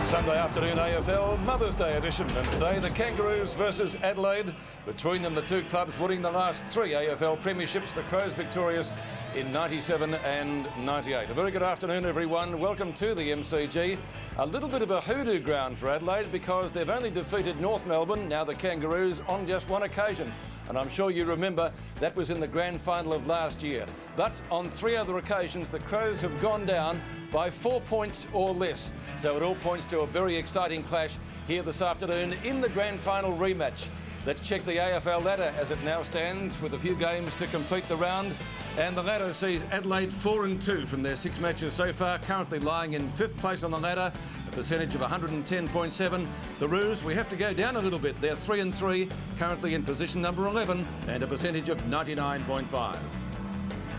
Sunday afternoon AFL Mother's Day edition, and today the Kangaroos versus Adelaide. Between them, the two clubs winning the last three AFL premierships, the Crows victorious in 97 and 98. A very good afternoon, everyone. Welcome to the MCG. A little bit of a hoodoo ground for Adelaide because they've only defeated North Melbourne, now the Kangaroos, on just one occasion. And I'm sure you remember that was in the grand final of last year. But on three other occasions, the Crows have gone down by 4 points or less. So it all points to a very exciting clash here this afternoon in the grand final rematch. Let's check the AFL ladder as it now stands with a few games to complete the round. And the ladder sees Adelaide 4-2 from their 6 matches so far, currently lying in 5th place on the ladder, a percentage of 110.7. The Roos, we have to go down a little bit. They're 3-3, currently in position number 11, and a percentage of 99.5.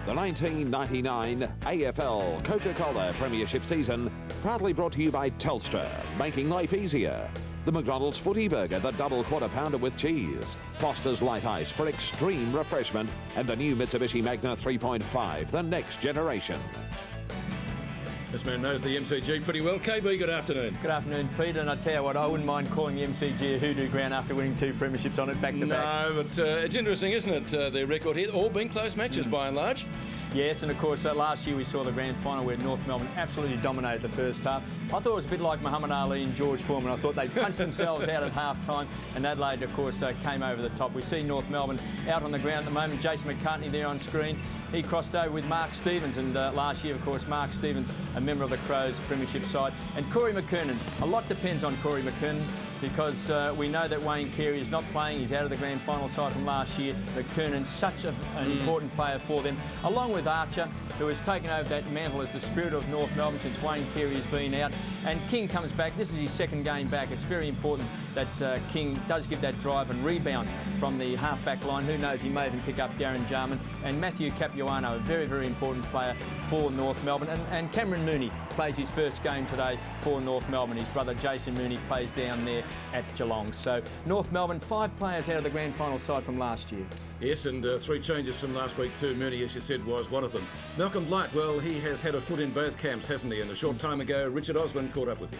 The 1999 AFL Coca-Cola Premiership season, proudly brought to you by Telstra, making life easier. The McDonald's Footy Burger, the double quarter pounder with cheese. Foster's Light Ice for extreme refreshment. And the new Mitsubishi Magna 3.5, the next generation. This man knows the MCG pretty well. KB, good afternoon. Good afternoon, Pete. And I tell you what, I wouldn't mind calling the MCG a hoodoo ground after winning 2 premierships on it back to back. No, but it's interesting, isn't it? Their record here, all been close matches by and large. Yes, and of course last year we saw the grand final where North Melbourne absolutely dominated the first half. I thought it was a bit like Muhammad Ali and George Foreman. I thought they punched themselves out at half-time, and Adelaide, of course, came over the top. We see North Melbourne out on the ground at the moment. Jason McCartney there on screen. He crossed over with Mark Stevens, and last year, of course, Mark Stevens, a member of the Crows premiership side. And Corey McKernan. A lot depends on Corey McKernan, because we know that Wayne Carey is not playing. He's out of the grand final side from last year. McKernan's such an important player for them, along with Archer, who has taken over that mantle as the spirit of North Melbourne since Wayne Carey has been out. And King comes back. This is his second game back. It's very important that King does give that drive and rebound from the half-back line. Who knows, he may even pick up Darren Jarman. And Matthew Capuano, a very, very important player for North Melbourne. And Cameron Mooney plays his first game today for North Melbourne. His brother Jason Mooney plays down there at Geelong. So North Melbourne, 5 players out of the grand final side from last year. Yes, and 3 changes from last week too. Mooney, as you said, was one of them. Malcolm Blight, well, he has had a foot in both camps, hasn't he? And a short time ago, Richard Osman caught up with him.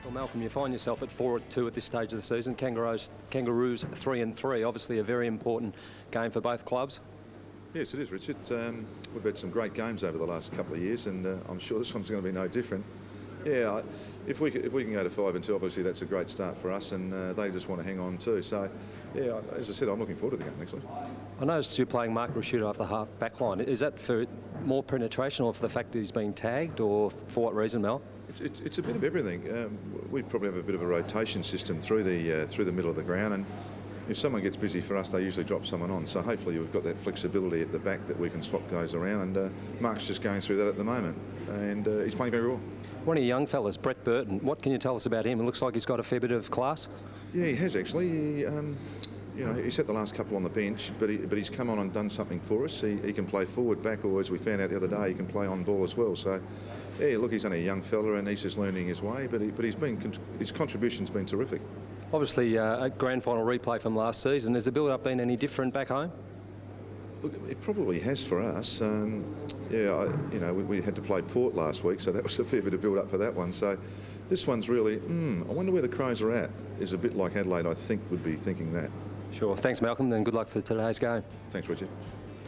Well, Malcolm, you find yourself at 4-2 at this stage of the season. Kangaroos 3-3. Obviously a very important game for both clubs. Yes, it is, Richard. We've had some great games over the last couple of years, and I'm sure this one's going to be no different. Yeah, if we can go to 5-2, obviously that's a great start for us, and they just want to hang on too. So, yeah, as I said, I'm looking forward to the game next week. I noticed you're playing Mark Rashuda off the half back line. Is that for more penetration, or for the fact that he's been tagged, or for what reason, Mel? It's a bit of everything. We probably have a bit of a rotation system through the middle of the ground, and if someone gets busy for us, they usually drop someone on. So hopefully we've got that flexibility at the back that we can swap guys around, and Mark's just going through that at the moment, and he's playing very well. One of your young fellas, Brett Burton, what can you tell us about him? It looks like he's got a fair bit of class. Yeah, he has actually. He sat the last couple on the bench, but he's come on and done something for us. He can play forward, back, or as we found out the other day, he can play on ball as well. So, yeah, look, he's only a young fella and he's just learning his way, but his contribution's been terrific. Obviously, a grand final replay from last season. Has the build-up been any different back home? Look, it probably has for us. We had to play Port last week, so that was a fair bit of build-up for that one. So this one's really, I wonder where the Crows are at. Is a bit like Adelaide, I think, would be thinking that. Sure. Thanks, Malcolm, and good luck for today's game. Thanks, Richard.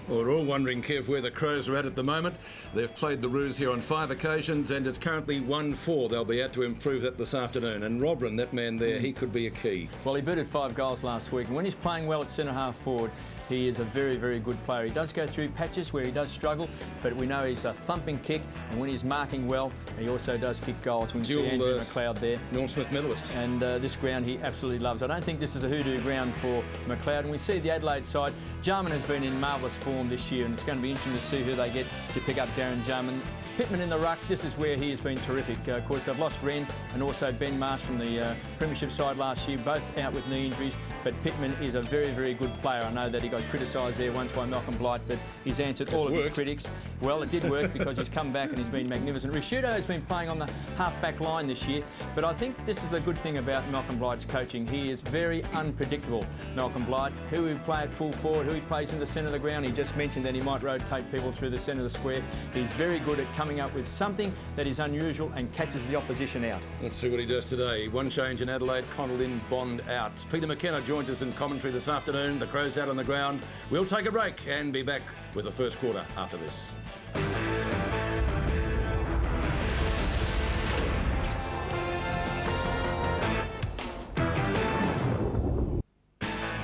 Well, we're all wondering, Kev, where the Crows are at the moment. They've played the Roos here on 5 occasions, and it's currently 1-4. They'll be out to improve that this afternoon. And Robran, that man there, he could be a key. Well, he booted 5 goals last week, and when he's playing well at centre-half forward, he is a very, very good player. He does go through patches where he does struggle, but we know he's a thumping kick, and when he's marking well, he also does kick goals. We can see Andrew McLeod there. Norm Smith medalist. And this ground he absolutely loves. I don't think this is a hoodoo ground for McLeod, and we see the Adelaide side. Jarman has been in marvellous form this year, and it's going to be interesting to see who they get to pick up Darren Jarman. Pittman in the ruck, this is where he has been terrific. Of course, they've lost Wren and also Ben Marsh from the premiership side last year, both out with knee injuries. But Pittman is a very, very good player. I know that he got criticised there once by Malcolm Blight, but he's answered all of his critics. Well, it did work because he's come back and he's been magnificent. Rashuda has been playing on the half-back line this year, but I think this is the good thing about Malcolm Blight's coaching. He is very unpredictable, Malcolm Blight. Who he play at full forward, who he plays in the centre of the ground. He just mentioned that he might rotate people through the centre of the square. He's very good at coming coming up with something that is unusual and catches the opposition out. Let's see what he does today. One change in Adelaide, Connell in, Bond out. Peter McKenna joins us in commentary this afternoon. The Crows out on the ground. We'll take a break and be back with the first quarter after this.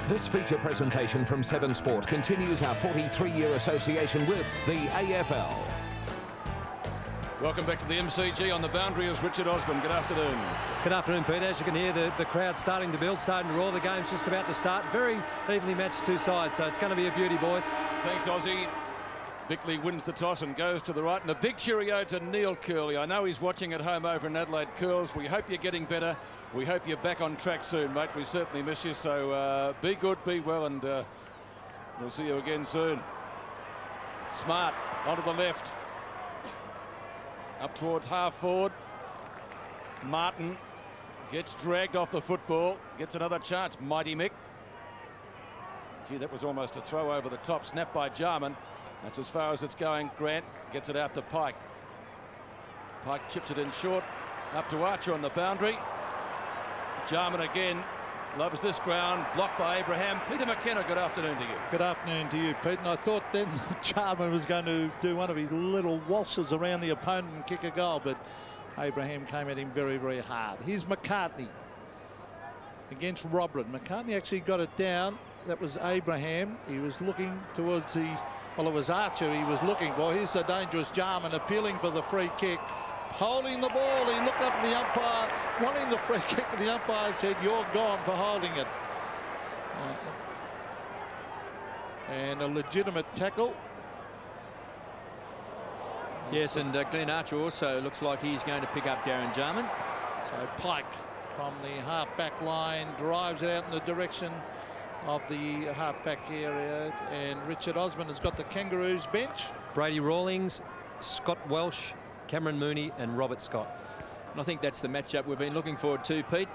This feature presentation from 7 Sport continues our 43-year association with the AFL. Welcome back to the MCG. On the boundary is Richard Osborne. Good afternoon. Good afternoon, Peter. As you can hear, the crowd starting to build, starting to roar. The game's just about to start. Very evenly matched two sides, so it's going to be a beauty, boys. Thanks, Aussie. Bickley wins the toss and goes to the right. And a big cheerio to Neil Curley. I know he's watching at home over in Adelaide. Curls, we hope you're getting better. We hope you're back on track soon, mate. We certainly miss you. So be good, be well, and we'll see you again soon. Smart onto the left. Up towards half forward. Martin gets dragged off the football. Gets another chance. Mighty Mick. Gee, that was almost a throw over the top. Snapped by Jarman. That's as far as it's going. Grant gets it out to Pike. Pike chips it in short. Up to Archer on the boundary. Jarman again. Loves this ground. Blocked by Abraham. Peter McKenna, good afternoon to you. Good afternoon to you, Pete. And I thought then Jarman was going to do one of his little waltzes around the opponent and kick a goal, but Abraham came at him very, very hard. Here's McCartney against Robert. McCartney actually got it down. That was Abraham. He was looking towards the... Well, it was Archer he was looking for. Here's the dangerous Jarman appealing for the free kick. Holding the ball. He looked up at the umpire, wanting the free kick, and the umpire said, "You're gone for holding it." And a legitimate tackle. Yes, and Glenn Archer also looks like he's going to pick up Darren Jarman. So Pike from the half-back line drives it out in the direction of the half-back area, and Richard Osborne has got the Kangaroos bench. Brady Rawlings, Scott Welsh, Cameron Mooney and Robert Scott. And I think that's the matchup we've been looking forward to, Pete,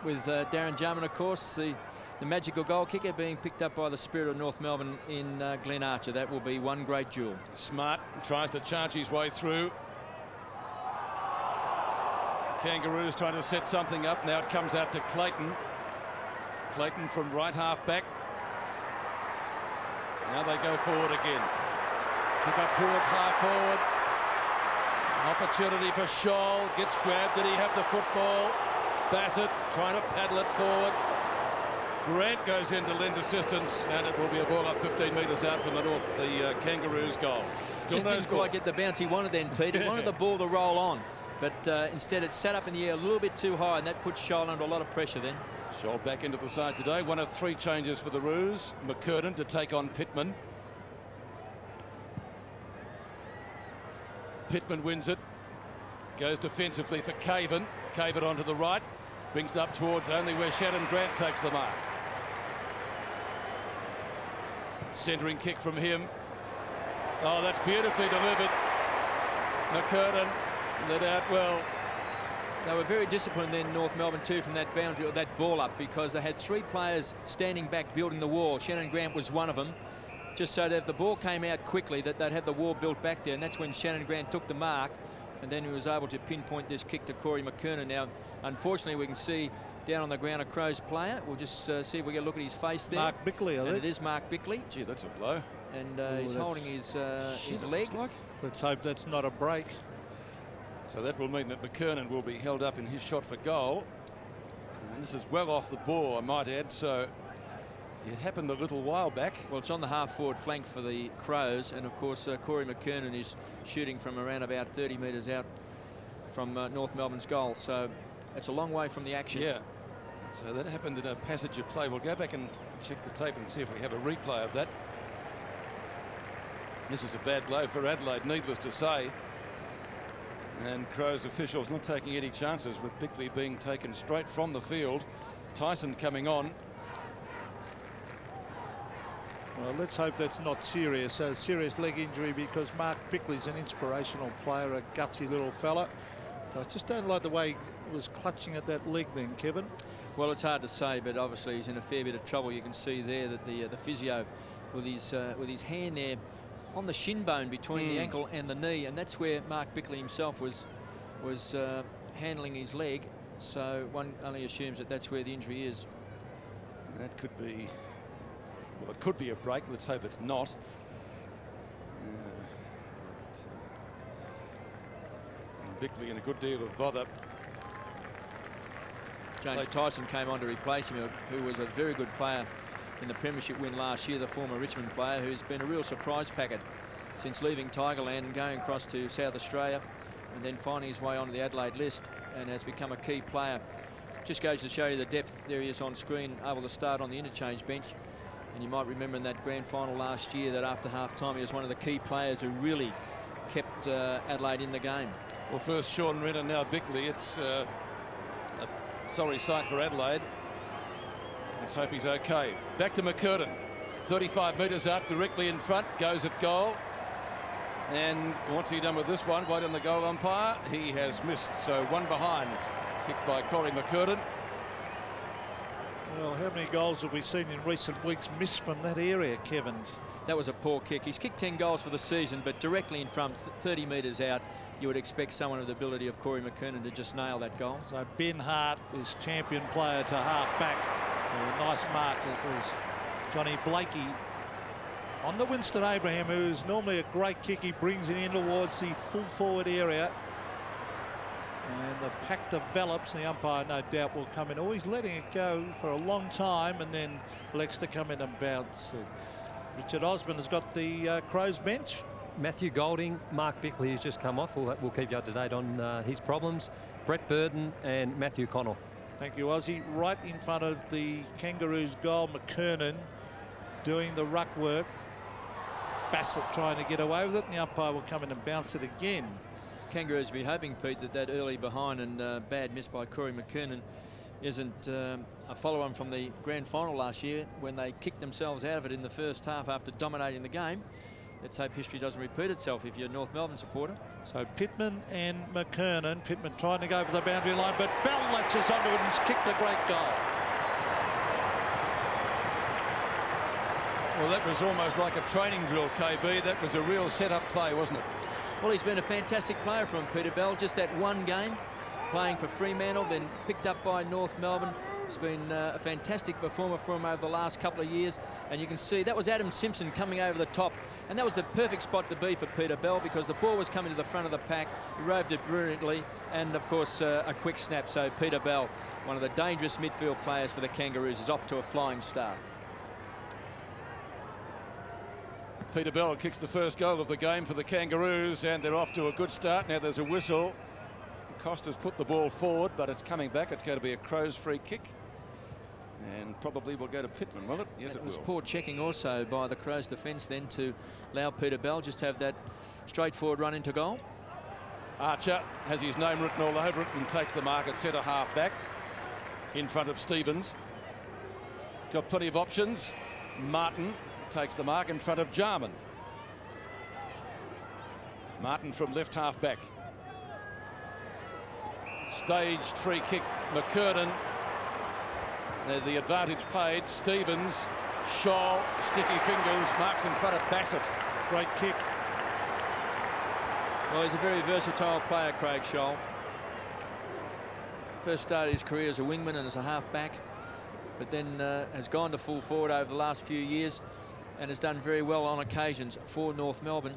with Darren Jarman, of course, the magical goal kicker being picked up by the spirit of North Melbourne in Glenn Archer. That will be one great duel. Smart tries to charge his way through. Kangaroos trying to set something up. Now it comes out to Clayton. Clayton from right half back. Now they go forward again. Pick up towards half forward. Opportunity for Scholl. Gets grabbed. Did he have the football? Bassett trying to paddle it forward. Grant goes in to lend assistance, and it will be a ball up 15 metres out from the Kangaroos goal. Still just no didn't score. quite get the bounce he wanted then, Pete. He wanted the ball to roll on, but instead it sat up in the air a little bit too high, and that put Scholl under a lot of pressure then. Scholl back into the side today. One of 3 changes for the Roos. McCurtain to take on Pittman. Pittman wins it. Goes defensively for Caven. Caven onto the right. Brings it up towards only where Shannon Grant takes the mark. Centering kick from him. Oh, that's beautifully delivered. McCurtain let out well. They were very disciplined then, North Melbourne too, from that boundary or that ball up, because they had 3 players standing back building the wall. Shannon Grant was one of them, just so that if the ball came out quickly that they'd have the wall built back there, and that's when Shannon Grant took the mark, and then he was able to pinpoint this kick to Corey McKernan. Now unfortunately we can see down on the ground a Crows player. We'll just see if we get a look at his face there. Mark Bickley, I and think. it is Mark Bickley. Gee, that's a blow. And he's holding his leg. Like. Let's hope that's not a break. So that will mean that McKernan will be held up in his shot for goal. And this is well off the ball, I might add, so it happened a little while back. Well, it's on the half-forward flank for the Crows, and of course Corey McKernan is shooting from around about 30 metres out from North Melbourne's goal, so it's a long way from the action. Yeah, so that happened in a passage of play. We'll go back and check the tape and see if we have a replay of that. This is a bad blow for Adelaide, needless to say. And Crows officials not taking any chances with Bickley being taken straight from the field. Tyson coming on. Well, let's hope that's not serious. A serious leg injury, because Mark Bickley's an inspirational player, a gutsy little fella. But I just don't like the way he was clutching at that leg then, Kevin. Well, it's hard to say, but obviously he's in a fair bit of trouble. You can see there that the physio with his hand there on the shin bone between the ankle and the knee, and that's where Mark Bickley himself was handling his leg. So one only assumes that that's where the injury is. That could be, well, it could be a break. Let's hope it's not. And Bickley in a good deal of bother. James Tyson came on to replace him, who was a very good player in the premiership win last year, the former Richmond player, who's been a real surprise packet since leaving Tigerland and going across to South Australia and then finding his way onto the Adelaide list and has become a key player. Just goes to show you the depth. There he is on screen, able to start on the interchange bench. And you might remember in that grand final last year that after half-time he was one of the key players who really kept Adelaide in the game. Well, first Sean Renner, now Bickley. It's a sorry sight for Adelaide. Let's hope he's okay. Back to McCurtain. 35 metres out, directly in front, goes at goal. And what's he done with this one? Wait on the goal umpire. He has missed, so one behind. Kicked by Corey McCurtain. Well, how many goals have we seen in recent weeks missed from that area, Kevin? That was a poor kick. He's kicked 10 goals for the season, but directly in front, 30 metres out, you would expect someone of the ability of Corey McKernan to just nail that goal. So Ben Hart is champion player to half back. A nice mark. It was Johnny Blakey on the Winston Abraham, who's normally a great kick. He brings it in towards the full forward area. And the pack develops, and the umpire no doubt will come in. Oh, he's letting it go for a long time and then elects to come in and bounce. Richard Osborne has got the Crows bench. Matthew Golding, Mark Bickley has just come off. We'll keep you up to date on his problems. Brett Burden and Matthew Connell. Thank you, Ozzy. Right in front of the Kangaroos goal, McKernan doing the ruck work. Bassett trying to get away with it, and the umpire will come in and bounce it again. Kangaroos will be hoping, Pete, that early behind and bad miss by Corey McKernan isn't a follow-on from the grand final last year when they kicked themselves out of it in the first half after dominating the game. Let's hope history doesn't repeat itself if you're a North Melbourne supporter. So Pittman and McKernan. Pittman trying to go over the boundary line, but Bell latches onto it and has kicked a great goal. Well, that was almost like a training drill, KB. That was a real set-up play, wasn't it? Well, he's been a fantastic player from Peter Bell. Just that one game, playing for Fremantle, then picked up by North Melbourne. He's been a fantastic performer for him over the last couple of years. And you can see that was Adam Simpson coming over the top. And that was the perfect spot to be for Peter Bell because the ball was coming to the front of the pack. He roved it brilliantly. And, of course, a quick snap. So Peter Bell, one of the dangerous midfield players for the Kangaroos, is off to a flying start. Peter Bell kicks the first goal of the game for the Kangaroos, and they're off to a good start. Now there's a whistle. Costa's put the ball forward, but it's coming back. It's going to be a Crows free kick. And probably will go to Pittman, will it? Yes, it will. It was poor checking also by the Crows defence then to allow Peter Bell just have that straightforward run into goal. Archer has his name written all over it and takes the mark at centre half back in front of Stevens. Got plenty of options. Martin takes the mark in front of Jarman. Martin from left half back. Staged free kick, McKernan. The advantage paid. Stevens, Scholl, sticky fingers, marks in front of Bassett. Great kick. Well, he's a very versatile player, Craig Scholl. First started his career as a wingman and as a half-back, but then has gone to full forward over the last few years and has done very well on occasions for North Melbourne.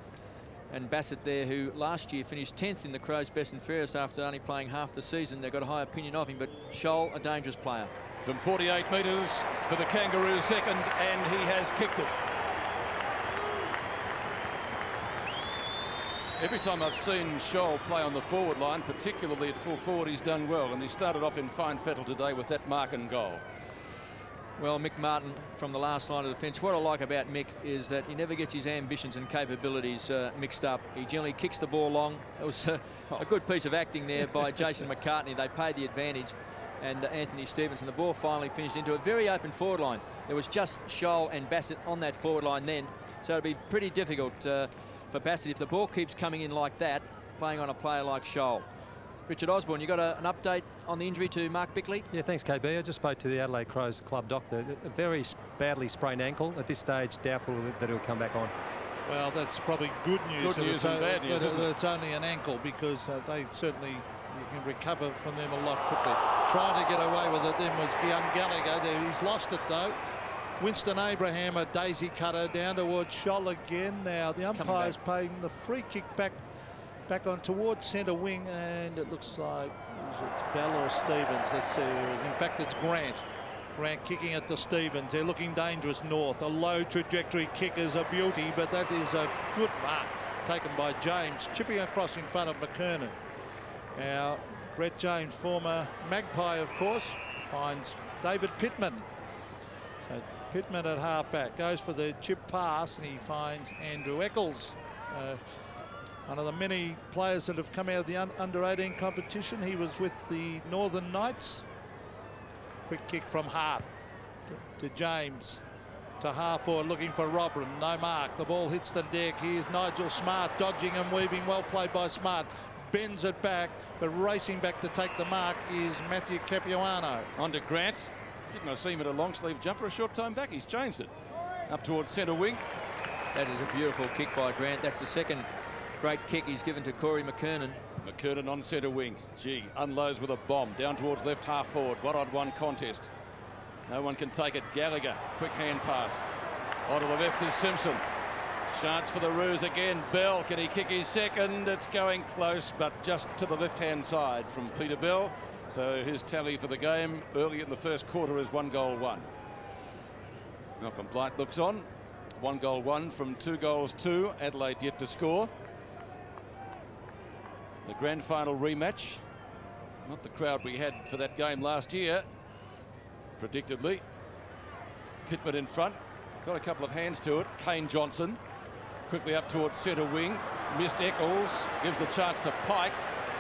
And Bassett there, who last year finished 10th in the Crows' best and fairest after only playing half the season. They've got a high opinion of him, but Scholl, a dangerous player. From 48 metres for the Kangaroos second, and he has kicked it. Every time I've seen Scholl play on the forward line, particularly at full forward, he's done well, and he started off in fine fettle today with that mark and goal. Well, Mick Martin from the last line of defence. What I like about Mick is that he never gets his ambitions and capabilities mixed up. He generally kicks the ball long. It was a good piece of acting there by Jason McCartney. They paid the advantage, and Anthony Stevenson. The ball finally finished into a very open forward line. There was just Scholl and Bassett on that forward line then, so it'll be pretty difficult for Bassett if the ball keeps coming in like that, playing on a player like Scholl. Richard Osborne, you got an update on the injury to Mark Bickley? Yeah, thanks, KB. I just spoke to the Adelaide Crows club doctor. A very badly sprained ankle. At this stage, doubtful that he'll come back on. Well, that's probably good news. Good news and bad news, isn't it? It's only an ankle, because they certainly, you can recover from them a lot quickly. Trying to get away with it then was Gallagher. He's lost it though. Winston Abraham, a daisy cutter down towards Scholl again. Now the umpire's paying the free kick back on towards centre wing, and it looks like it's Bell or Stevens. Let's see. In fact, it's Grant. Grant kicking it to Stevens. They're looking dangerous north. A low trajectory kick is a beauty, but that is a good mark taken by James, chipping across in front of McKernan. Now Brett James, former Magpie of course, finds David Pittman. So Pittman at half-back goes for the chip pass, and he finds Andrew Eccles, one of the many players that have come out of the under-18 competition. He was with the Northern Knights. Quick kick from Hart to James, to half-forward looking for Robran. No mark. The ball hits the deck. Here's Nigel Smart dodging and weaving. Well played by Smart. Bends it back, but racing back to take the mark is Matthew Capuano. On to Grant. Didn't I see him at a long sleeve jumper a short time back? He's changed it. Up towards centre wing. That is a beautiful kick by Grant. That's the second great kick he's given to Corey McKernan. McKernan on centre wing. Gee, unloads with a bomb. Down towards left half forward. 1-on-1 contest. No one can take it. Gallagher. Quick hand pass. On to the left is Simpson. Chance for the Roos again. Bell, can he kick his second? It's going close, but just to the left-hand side from Peter Bell. So his tally for the game early in the first quarter is 1 goal 1. Malcolm Blight looks on. 1 goal 1 from 2 goals 2. Adelaide yet to score. The grand final rematch. Not the crowd we had for that game last year, predictably. Pittman in front. Got a couple of hands to it. Kane Johnson quickly up towards centre wing. Missed Eccles. Gives the chance to Pike.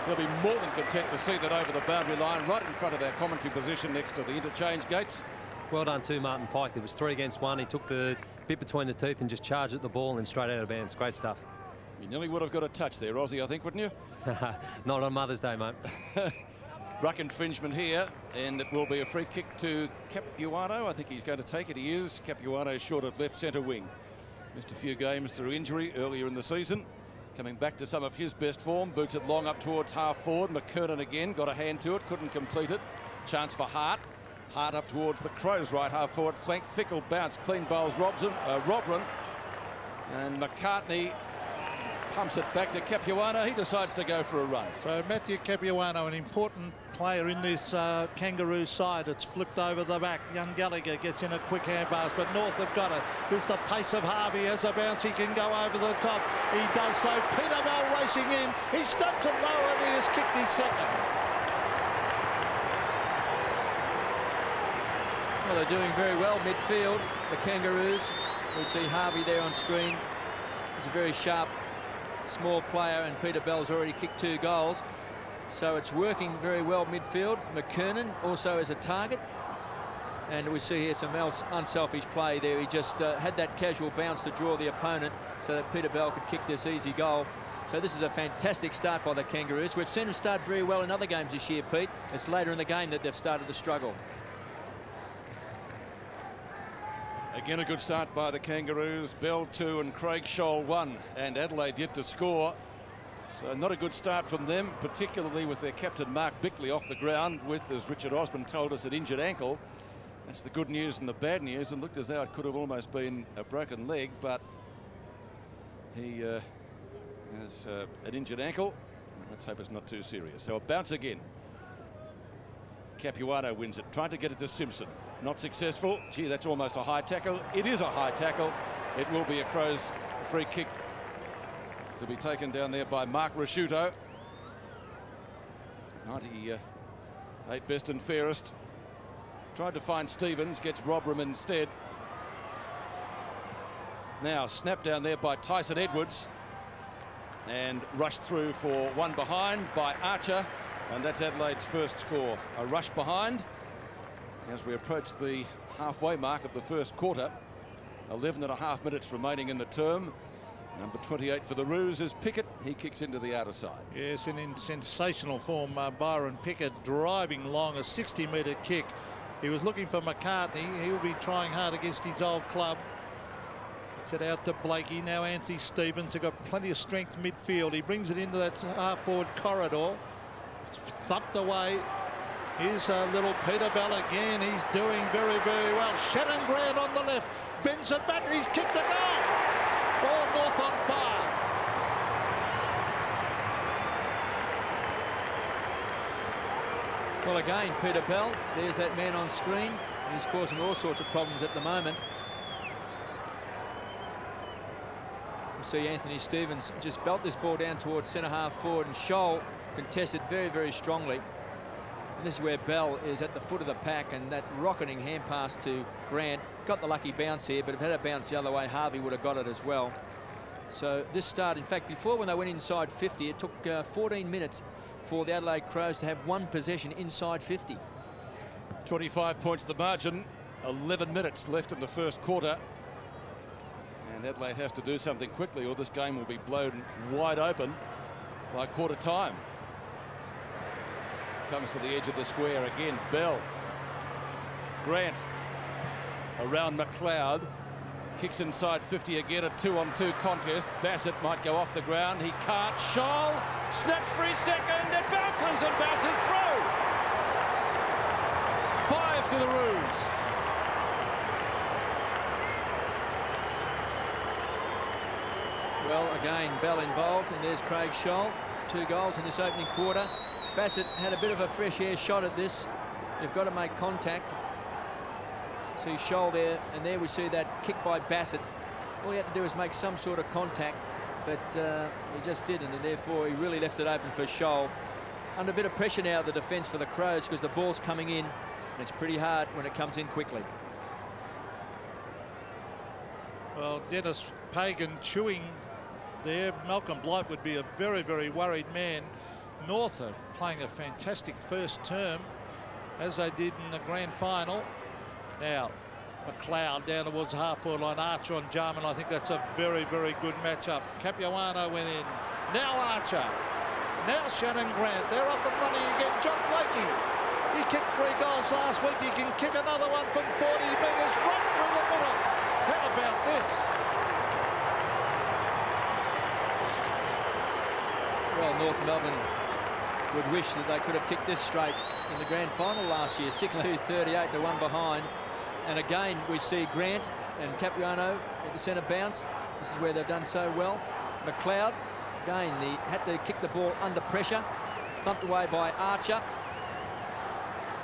They'll be more than content to see that over the boundary line, right in front of our commentary position next to the interchange gates. Well done to Martin Pike. There was 3 against 1. He took the bit between the teeth and just charged at the ball and straight out of bounds. Great stuff. You nearly would have got a touch there, Aussie, I think, wouldn't you? Not on Mother's Day, mate. Ruck infringement here, and it will be a free kick to Capuano. I think he's going to take it. He is. Capuano short of left centre wing. Missed a few games through injury earlier in the season. Coming back to some of his best form. Boots it long up towards half forward. McKernan again got a hand to it. Couldn't complete it. Chance for Hart. Hart up towards the Crows right half forward flank. Fickle bounce. Clean bowls Robran. And McCartney pumps it back to Capuano. He decides to go for a run. So Matthew Capuano, an important player in this Kangaroos side. It's flipped over the back. Young Gallagher gets in a quick hand pass, but North have got it. It's the pace of Harvey. Has a bounce. He can go over the top. He does so. Peter Bell racing in. He stops it low, and he has kicked his second. Well, they're doing very well midfield, the Kangaroos. We see Harvey there on screen. He's a very sharp, small player, and Peter Bell's already kicked 2 goals. So it's working very well midfield. McKernan also as a target. And we see here some unselfish play there. He just had that casual bounce to draw the opponent so that Peter Bell could kick this easy goal. So this is a fantastic start by the Kangaroos. We've seen them start very well in other games this year, Pete. It's later in the game that they've started to struggle. Again, a good start by the Kangaroos. Bell 2 and Craig Scholl 1, and Adelaide yet to score. So not a good start from them, particularly with their captain Mark Bickley off the ground with, as Richard Osborne told us, an injured ankle. That's the good news and the bad news. It looked as though it could have almost been a broken leg, but he has an injured ankle. Let's hope it's not too serious. So a bounce again. Capuano wins it, trying to get it to Simpson. Not successful. Gee, that's almost a high tackle. It is a high tackle. It will be a Crows free kick to be taken down there by Mark Rasciuto. 98 best and fairest. Tried to find Stevens, gets Robram instead. Now snap down there by Tyson Edwards, and rushed through for 1 behind by Archer, and that's Adelaide's first score. A rush behind as we approach the halfway mark of the first quarter. 11.5 minutes remaining in the term. Number 28 for the Roos is Pickett. He kicks into the outer side. Yes, and in sensational form, Byron Pickett driving long, a 60-metre kick. He was looking for McCartney. He'll be trying hard against his old club. Gets it out to Blakey. Now Anthony Stevens. They've got plenty of strength midfield. He brings it into that half-forward corridor. It's thumped away. Here's little Peter Bell again. He's doing very, very well. Shannon Grant on the left. Bends it back. He's kicked the goal. All North on fire. Well, again, Peter Bell, there's that man on screen. He's causing all sorts of problems at the moment. You see Anthony Stevens just belt this ball down towards centre half forward, and Scholl contested very, very strongly. And this is where Bell is at the foot of the pack, and that rocketing hand pass to Grant got the lucky bounce here, but if it had a bounce the other way, Harvey would have got it as well. So this start, in fact, before when they went inside 50, it took 14 minutes for the Adelaide Crows to have one possession inside 50. 25 points the margin, 11 minutes left in the first quarter. And Adelaide has to do something quickly or this game will be blown wide open by quarter time. Comes to the edge of the square again. Bell. Grant around McLeod. Kicks inside 50 again. A 2-on-2 contest. Bassett might go off the ground. He can't. Scholl snaps for his second. It bounces and bounces through. 5 to the Roos. Well, again, Bell involved, and there's Craig Scholl. 2 goals in this opening quarter. Bassett had a bit of a fresh air shot at this. You've got to make contact. See Scholl there, and there we see that kick by Bassett. All he had to do is make some sort of contact, but he just didn't, and therefore he really left it open for Scholl. Under a bit of pressure now, the defence for the Crows, because the ball's coming in, and it's pretty hard when it comes in quickly. Well, Dennis Pagan chewing there. Malcolm Blight would be a very, very worried man. North are playing a fantastic first term, as they did in the grand final. Now, McLeod down towards the half-forward line. Archer on Jarman. I think that's a very, very good matchup. Capuano went in. Now Archer. Now Shannon Grant. They're off and running again. John Blakey. He kicked 3 goals last week. He can kick another one from 40 metres right through the middle. How about this? Well, North Melbourne would wish that they could have kicked this straight in the grand final last year. 6-2, 38 to 1 behind. And again, we see Grant and Capuano at the centre bounce. This is where they've done so well. McLeod, again, had to kick the ball under pressure. Thumped away by Archer.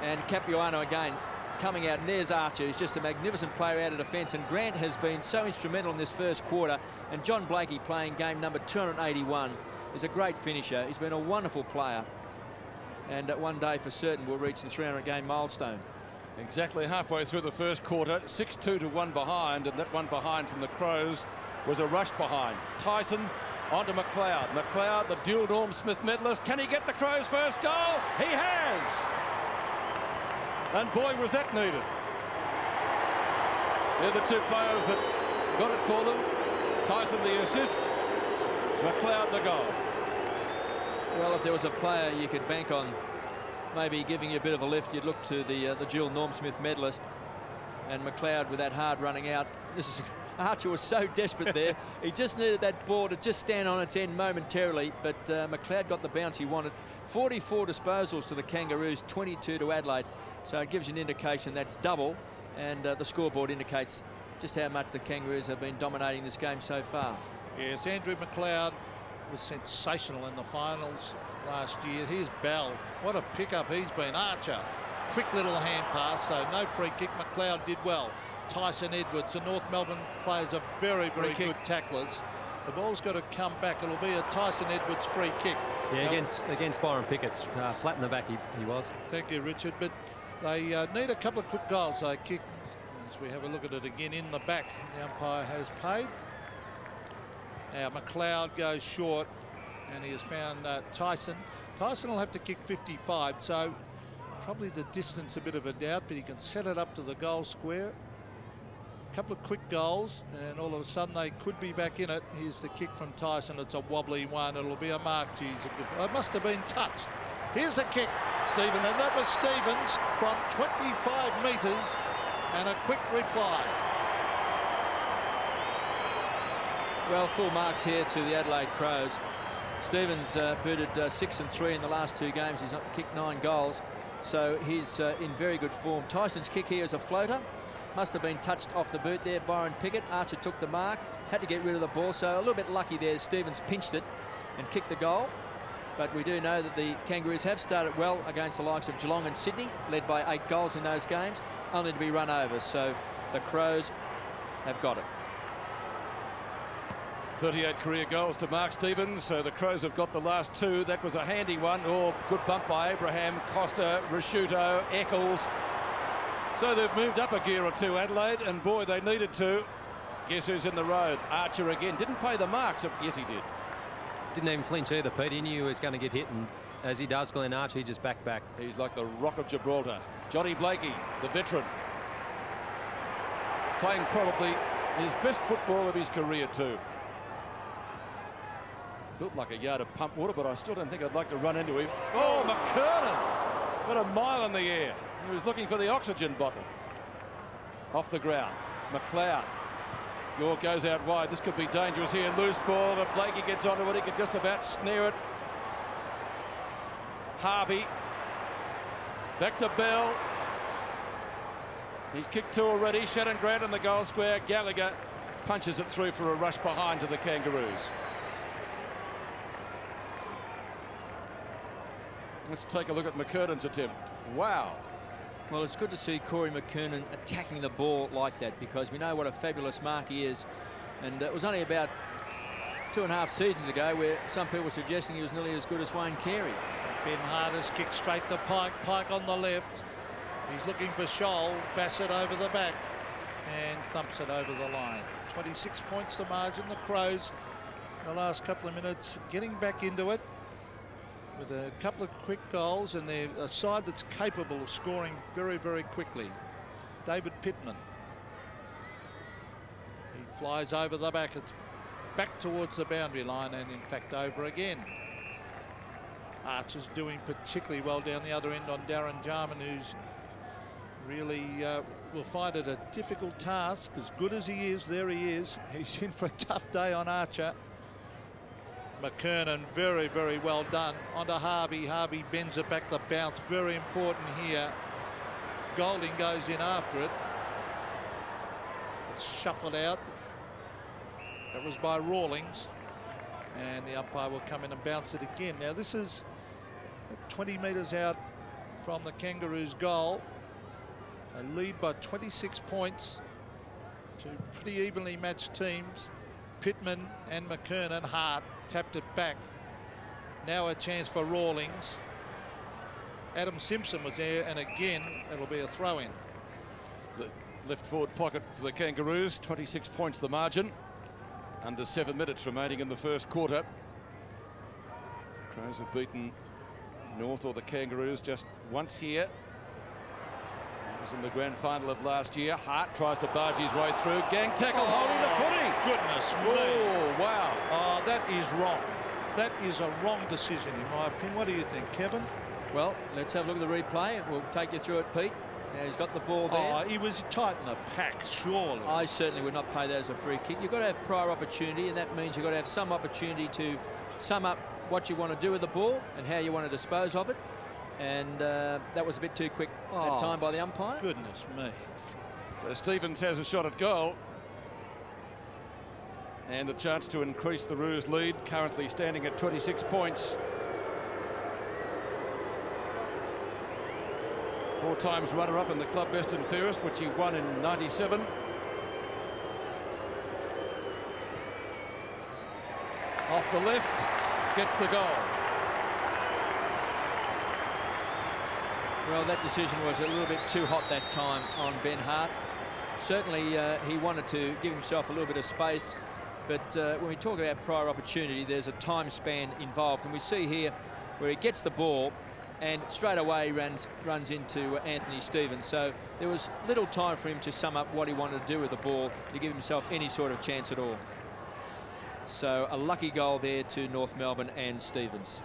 And Capuano again coming out. And there's Archer, who's just a magnificent player out of defence. And Grant has been so instrumental in this first quarter. And John Blakey, playing game number 281, is a great finisher. He's been a wonderful player. And one day for certain will reach the 300-game milestone. Exactly halfway through the first quarter, 6-2 to 1 behind, and that one behind from the Crows was a rush behind. Tyson onto McLeod. McLeod, the dual Norm Smith medalist. Can he get the Crows' first goal? He has! And boy, was that needed. They're the 2 players that got it for them. Tyson the assist, McLeod the goal. Well, if there was a player you could bank on maybe giving you a bit of a lift, you'd look to the dual Norm Smith medalist. And McLeod with that hard running out. Archer was so desperate there. He just needed that ball to just stand on its end momentarily, but McLeod got the bounce he wanted. 44 disposals to the Kangaroos, 22 to Adelaide. So it gives you an indication that's double, and the scoreboard indicates just how much the Kangaroos have been dominating this game so far. Yes, Andrew McLeod was sensational in the finals last year. Here's Bell. What a pickup he's been. Archer, quick little hand pass, so no free kick. McLeod did well. Tyson Edwards, the North Melbourne players are very, very good tacklers. The ball's got to come back. It'll be a Tyson Edwards free kick. Yeah, against Byron Pickett's flat in the back he was. Thank you, Richard. But they need a couple of quick goals. They kick, as we have a look at it again, in the back. The umpire has paid. Now McLeod goes short, and he has found Tyson. Tyson will have to kick 55, so probably the distance a bit of a doubt, but he can set it up to the goal square. A couple of quick goals, and all of a sudden they could be back in it. Here's the kick from Tyson. It's a wobbly one. It'll be a mark. It must have been touched. Here's a kick, Stephen, and that was Stevens from 25 metres, and a quick reply. Well, full marks here to the Adelaide Crows. Stevens booted 6 and 3 in the last 2 games. He's kicked 9 goals, so he's in very good form. Tyson's kick here is a floater. Must have been touched off the boot there. Byron Pickett. Archer took the mark, had to get rid of the ball, so a little bit lucky there. Stevens pinched it and kicked the goal. But we do know that the Kangaroos have started well against the likes of Geelong and Sydney, led by 8 goals in those games, only to be run over. So the Crows have got it. 38 career goals to Mark Stevens, so the Crows have got the last 2. That was a handy one. Oh, good bump by Abraham, Costa, Rasciuto, Eccles. So they've moved up a gear or 2, Adelaide, and boy, they needed to. Guess who's in the road? Archer again. Didn't pay the marks. Yes, he did. Didn't even flinch either, Pete. He knew he was going to get hit, and as he does, Glenn Archer, he just backed back. He's like the Rock of Gibraltar. Johnny Blakey, the veteran, playing probably his best football of his career too. Built like a yard of pump water, but I still don't think I'd like to run into him. Oh, McKernan! Got a mile in the air. He was looking for the oxygen bottle. Off the ground. McLeod. York goes out wide. This could be dangerous here. Loose ball. If Blakey gets onto it, he could just about snare it. Harvey. Back to Bell. He's kicked 2 already. Shannon Grant in the goal square. Gallagher punches it through for a rush behind to the Kangaroos. Let's take a look at McKernan's attempt. Wow. Well, it's good to see Corey McKernan attacking the ball like that, because we know what a fabulous mark he is. And it was only about 2.5 seasons ago where some people were suggesting he was nearly as good as Wayne Carey. Ben Hart has kicked straight to Pike. Pike on the left. He's looking for Scholl. Bassett over the back and thumps it over the line. 26 points the margin. The Crows in the last couple of minutes getting back into it with a couple of quick goals, and they're a side that's capable of scoring very, very quickly. David Pittman. He flies over the back. It's back towards the boundary line, and in fact over again. Archer's doing particularly well down the other end on Darren Jarman, who's really will find it a difficult task. As good as he is, there he is. He's in for a tough day on Archer. McKernan, very, very well done. Onto Harvey. Harvey bends it back to bounce. Very important here. Golding goes in after it. It's shuffled out. That was by Rawlings. And the umpire will come in and bounce it again. Now, this is 20 metres out from the Kangaroos' goal. They lead by 26 points. 2 pretty evenly matched teams. Pittman and McKernan. Hart tapped it back. Now a chance for Rawlings. Adam Simpson was there, and again it'll be a throw-in. The left forward pocket for the Kangaroos. 26 points the margin. Under 7 minutes remaining in the first quarter. Crows have beaten North or the Kangaroos just once here. It was in the grand final of last year. Hart tries to barge his way through. Gang tackle, holding the footy. Goodness me. Oh, wow. Oh, that is wrong. That is a wrong decision, in my opinion. What do you think, Kevin? Well, let's have a look at the replay. We'll take you through it, Pete. Now he's got the ball there. Oh, he was tight in the pack, surely. I certainly would not pay that as a free kick. You've got to have prior opportunity, and that means you've got to have some opportunity to sum up what you want to do with the ball and how you want to dispose of it. And that was a bit too quick that time by the umpire. Goodness me. So Stevens has a shot at goal. And a chance to increase the Roos' lead, currently standing at 26 points. 4 times runner-up in the club best and fairest, which he won in '97. Off the left, gets the goal. Well, that decision was a little bit too hot that time on Ben Hart. Certainly he wanted to give himself a little bit of space, but when we talk about prior opportunity, there's a time span involved, and we see here where he gets the ball and straight away runs into Anthony Stevens. So there was little time for him to sum up what he wanted to do with the ball to give himself any sort of chance at all. So a lucky goal there to North Melbourne and Stevens.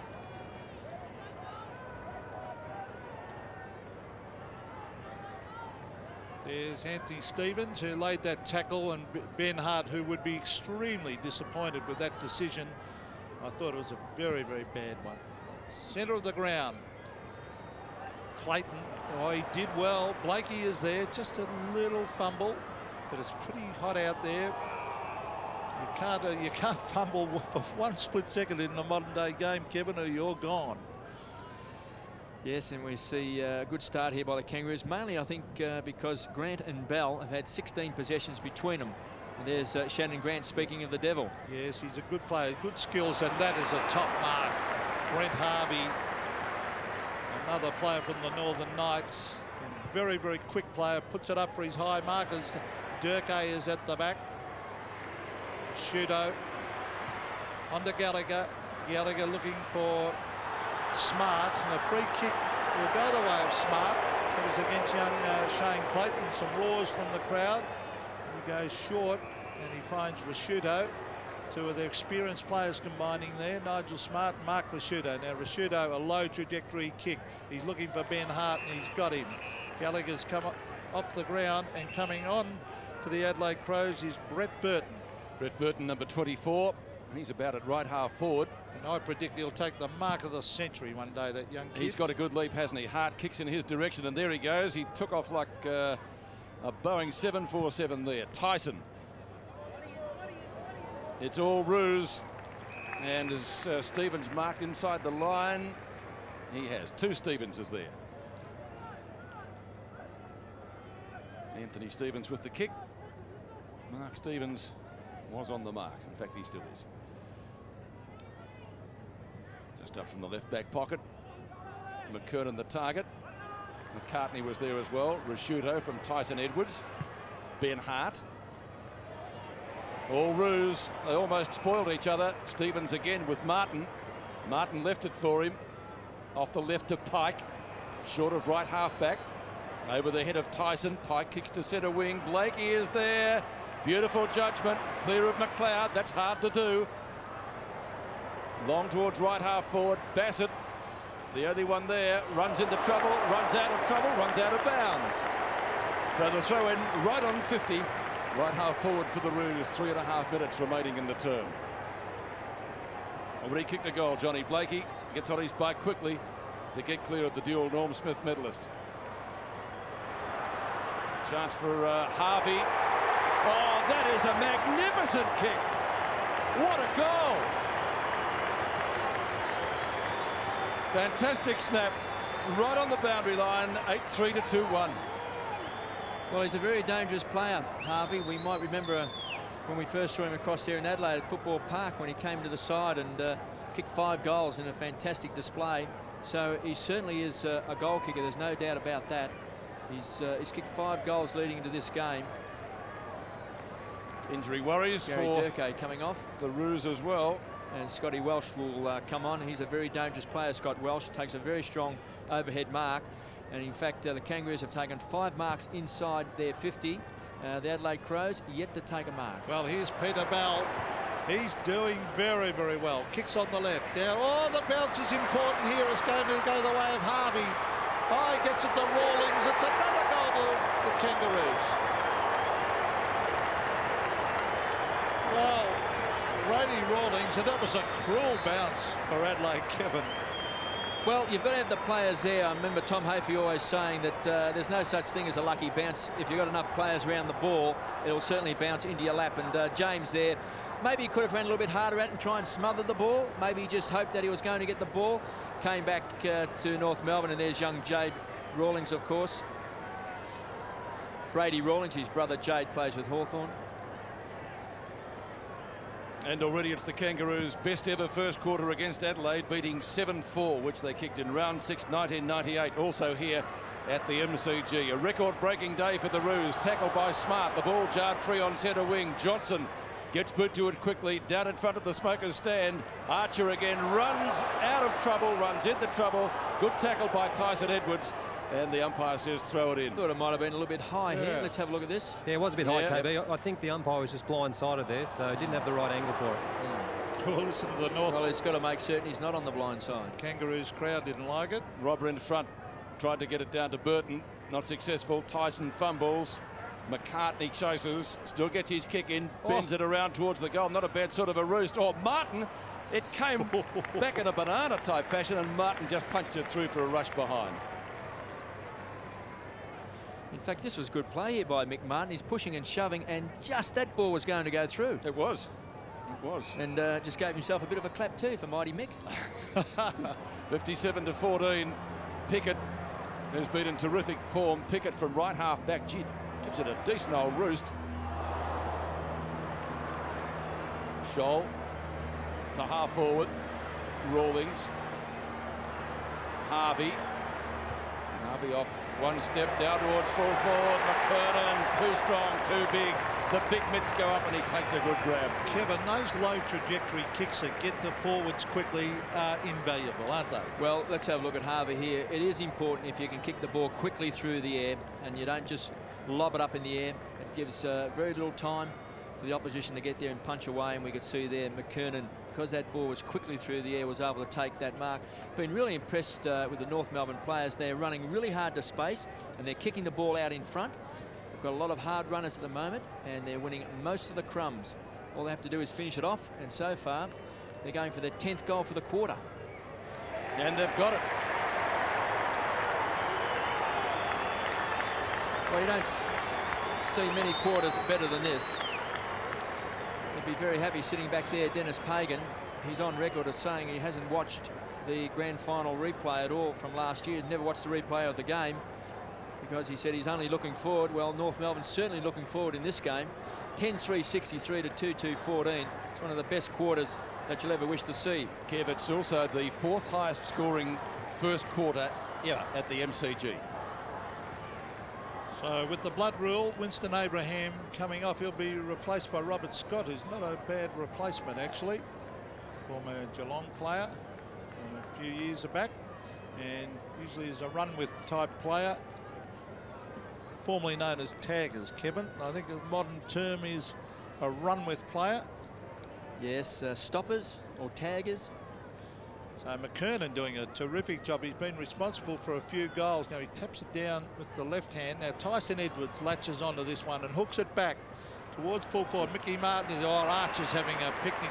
There's Anthony Stevens, who laid that tackle, and Ben Hart, who would be extremely disappointed with that decision. I thought it was a very, very bad one. Centre of the ground. Clayton, oh, he did well. Blakey is there, just a little fumble, but it's pretty hot out there. You can't fumble for one split second in the modern day game, Kevin, or you're gone. Yes, and we see a good start here by the Kangaroos, mainly I think because Grant and Bell have had 16 possessions between them. And there's Shannon Grant, speaking of the devil. Yes, he's a good player, good skills, and that is a top mark. Brent Harvey, another player from the Northern Knights, and very, very quick player, puts it up for his high markers. Durkay is at the back. Shudo on to Gallagher. Gallagher looking for Smart, and a free kick will go the way of Smart. It was against young Shane Clayton. Some roars from the crowd. He goes short, and he finds Rashudo. Two of the experienced players combining there, Nigel Smart and Mark Rashudo. Now Rashudo, a low trajectory kick. He's looking for Ben Hart, and he's got him. Gallagher's come off the ground, and coming on for the Adelaide Crows is Brett Burton. Brett Burton, number 24. He's about at right half forward. And I predict he'll take the mark of the century one day, that young kid. He's got a good leap, hasn't he? Hart kicks in his direction, and there he goes. He took off like a Boeing 747 there. Tyson. It's all ruse. And as Stevens marked inside the line, he has two Stevenses there. Anthony Stevens with the kick. Mark Stevens was on the mark. In fact, he still is. Just up from the left back pocket. McKernan the target. McCartney was there as well. Rashudo from Tyson Edwards. Ben Hart. All ruse. They almost spoiled each other. Stevens again with Martin. Martin left it for him. Off the left to Pike. Short of right half back. Over the head of Tyson. Pike kicks to centre wing. Blakey is there. Beautiful judgment. Clear of McLeod. That's hard to do. Long towards right half forward. Bassett, the only one there, runs into trouble, runs out of trouble, runs out of bounds. So the throw in right on 50. Right half forward for the Roos. 3.5 minutes remaining in the term. Already kicked a goal. Johnny Blakey gets on his bike quickly to get clear of the dual Norm Smith medalist. Chance for Harvey. Oh, that is a magnificent kick. What a goal. Fantastic snap. Right on the boundary line. 8-3 to 2-1. Well, he's a very dangerous player, Harvey. We might remember when we first saw him across there in Adelaide at Football Park when he came to the side and kicked 5 goals in a fantastic display. So he certainly is a goal kicker. There's no doubt about that. He's kicked 5 goals leading into this game. Injury worries Gary for Durkay coming off. The Roos as well. And Scotty Welsh will come on. He's a very dangerous player, Scott Welsh. Takes a very strong overhead mark. And in fact, the Kangaroos have taken 5 marks inside their 50. The Adelaide Crows yet to take a mark. Well, here's Peter Bell. He's doing very, very well. Kicks on the left. Now, oh, the bounce is important here. It's going to go the way of Harvey. Oh, he gets it to Rawlings. It's another goal to the Kangaroos. Well, Brady Rawlings, and that was a cruel bounce for Adelaide, Kevin. Well, you've got to have the players there. I remember Tom Hafey always saying that there's no such thing as a lucky bounce. If you've got enough players around the ball, it'll certainly bounce into your lap. And James there, maybe he could have ran a little bit harder at it and try and smother the ball. Maybe he just hoped that he was going to get the ball. Came back to North Melbourne, and there's young Jade Rawlings, of course. Brady Rawlings, his brother Jade, plays with Hawthorn. And already it's the Kangaroos' best ever first quarter against Adelaide, beating 7-4, which they kicked in round 6, 1998. Also here at the MCG. A record-breaking day for the Roos. Tackled by Smart. The ball jarred free on centre wing. Johnson gets boot to it quickly. Down in front of the smokers stand. Archer again runs out of trouble, runs into trouble. Good tackle by Tyson Edwards. And the umpire says throw it in. Thought it might have been a little bit high here. Let's have a look at this. Yeah, it was a bit high, KB. I think the umpire was just blindsided there, so didn't have the right angle for it. Well, listen to the North. Well, he's got to make certain he's not on the blind side. Kangaroos crowd didn't like it. Robber in front tried to get it down to Burton. not successful. Tyson fumbles. McCartney chases, still gets his kick in, bends it around towards the goal. Not a bad sort of a roost. Oh, Martin, it came back in a banana type fashion, and Martin just punched it through for a rush behind. In fact, this was good play here by Mick Martin. He's pushing and shoving, and just that ball was going to go through. It was. It was. And just gave himself a bit of a clap too for mighty Mick. 57-14. Pickett, who's been in terrific form. Pickett from right half back. Gee, gives it a decent old roost. Scholl to half forward. Rawlings. Harvey off one step, now towards full forward. McKernan, too strong, too big. The big mitts go up and he takes a good grab. Kevin, those low trajectory kicks that get to forwards quickly are invaluable, aren't they? Well, let's have a look at Harvey here. It is important if you can kick the ball quickly through the air and you don't just lob it up in the air. It gives very little time for the opposition to get there and punch away, and we could see there McKernan, because that ball was quickly through the air, was able to take that mark. Been really impressed with the North Melbourne players. They're running really hard to space and they're kicking the ball out in front. They've got a lot of hard runners at the moment and they're winning most of the crumbs. All they have to do is finish it off, and so far they're going for their 10th goal for the quarter. And they've got it. Well, you don't see many quarters better than this. They'd be very happy sitting back there. Dennis Pagan, he's on record as saying he hasn't watched the grand final replay at all from last year. He's never watched the replay of the game because he said he's only looking forward. Well, North Melbourne's certainly looking forward in this game. 10-3-63 to 2-2-14. It's one of the best quarters that you'll ever wish to see. Kev, it's also the 4th highest scoring first quarter ever at the MCG. So with the blood rule, Winston Abraham coming off. He'll be replaced by Robert Scott, who's not a bad replacement actually. Former Geelong player from a few years back, and usually is a run-with type player, formerly known as taggers, Kevin. I think the modern term is a run-with player. Yes, stoppers or taggers. So McKernan doing a terrific job. He's been responsible for a few goals. Now he taps it down with the left hand. Now Tyson Edwards latches onto this one and hooks it back towards full forward. Mickey Martin is, Archer's having a picnic.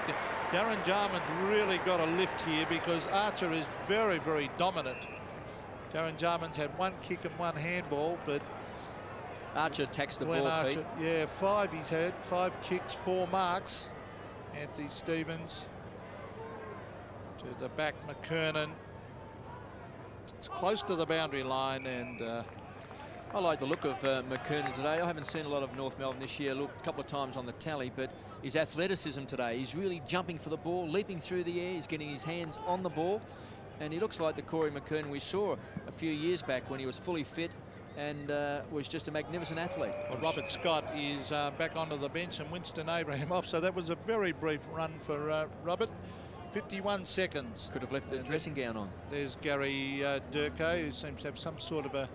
Darren Jarman's really got a lift here because Archer is very, very dominant. Darren Jarman's had one kick and one handball, but Archer attacks the Glenn ball, Archer, Pete. yeah, 5 he's had, 5 kicks, 4 marks. Anthony Stevens to the back, McKernan. It's close to the boundary line, and I like the look of McKernan today. I haven't seen a lot of North Melbourne this year. Looked a couple of times on the tally, but his athleticism today, he's really jumping for the ball, leaping through the air. He's getting his hands on the ball, and he looks like the Corey McKernan we saw a few years back when he was fully fit and was just a magnificent athlete. well, Robert Scott is back onto the bench and Winston Abraham off, so that was a very brief run for Robert. 51 seconds. Could have left the dressing gown on. There's Gary Durko, who seems to have some sort of a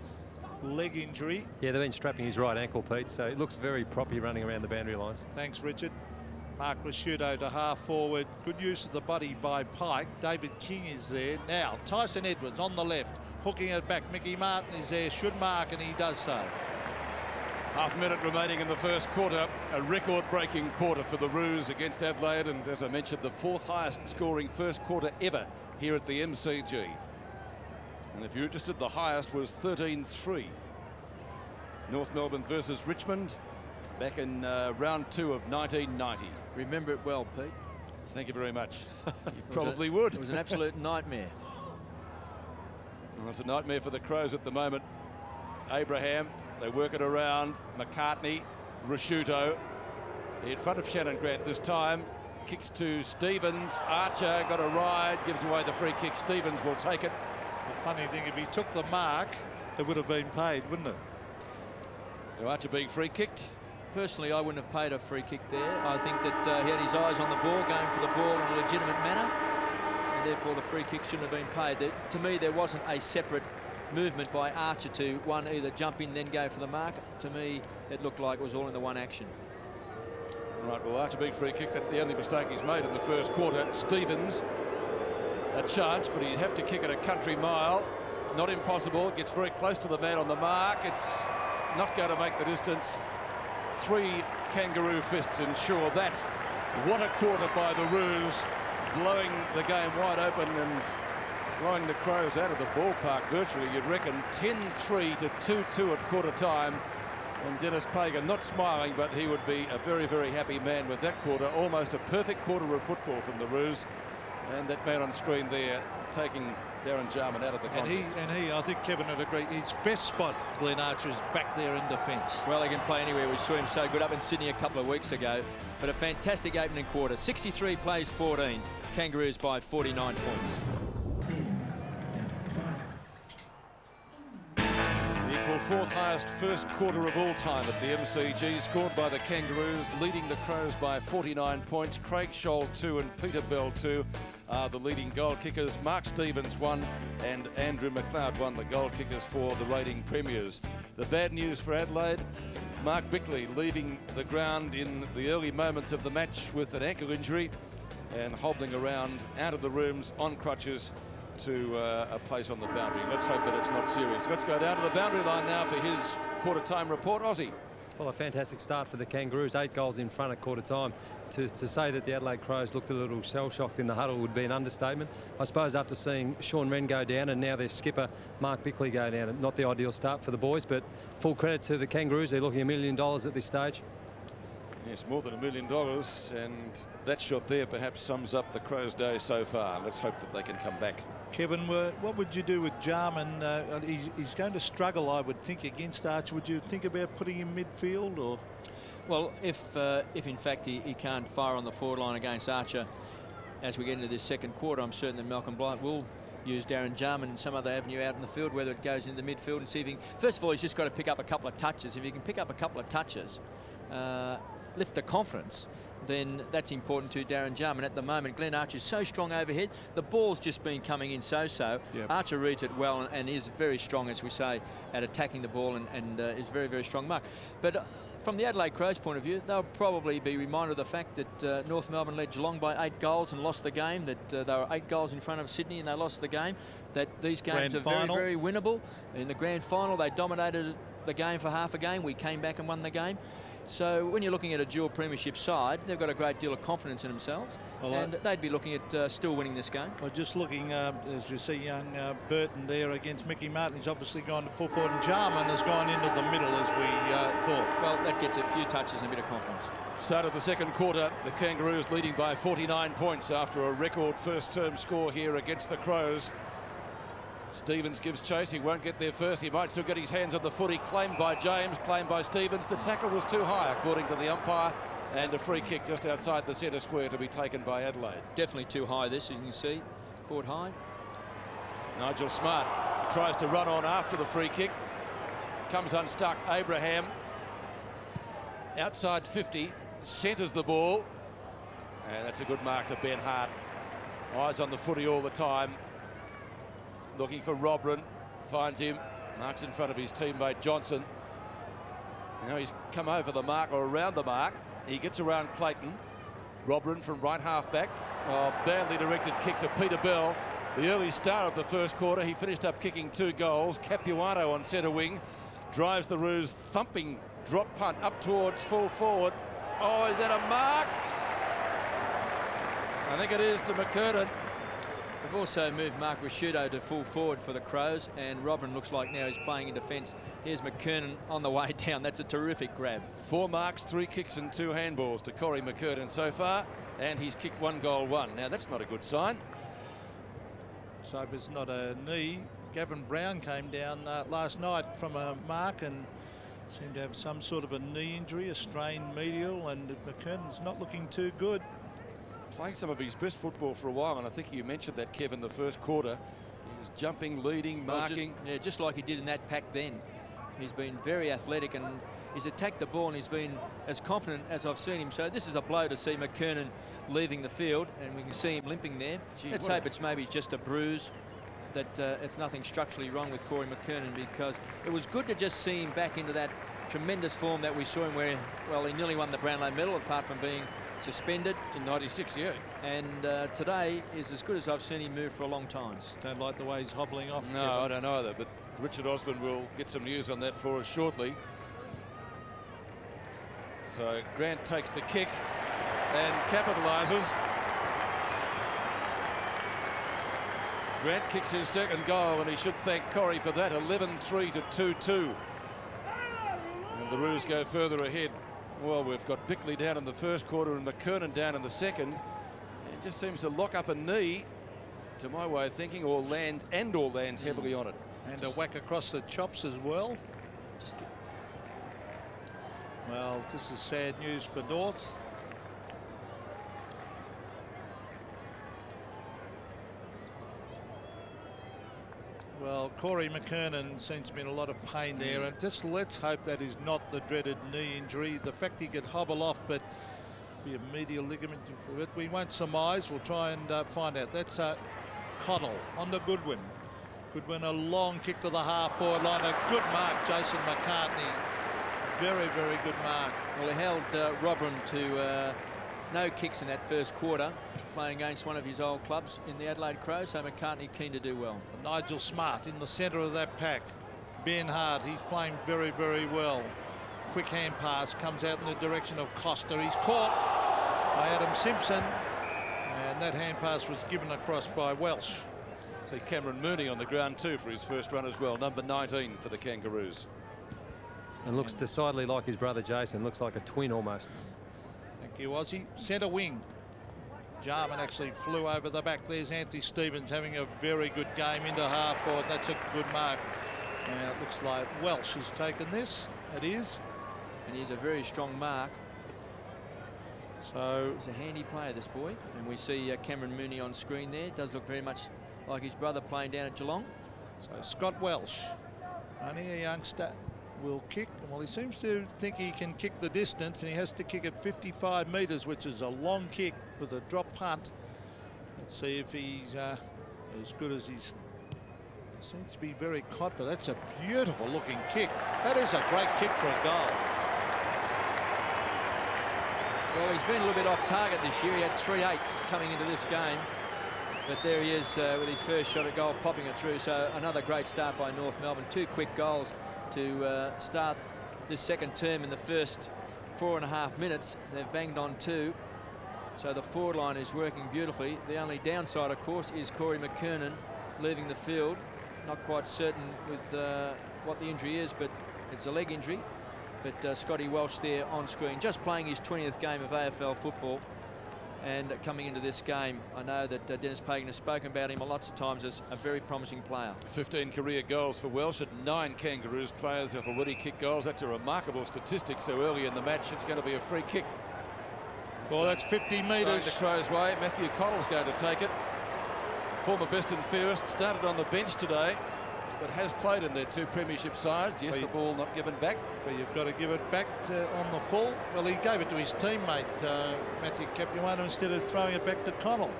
leg injury. Yeah, they've been strapping his right ankle, Pete, so it looks very proppy running around the boundary lines. Thanks, Richard. Mark Rasciuto to half forward. Good use of the body by Pike. David King is there. Now, Tyson Edwards on the left, hooking it back. Mickey Martin is there, should mark, and he does so. Half a minute remaining in the first quarter. A record-breaking quarter for the Roos against Adelaide, and as I mentioned, the 4th highest scoring first quarter ever here at the MCG. And if you're interested, the highest was 13-3. North Melbourne versus Richmond back in round 2 of 1990. Remember it well, Pete. Thank you very much. You probably would. It was an absolute nightmare. Well, it's a nightmare for the Crows at the moment. Abraham, they work it around. McCartney, Rasciuto in front of Shannon Grant this time. Kicks to Stevens. Archer got a ride, gives away the free kick. Stevens will take it. The funny thing, if he took the mark, it would have been paid, wouldn't it? So Archer being free kicked. Personally, I wouldn't have paid a free kick there. I think that he had his eyes on the ball, going for the ball in a legitimate manner, and therefore the free kick shouldn't have been paid. To me, there wasn't a separate movement by Archer to either jump in then go for the mark. To me, it looked like it was all in the one action. Right, well, Archer being free kicked, that's the only mistake he's made in the first quarter. Stevens, a chance, but he'd have to kick it a country mile. not impossible. Gets very close to the man on the mark. It's not going to make the distance. 3 Kangaroo fists ensure that. What a quarter by the Roos, blowing the game wide open and blowing the Crows out of the ballpark virtually. You'd reckon 10-3 to 2-2 at quarter time. And Dennis Pagan not smiling, but he would be a very, very happy man with that quarter. Almost a perfect quarter of football from the Roos. And that man on screen there taking Darren Jarman out of the contest. And he, I think Kevin would agree, his best spot, Glenn Archer, is back there in defence. Well, he can play anywhere. We saw him so good up in Sydney a couple of weeks ago. But a fantastic opening quarter. 63 plays 14. Kangaroos by 49 points. The equal 4th highest first quarter of all time at the MCG, scored by the Kangaroos, leading the Crows by 49 points. Craig Scholl 2 and Peter Bell 2 are the leading goal kickers. Mark Stevens 1 and Andrew McLeod 1, the goal kickers for the reigning premiers. The bad news for Adelaide, Mark Bickley leaving the ground in the early moments of the match with an ankle injury and hobbling around out of the rooms on crutches to a place on the boundary. Let's hope that it's not serious. Let's go down to the boundary line now for his quarter-time report. Aussie. Well, a fantastic start for the Kangaroos. 8 goals in front at quarter time. To say that the Adelaide Crows looked a little shell-shocked in the huddle would be an understatement. I suppose after seeing Sean Wren go down and now their skipper Mark Bickley go down, not the ideal start for the boys, but full credit to the Kangaroos. They're looking $1 million at this stage. Yes, more than $1 million, and that shot there perhaps sums up the Crows' day so far. Let's hope that they can come back. Kevin, what would you do with Jarman? He's going to struggle, I would think, against Archer. Would you think about putting him midfield, or? Well, if in fact he can't fire on the forward line against Archer as we get into this second quarter, I'm certain that Malcolm Blight will use Darren Jarman in some other avenue out in the field, whether it goes into the midfield, and see if he can. First of all, he's just got to pick up a couple of touches. If he can pick up a couple of touches, lift the confidence, then that's important to Darren Jarman. At the moment, Glenn Archer's so strong overhead. The ball's just been coming in so-so. Yep. Archer reads it well and is very strong, as we say, at attacking the ball and is very, very strong mark. But from the Adelaide Crows point of view, they'll probably be reminded of the fact that North Melbourne led Geelong by 8 goals and lost the game, that they were 8 goals in front of Sydney and they lost the game, that these games are very, very winnable. In the grand final, they dominated the game for half a game. We came back and won the game. So when you're looking at a dual premiership side, they've got a great deal of confidence in themselves, and they'd be looking at still winning this game. Well, just looking, as you see young Burton there against Mickey Martin, he's obviously gone to full forward, and Jarman has gone into the middle as we thought. Well, that gets a few touches and a bit of confidence. Start of the second quarter, the Kangaroos leading by 49 points after a record first-term score here against the Crows. Stevens gives chase. He won't get there first. He might still get his hands on the footy. Claimed by James, claimed by Stevens. The tackle was too high, according to the umpire, and a free kick just outside the centre square to be taken by Adelaide. Definitely too high, this, as you can see. Caught high. Nigel Smart tries to run on after the free kick. Comes unstuck. Abraham, outside 50, centres the ball. And that's a good mark to Ben Hart. Eyes on the footy all the time. Looking for Robran, finds him, marks in front of his teammate Johnson. Now he's come over the mark or around the mark. He gets around Clayton. Robran from right half back. Oh, badly directed kick to Peter Bell. The early start of the first quarter, he finished up kicking 2 goals. Capuano on centre wing drives the Roos, thumping drop punt up towards full forward. Oh, is that a mark? I think it is to McKernan. We've also moved Mark Rasciuto to full forward for the Crows, and Robin looks like now he's playing in defence. Here's McKernan on the way down. That's a terrific grab. 4 marks, 3 kicks and 2 handballs to Corey McKernan so far, and he's kicked 1 goal 1. Now that's not a good sign. So it's not a knee. Gavin Brown came down last night from a mark and seemed to have some sort of a knee injury, a strained medial, and McKernan's not looking too good. Playing some of his best football for a while, and I think you mentioned that, Kevin, the first quarter. He was jumping, leading, marking. Well, just like he did in that pack then. He's been very athletic and he's attacked the ball and he's been as confident as I've seen him. So this is a blow to see McKernan leaving the field, and we can see him limping there. Let's hope it's maybe just a bruise, that it's nothing structurally wrong with Corey McKernan, because it was good to just see him back into that tremendous form that we saw him where, well, he nearly won the Brownlow medal, apart from being suspended. In 96, yeah. And today is as good as I've seen him move for a long time. Don't like the way he's hobbling off. No, I don't either, but Richard Osborne will get some news on that for us shortly. So Grant takes the kick and capitalises. Grant kicks his second goal, and he should thank Corrie for that. 11-3 to 2-2. And the Roos go further ahead. Well, we've got Bickley down in the first quarter and McKernan down in the second. It just seems to lock up a knee, to my way of thinking, or lands heavily on it. And a whack across the chops as well. Well, this is sad news for North. Well, Corey McKernan seems to be in a lot of pain there, and just let's hope that is not the dreaded knee injury. The fact he could hobble off, but be a medial ligament, but we won't surmise. We'll try and find out. That's Connell on the Goodwin. Goodwin, a long kick to the half-forward line. A good mark, Jason McCartney. Very, very good mark. Well, he held Robin to no kicks in that first quarter, playing against one of his old clubs in the Adelaide Crows, so McCartney keen to do well. Nigel Smart in the centre of that pack. Ben Hart, he's playing very, very well. Quick hand pass comes out in the direction of Costa. He's caught by Adam Simpson, and that hand pass was given across by Welsh. See Cameron Mooney on the ground too for his first run as well, number 19 for the Kangaroos. And looks decidedly like his brother Jason, looks like a twin almost. Thank you, Aussie. Centre wing. Jarman actually flew over the back. There's Anthony Stevens having a very good game into half forward. That's a good mark. And it looks like Welsh has taken this. It is. And he's a very strong mark. So he's a handy player, this boy. And we see Cameron Mooney on screen there. Does look very much like his brother playing down at Geelong. So Scott Welsh, only a youngster, will kick. Well, he seems to think he can kick the distance, and he has to kick at 55 metres, which is a long kick with a drop punt. Let's see if he's as good as he's. Seems to be very confident. That's a beautiful looking kick. That is a great kick for a goal. Well, he's been a little bit off target this year. He had 3-8 coming into this game. But there he is with his first shot at goal, popping it through. So another great start by North Melbourne. 2 quick goals to start this second term in the first 4.5 minutes. They've banged on 2. So the forward line is working beautifully. The only downside, of course, is Corey McKernan leaving the field. Not quite certain with what the injury is, but it's a leg injury. But Scotty Welsh there on screen, just playing his 20th game of AFL football. And coming into this game, I know that Dennis Pagan has spoken about him lots of times as a very promising player. 15 career goals for Welsh, and 9 Kangaroos players have already kicked goals. That's a remarkable statistic so early in the match. It's going to be a free kick. Well, that's 50 metres. The Crows' way. Matthew Connell's going to take it. Former best and fairest, started on the bench today, but has played in their 2 premiership sides. Yes, the ball not given back. But you've got to give it back on the full. Well, he gave it to his teammate, Matthew Capuano, instead of throwing it back to Connell.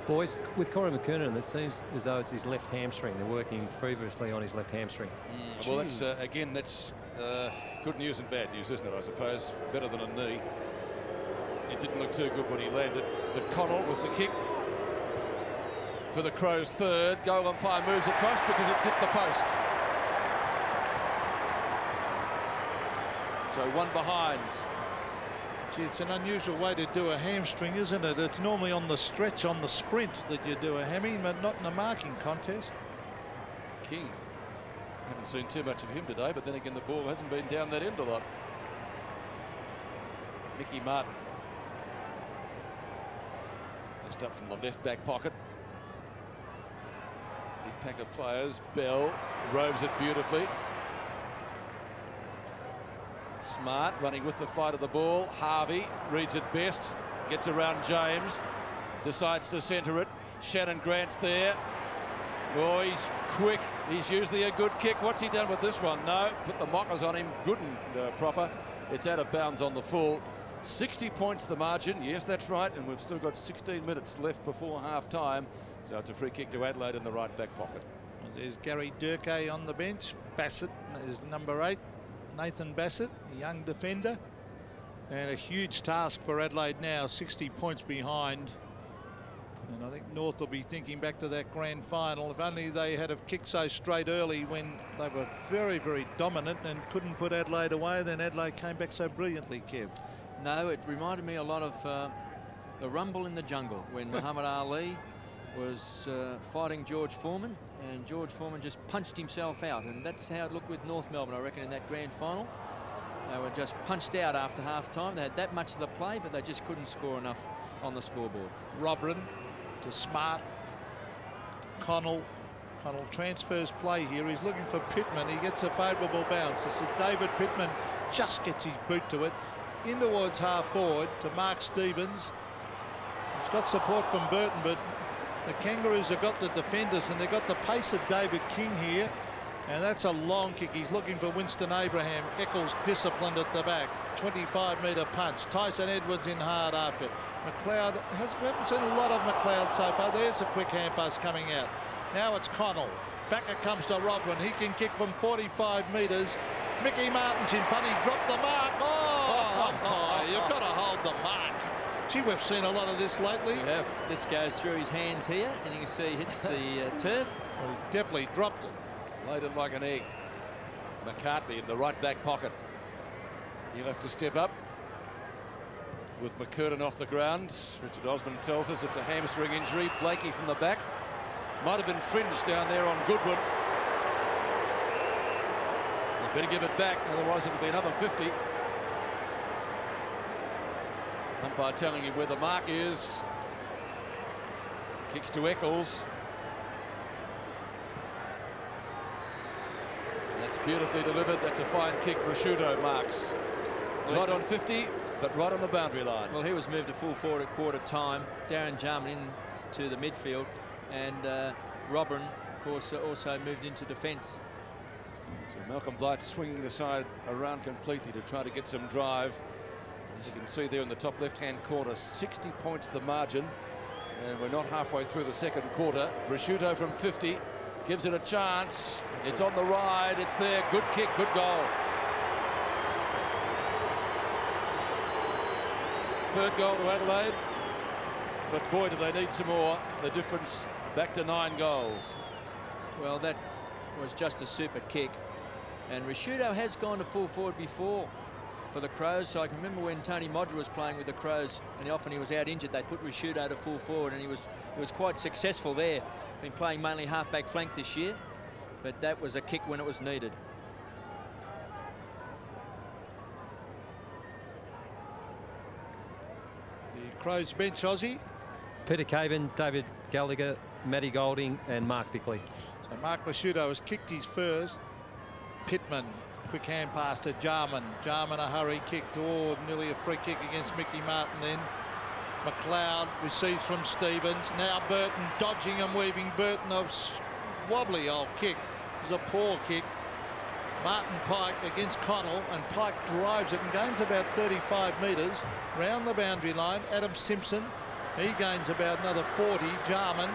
Boys, with Corey McKernan, it seems as though it's his left hamstring. They're working feverishly on his left hamstring. Well, that's, again, that's good news and bad news, isn't it, I suppose? Better than a knee. It didn't look too good when he landed. But Connell with the kick for the Crows' third. Goal umpire moves across because it's hit the post. So 1 behind. Gee, it's an unusual way to do a hamstring, isn't it? It's normally on the stretch, on the sprint, that you do a hammy, but not in a marking contest. King. Haven't seen too much of him today, but then again, the ball hasn't been down that end a lot. Mickey Martin. Just up from the left back pocket. Big pack of players. Bell robes it beautifully. Smart running with the fight of the ball. Harvey reads it best, gets around James, decides to centre it. Shannon Grant's there. Oh, he's quick. He's usually a good kick. What's he done with this one? No, put the mockers on him good and proper. It's out of bounds on the full. 60 points the margin. Yes, that's right. And we've still got 16 minutes left before half time. So it's a free kick to Adelaide in the right back pocket. Well, there's Gary Durkay on the bench. Bassett is number 8. Nathan Bassett, a young defender. And a huge task for Adelaide now, 60 points behind. And I think North will be thinking back to that grand final. If only they had have kicked so straight early when they were very, very dominant and couldn't put Adelaide away. Then Adelaide came back so brilliantly, Kev. No, it reminded me a lot of the rumble in the jungle when Muhammad Ali was fighting George Foreman, and George Foreman just punched himself out, and that's how it looked with North Melbourne, I reckon, in that grand final. They were just punched out after half-time. They had that much of the play, but they just couldn't score enough on the scoreboard. Robrin to Smart. Connell transfers play here. He's looking for Pittman. He gets a favourable bounce. This is David Pittman, just gets his boot to it. In towards half forward to Mark Stevens. He's got support from Burton, but the Kangaroos have got the defenders and they've got the pace of David King here. And that's a long kick. He's looking for Winston Abraham. Eccles disciplined at the back. 25-metre punch. Tyson Edwards in hard after it. McLeod we haven't seen a lot of McLeod so far. There's a quick hand pass coming out. Now it's Connell. Back it comes to Robin. He can kick from 45 metres. Mickey Martin's in front. He dropped the mark. Oh, you've got to hold the mark. Gee, we've seen a lot of this lately. We have. This goes through his hands here, and you can see he hits the turf. Well, he definitely dropped it. Laid it like an egg. McCartney in the right back pocket. He'll have to step up with McCurtain off the ground. Richard Osmond tells us it's a hamstring injury. Blakey from the back. Might have been fringed down there on Goodwin. You better give it back, otherwise it'll be another 50. Umpire telling him where the mark is. Kicks to Eccles. That's beautifully delivered. That's a fine kick. Rashuto marks. Not on 50, but right on the boundary line. Well, he was moved to full forward at quarter time. Darren Jarman into the midfield, and Robin, of course, also moved into defence. So Malcolm Blight swinging the side around completely to try to get some drive. As you can see there in the top left-hand corner, 60 points the margin, and we're not halfway through the second quarter. Rashuto from 50 gives it a chance. It's on the ride. It's there. Good kick. Good goal. Third goal to Adelaide, but boy, do they need some more. The difference back to 9 goals. Well, that was just a super kick, and Rashuto has gone to full forward before for the Crows. So I can remember when Tony Modra was playing with the Crows, and often he was out injured, they put Rashuto to full forward, and he was quite successful there. Been playing mainly half-back flank this year, but that was a kick when it was needed. The Crows bench, Aussie. Peter Caven, David Gallagher, Matty Golding and Mark Bickley. So Mark Rashuto has kicked his first. Pittman, quick hand pass to Jarman. Jarman a hurry kick to nearly a free kick against Mickey Martin then. McLeod receives from Stevens. Now Burton dodging and weaving. Burton a wobbly old kick. It was a poor kick. Martin Pike against Connell, and Pike drives it and gains about 35 metres round the boundary line. Adam Simpson, he gains about another 40. Jarman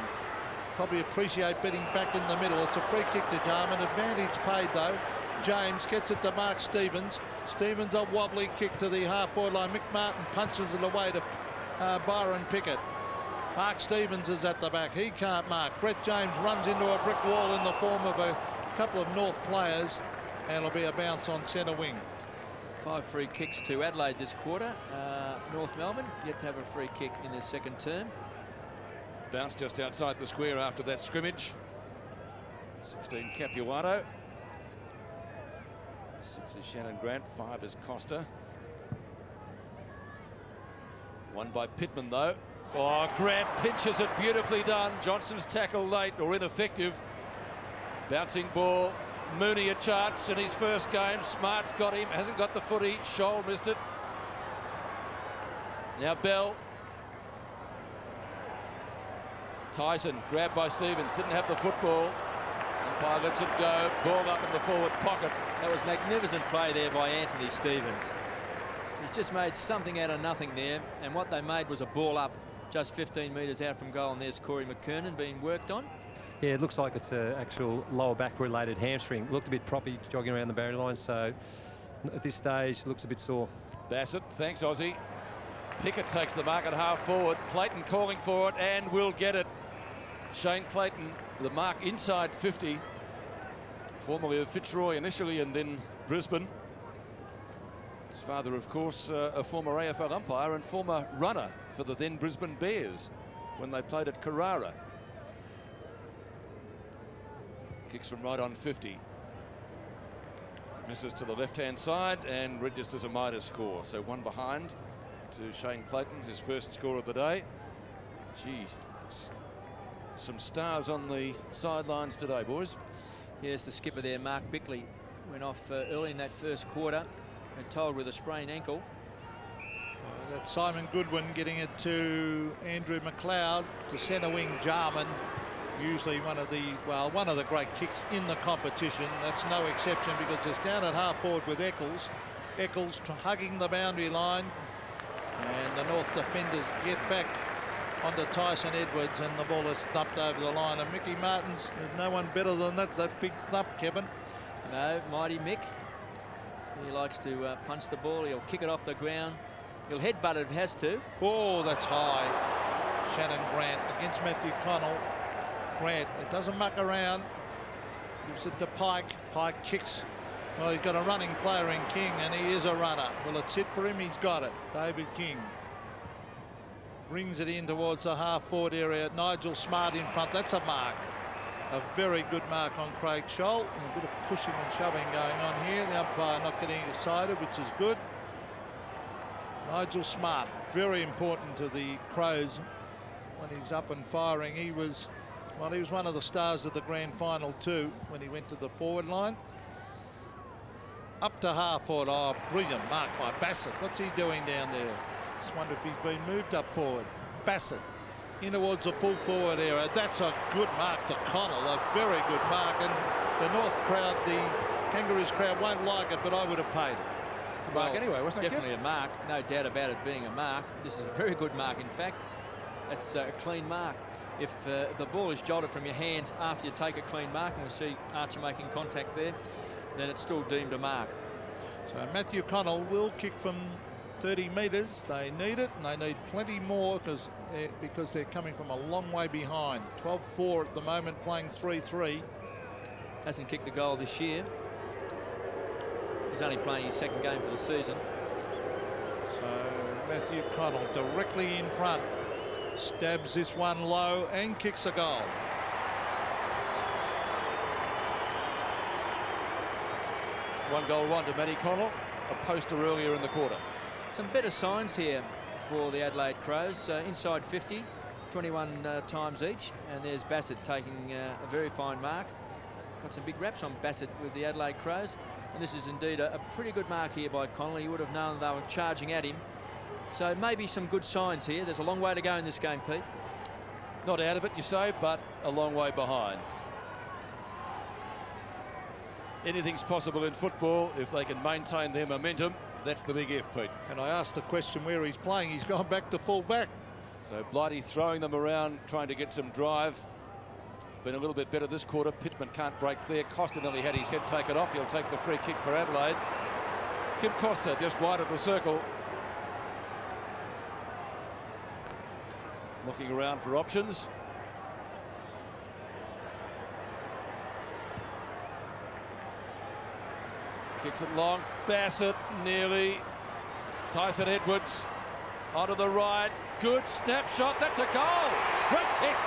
probably appreciate betting back in the middle. It's a free kick to Jarman. Advantage paid though. James gets it to Mark Stevens. Stevens a wobbly kick to the half-forward line. Mick Martin punches it away to Byron Pickett. Mark Stevens is at the back. He can't mark. Brett James runs into a brick wall in the form of a couple of North players, and it'll be a bounce on centre wing. 5 free kicks to Adelaide this quarter. North Melbourne yet to have a free kick in their second term. Bounce just outside the square after that scrimmage. 16 Capuano. 6 is Shannon Grant. 5 is Costa. 1 by Pittman though. Oh, Grant pinches it, beautifully done. Johnson's tackle late or ineffective. Bouncing ball. Mooney a chance in his first game. Smart's got him, hasn't got the footy. Scholl missed it. Now Bell. Tyson grabbed by Stevens, didn't have the football. Umpire lets it go. Ball up in the forward pocket. That was magnificent play there by Anthony Stevens. He's just made something out of nothing there, and what they made was a ball up just 15 metres out from goal, and there's Corey McKernan being worked on. Yeah, it looks like it's an actual lower back related hamstring. Looked a bit proppy jogging around the boundary line, so at this stage looks a bit sore. Bassett, thanks Aussie. Pickett takes the mark at half forward. Clayton calling for it and will get it. Shane Clayton, the mark inside 50. Formerly of Fitzroy initially and then Brisbane. His father, of course, a former AFL umpire and former runner for the then Brisbane Bears when they played at Carrara. Kicks from right on 50. Misses to the left-hand side and registers a minor score. So one behind to Shane Clayton, his first score of the day. Gee, some stars on the sidelines today, boys. Here's the skipper there, Mark Bickley. Went off early in that first quarter and told with a sprained ankle. That's Simon Goodwin getting it to Andrew McLeod, to centre wing Jarman. Usually one of the great kicks in the competition. That's no exception because it's down at half forward with Eccles. Eccles hugging the boundary line, and the North defenders get back onto Tyson Edwards, and the ball is thumped over the line. And Mickey Martins, there's no one better than that big thump, Kevin. No, mighty Mick. He likes to punch the ball. He'll kick it off the ground. He'll headbutt it if he has to. Oh, that's high. Shannon Grant against Matthew Connell. Grant, it doesn't muck around. Gives it to Pike. Pike kicks. Well, he's got a running player in King, and he is a runner. Will it sit for him? He's got it. David King brings it in towards the half-forward area. Nigel Smart in front. That's a mark. A very good mark on Craig Scholl. And a bit of pushing and shoving going on here. The umpire not getting excited, which is good. Nigel Smart, very important to the Crows when he's up and firing. He was one of the stars of the grand final too when he went to the forward line. Up to half forward. Oh, brilliant mark by Bassett. What's he doing down there? Just wonder if he's been moved up forward. Bassett in towards the full forward area. That's a good mark to Connell. A very good mark. And the North crowd, the Kangaroos crowd, won't like it, but I would have paid it. It's a mark anyway, wasn't it? Definitely a mark. No doubt about it being a mark. This is a very good mark, in fact. It's a clean mark. If the ball is jolted from your hands after you take a clean mark, and we see Archer making contact there, then it's still deemed a mark. So Matthew Connell will kick from 30 metres. They need it, and they need plenty more because they're coming from a long way behind. 12-4 at the moment, playing 3-3. Hasn't kicked a goal this year. He's only playing his second game for the season. So Matthew Connell directly in front. Stabs this one low and kicks a goal. One goal, one to Matty Connell. A poster earlier in the quarter. Some better signs here for the Adelaide Crows. Inside 50, 21 times each. And there's Bassett taking a very fine mark. Got some big raps on Bassett with the Adelaide Crows. And this is indeed a pretty good mark here by Connell. He would have known they were charging at him. So maybe some good signs here. There's a long way to go in this game, Pete. Not out of it, you say, but a long way behind. Anything's possible in football if they can maintain their momentum. That's the big if, Pete. And I asked the question where he's playing. He's gone back to full back. So Blighty throwing them around, trying to get some drive. It's been a little bit better this quarter. Pittman can't break clear. Costa nearly had his head taken off. He'll take the free kick for Adelaide. Kim Costa just wide of the circle. Looking around for options. Kicks it long. Bassett nearly. Tyson Edwards onto the right. Good snapshot. That's a goal. Great kick.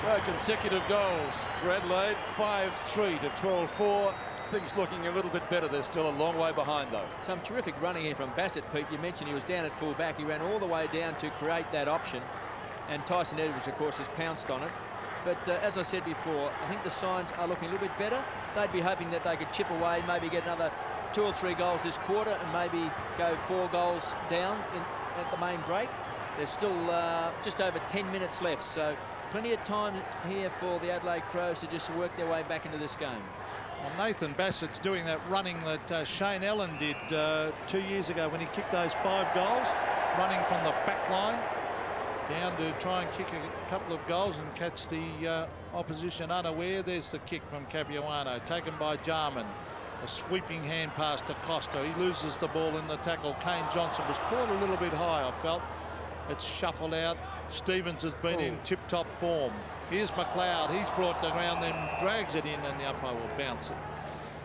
So consecutive goals for Adelaide. 5-3 to 12-4. Things looking a little bit better. They're still a long way behind, though. Some terrific running here from Bassett, Pete. You mentioned he was down at full back. He ran all the way down to create that option. And Tyson Edwards, of course, has pounced on it. But as I said before, I think the signs are looking a little bit better. They'd be hoping that they could chip away, maybe get another 2 or 3 goals this quarter and maybe go 4 goals down at the main break. There's still just over 10 minutes left. So plenty of time here for the Adelaide Crows to just work their way back into this game. Well, Nathan Bassett's doing that running that Shane Allen did 2 years ago when he kicked those 5 goals, running from the back line. down to try and kick a couple of goals and catch the opposition unaware. There's the kick from Capuano, taken by Jarman. A sweeping hand pass to Costa. He loses the ball in the tackle. Kane Johnson was caught a little bit high, I felt. It's shuffled out. Stevens has been in tip-top form. Here's McLeod. He's brought the ground, then drags it in, and the umpire will bounce it.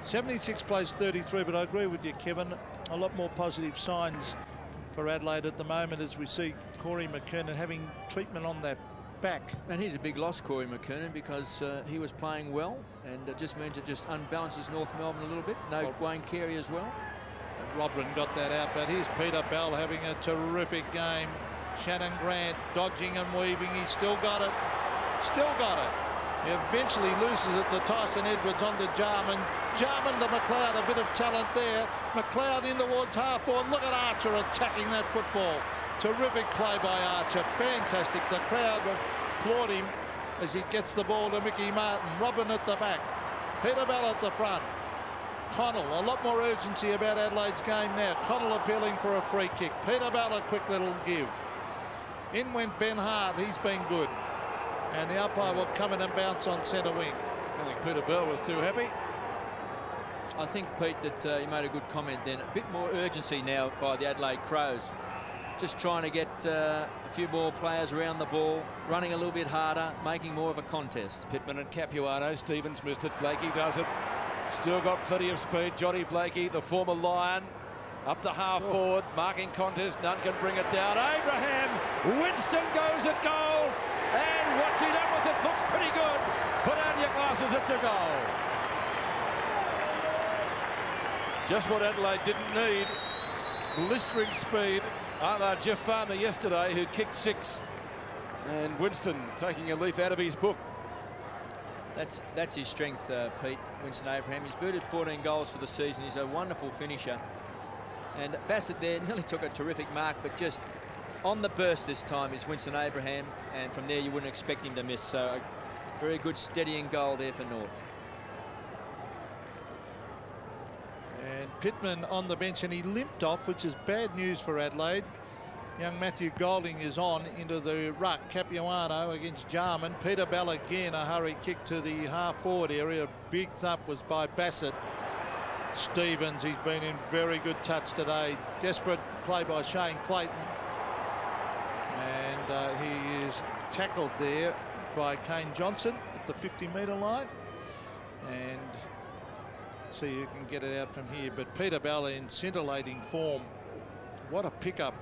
76 plays 33, but I agree with you, Kevin. A lot more positive signs for Adelaide at the moment as we see Corey McKernan having treatment on that back. And he's a big loss, Corey McKernan, because he was playing well, and it just means it just unbalances North Melbourne a little bit. No Wayne Carey as well. Robin got that out, but here's Peter Bell having a terrific game. Shannon Grant dodging and weaving. He's still got it. Still got it. He eventually loses it to Tyson Edwards onto Jarman. Jarman to McLeod, a bit of talent there. McLeod in towards half forward. Look at Archer attacking that football. Terrific play by Archer. Fantastic. The crowd applaud him as he gets the ball to Mickey Martin. Robin at the back. Peter Bell at the front. Connell, a lot more urgency about Adelaide's game now. Connell appealing for a free kick. Peter Bell a quick little give. In went Ben Hart. He's been good. And the umpire will come in and bounce on centre wing. I think Peter Bell was too happy. I think, Pete, that you made a good comment then. A bit more urgency now by the Adelaide Crows. Just trying to get a few more players around the ball, running a little bit harder, making more of a contest. Pittman and Capuano. Stevens missed it. Blakey does it. Still got plenty of speed. Johnny Blakey, the former Lion, up to half forward. Marking contest. None can bring it down. Abraham. Winston goes at goal. And what's he done with it? Looks pretty good. Put on your glasses, it's a goal. Just what Adelaide didn't need. Blistering speed. Jeff Farmer yesterday, who kicked 6. And Winston taking a leaf out of his book. That's his strength, Pete, Winston Abraham. He's booted 14 goals for the season. He's a wonderful finisher. And Bassett there nearly took a terrific mark, but just on the burst this time is Winston Abraham, and from there you wouldn't expect him to miss. So a very good steadying goal there for North. And Pittman on the bench, and he limped off, which is bad news for Adelaide. Young Matthew Golding is on into the ruck. Capuano against Jarman. Peter Bell again, a hurry kick to the half-forward area. Big thump was by Bassett. Stevens, he's been in very good touch today. Desperate play by Shane Clayton. And he is tackled there by Kane Johnson at the 50-metre line. And let's see who can get it out from here. But Peter Bell in scintillating form. What a pickup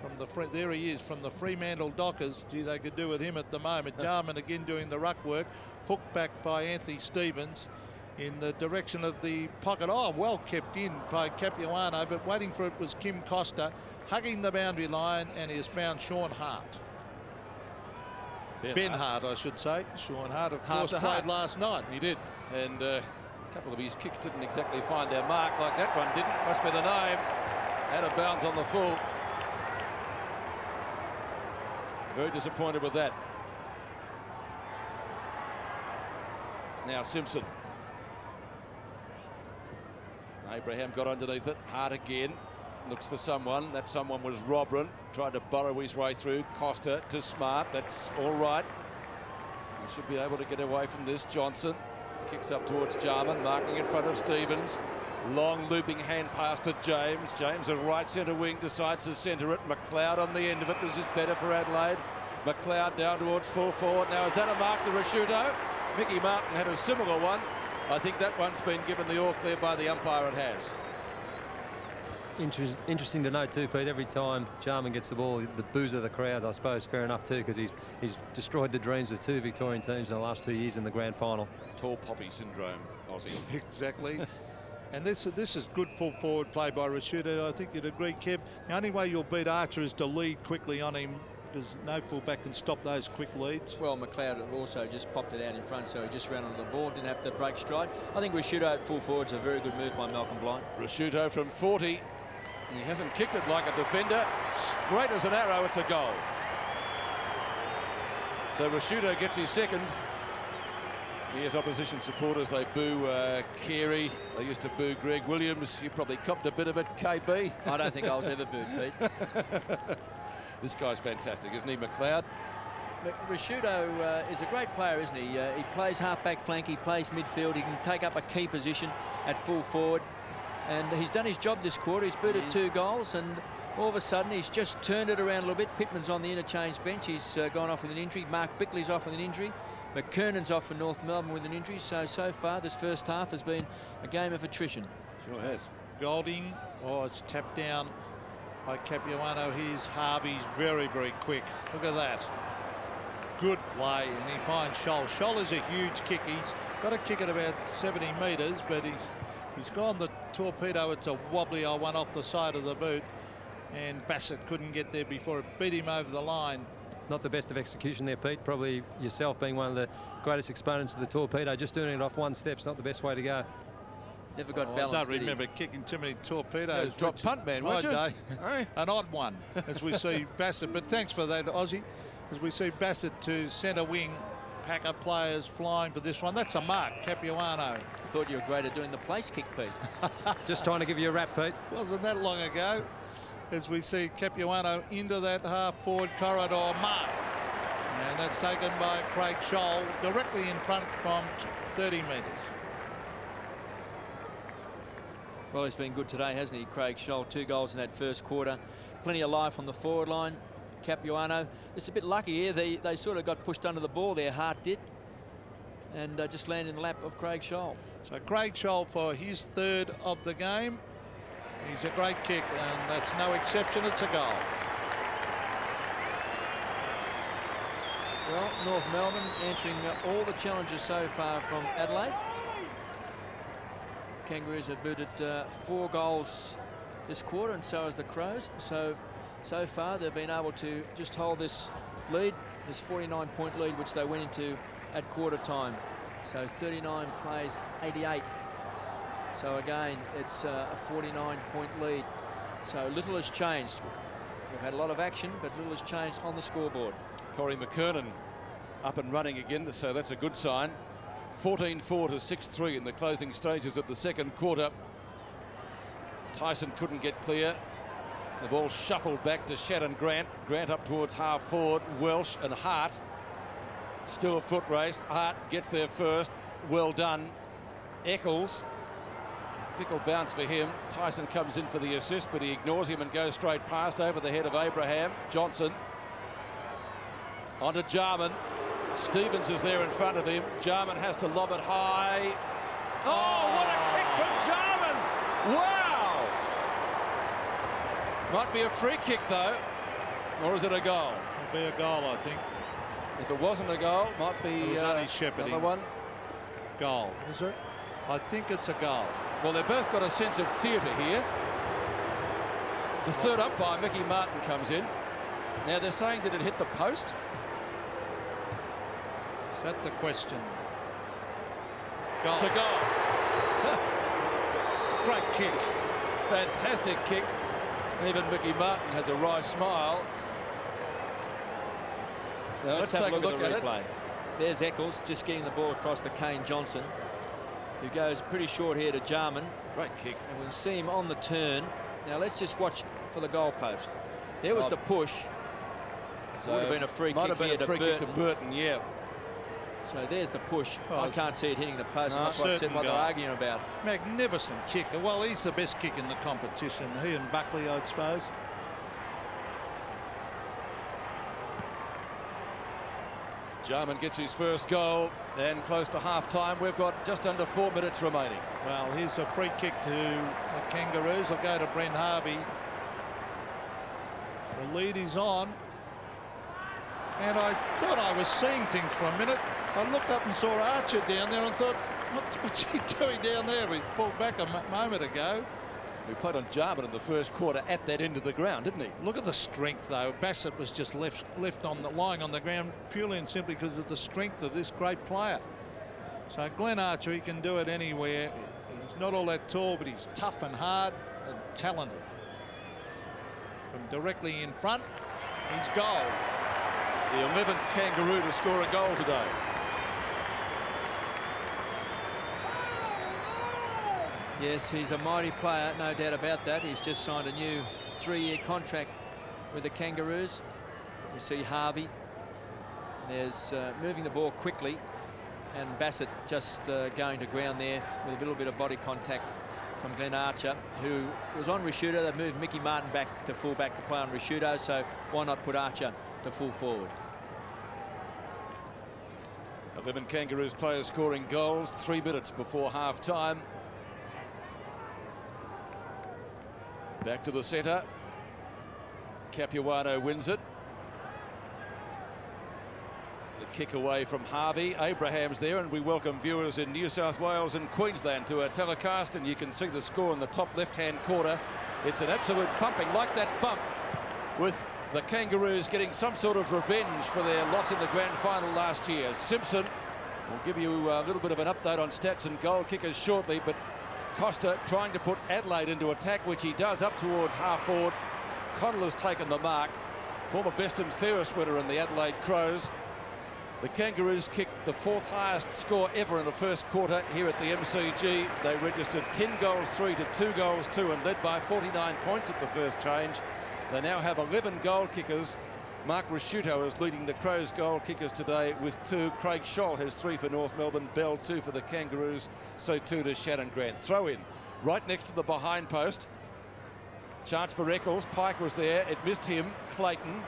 from the there he is from the Fremantle Dockers. Gee, they could do with him at the moment. Jarman again doing the ruck work. Hooked back by Anthony Stevens in the direction of the pocket. Oh, well kept in by Capuano, but waiting for it was Kim Costa, hugging the boundary line, and he has found Sean Hart. Ben Hart, I should say. Sean Hart, of course, played last night. He did, and a couple of his kicks didn't exactly find their mark like that one didn't. Must be the name. Out of bounds on the full. Very disappointed with that. Now Simpson. Abraham got underneath it. Hart again. Looks for someone. That someone was Robrin. Tried to burrow his way through. Costa to Smart. That's all right. He should be able to get away from this. Johnson kicks up towards Jarman, marking in front of Stevens. Long looping hand pass to James. James, a right centre wing, decides to centre it. McLeod on the end of it. This is better for Adelaide. McLeod down towards full forward. Now, is that a mark to Rashuto? Mickey Martin had a similar one. I think that one's been given the all clear by the umpire. It has. Interesting to note too, Pete, every time Jarman gets the ball, the boos of the crowd, I suppose, fair enough too, because he's destroyed the dreams of 2 Victorian teams in the last 2 years in the grand final. Tall poppy syndrome, Aussie. Exactly. And this is good full forward play by Rashuto. I think you'd agree, Kev. The only way you'll beat Archer is to lead quickly on him, because no fullback can stop those quick leads. Well, McLeod also just popped it out in front, so he just ran onto the ball, didn't have to break stride. I think Rashuto at full forward is a very good move by Malcolm Blight. Rashuto from 40. He hasn't kicked it like a defender. Straight as an arrow, it's a goal. So Rashuto gets his second. Here's opposition supporters. They boo Carey. They used to boo Greg Williams. You probably copped a bit of it, KB. I don't think I was ever booed, Pete. This guy's fantastic, isn't he, McLeod? Rashudo is a great player, isn't he? He plays half-back flank, he plays midfield, he can take up a key position at full forward. And he's done his job this quarter. He's booted 2 goals, and all of a sudden he's just turned it around a little bit. Pittman's on the interchange bench. He's gone off with an injury. Mark Bickley's off with an injury. McKernan's off for North Melbourne with an injury. So far, this first half has been a game of attrition. Sure has. Golding, it's tapped down by Capuano. Here's Harvey's very, very quick. Look at that. Good play, and he finds Scholl. Scholl is a huge kick. He's got a kick at about 70 metres, but he's gone the torpedo. It's a wobbly old one off the side of the boot, and Bassett couldn't get there before it beat him over the line. Not the best of execution there, Pete. Probably yourself being one of the greatest exponents of the torpedo. Just doing it off one step's not the best way to go. Never got I balance. don't remember kicking too many torpedoes. Drop punt man, weren't you? An odd one, as we see Bassett. But thanks for that, Aussie. As we see Bassett to centre wing, Packer players flying for this one. That's a mark, Capuano. I thought you were great at doing the place kick, Pete. Just trying to give you a rap, Pete. Wasn't that long ago. As we see Capuano into that half-forward corridor, mark. And that's taken by Craig Scholl, directly in front from 30 metres. Well, he's been good today, hasn't he, Craig Scholl? 2 goals in that first quarter. Plenty of life on the forward line. Capuano, it's a bit lucky here. They sort of got pushed under the ball there, Hart did, and just landed in the lap of Craig Scholl. So Craig Scholl for his 3rd of the game. He's a great kick, and that's no exception. It's a goal. Well, North Melbourne answering all the challenges so far from Adelaide. Kangaroos have booted 4 goals this quarter, and so has the Crows. So far, they've been able to just hold this lead, this 49-point lead, which they went into at quarter time. So 39 plays 88. So again, it's a 49-point lead. So little has changed. We've had a lot of action, but little has changed on the scoreboard. Corey McKernan up and running again, so that's a good sign. 14-4 to 6-3 in the closing stages of the second quarter. Tyson couldn't get clear. The ball shuffled back to Shannon Grant. Grant up towards half forward. Welsh and Hart. Still a foot race. Hart gets there first. Well done. Eccles. Fickle bounce for him. Tyson comes in for the assist, but he ignores him and goes straight past over the head of Abraham. Johnson. Onto Jarman. Stevens is there in front of him. Jarman has to lob it high. Oh, what a kick from Jarman! Wow! Might be a free kick, though. Or is it a goal? It'll be a goal, I think. If it wasn't a goal, might be only shepherding. another one. Goal, is it? I think it's a goal. Well, they've both got a sense of theatre here. The third umpire, Mickey Martin, comes in. Now, they're saying that it hit the post. Is that the question? Goal. It's a goal. Great kick. Fantastic kick. Even Mickey Martin has a wry smile. Now, let's take a look at the replay. There's Eccles just getting the ball across to Kane Johnson, who goes pretty short here to Jarman. Great kick. And we can see him on the turn. Now let's just watch for the goalpost. There was the push. So would have been a free might kick have been here a free to kick Burton. to Burton, yeah. So there's the push. Oh, I can't see it hitting the post. No, That's what certain they're goal. arguing about. Magnificent kicker. Well, he's the best kick in the competition. He and Buckley, I'd suppose. Jarman gets his first goal, and close to half-time. We've got just under 4 minutes remaining. Well, here's a free kick to the Kangaroos. I'll go to Brent Harvey. The lead is on. And I thought I was seeing things for a minute. I looked up and saw Archer down there and thought, what's he doing down there? He fell back a moment ago. We played on Jarman in the first quarter at that end of the ground, didn't he? Look at the strength, though. Bassett was just left on lying on the ground purely and simply because of the strength of this great player. So Glenn Archer, he can do it anywhere. He's not all that tall, but he's tough and hard and talented. From directly in front, he's goal. The 11th Kangaroo to score a goal today. Yes, he's a mighty player, no doubt about that. He's just signed a new 3-year contract with the Kangaroos. We see Harvey. There's moving the ball quickly, and Bassett just going to ground there with a little bit of body contact from Glenn Archer, who was on Risciuto. They've moved Mickey Martin back to full back to play on Risciuto, so why not put Archer to full forward? 11 Kangaroos players scoring goals 3 minutes before half-time. Back to the centre. Capuano wins it. The kick away from Harvey. Abraham's there, and we welcome viewers in New South Wales and Queensland to our telecast, and you can see the score in the top left-hand corner. It's an absolute thumping, like that bump, with the Kangaroos getting some sort of revenge for their loss in the grand final last year. Simpson will give you a little bit of an update on stats and goal kickers shortly, but Costa trying to put Adelaide into attack, which he does up towards half forward. Connell has taken the mark. Former best and fairest winner in the Adelaide Crows. The Kangaroos kicked the 4th highest score ever in the first quarter here at the MCG. They registered 10 goals 3 to 2 goals 2 and led by 49 points at the first change. They now have 11 goal kickers. Mark Risciuto is leading the Crows goal kickers today with 2. Craig Scholl has 3 for North Melbourne. Bell 2 for the Kangaroos. So 2 to Shannon Grant. Throw in right next to the behind post. Chance for Eccles. Pike was there. It missed him. Clayton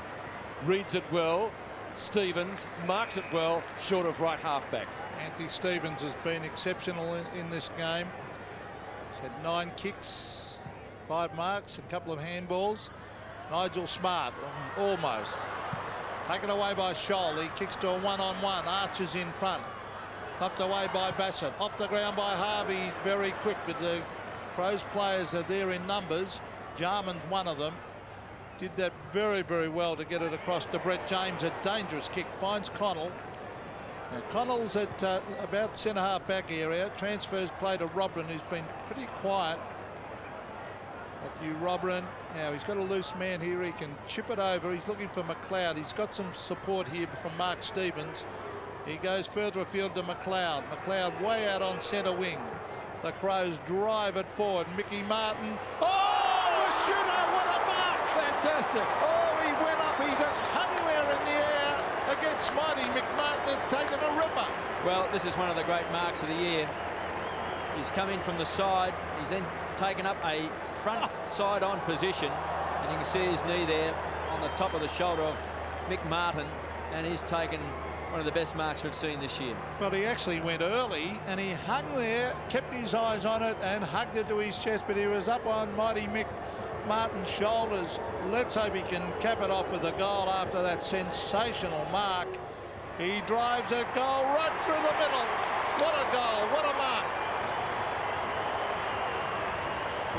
reads it well. Stevens marks it well, short of right half-back. Anthony Stevens has been exceptional in this game. He's had 9 kicks, 5 marks, a couple of handballs. Nigel Smart, almost. Taken away by Scholl. He kicks to a one-on-one. Archer's in front. Tucked away by Bassett. Off the ground by Harvey. He's very quick, but the Crows players are there in numbers. Jarman's one of them. Did that very, very well to get it across to Brett James. A dangerous kick. Finds Connell. Now Connell's at about centre half back area. Transfers play to Robran, who's been pretty quiet. Matthew Robran. Now he's got a loose man here. He can chip it over. He's looking for McLeod. He's got some support here from Mark Stevens. He goes further afield to McLeod. McLeod way out on centre wing. The Crows drive it forward. Mickey Martin. Oh, Risciuto, what a mark! Fantastic. Oh, he went up. He just hung there in the air against Mighty. McMartin has taken a ripper. Well, this is one of the great marks of the year. He's come in from the side. He's then taken up a front side-on position. And you can see his knee there on the top of the shoulder of Mick Martin. And he's taken one of the best marks we've seen this year. Well, he actually went early and he hung there, kept his eyes on it and hugged it to his chest, but he was up on Mighty Mick Martin's shoulders. Let's hope he can cap it off with a goal after that sensational mark. He drives a goal right through the middle. What a goal, what a mark.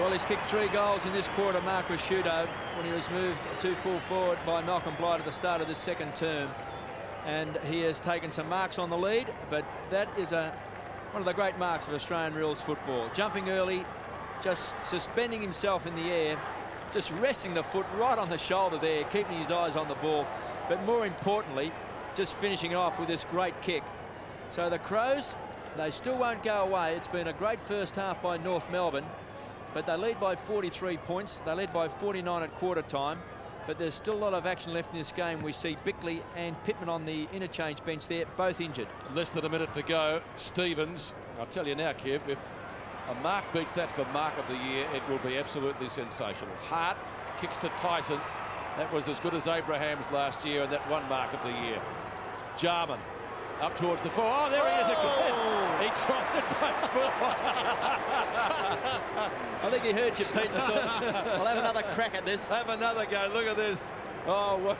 Well, he's kicked 3 goals in this quarter, Mark Risciuto, when he was moved to full forward by Malcolm Blight at the start of this second term. And he has taken some marks on the lead, but that is one of the great marks of Australian rules football. Jumping early, just suspending himself in the air, just resting the foot right on the shoulder there, keeping his eyes on the ball, but more importantly, just finishing it off with this great kick. So the Crows, they still won't go away. It's been a great first half by North Melbourne, but they lead by 43 points. They led by 49 at quarter time. But there's still a lot of action left in this game. We see Bickley and Pittman on the interchange bench there, both injured. Less than a minute to go. Stevens, I'll tell you now, Kev, if a mark beats that for mark of the year, it will be absolutely sensational. Hart kicks to Tyson. That was as good as Abraham's last year, and that 1 mark of the year. Jarman up towards the 4. Oh, there he is again. He tried it once more. I think he heard you, Pete, and thought, I'll have another crack at this. Have another go. Look at this. Oh, what?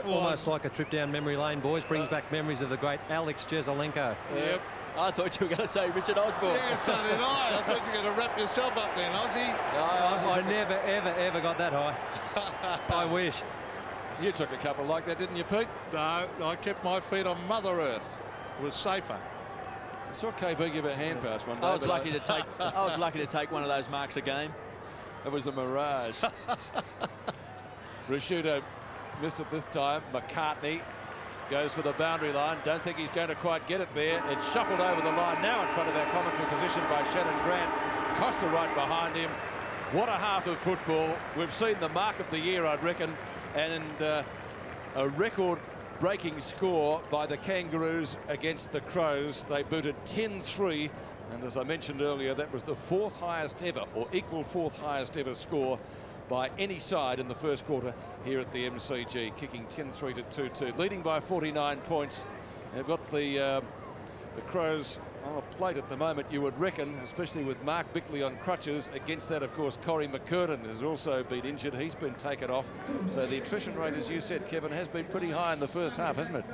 Almost like a trip down memory lane, boys. Brings back memories of the great Alex Jezelenko. Yep. I thought you were going to say Richard Osborne. Yeah, so did I. I thought you were going to wrap yourself up then, Ozzy. I never, ever got that high. I wish. You took a couple like that, didn't you, Pete? No, I kept my feet on Mother Earth. It was safer. I saw KB give a hand pass one day. I was lucky to take one of those marks a game. It was a mirage. Risciuto missed it this time. McCartney goes for the boundary line. Don't think he's going to quite get it there. It's shuffled over the line now in front of our commentary position by Shannon Grant. Costa right behind him. What a half of football. We've seen the mark of the year, I'd reckon, and a record-breaking score by the Kangaroos against the Crows. They booted 10-3, and as I mentioned earlier, that was the fourth highest ever, or equal fourth highest ever score by any side in the first quarter here at the MCG, kicking 10-3 to 2-2, leading by 49 points. They've got the Crows on a plate at the moment, you would reckon, especially with Mark Bickley on crutches. Against that, of course, Corey McKernan has also been injured. He's been taken off. So the attrition rate, as you said, Kevin, has been pretty high in the first half, hasn't it?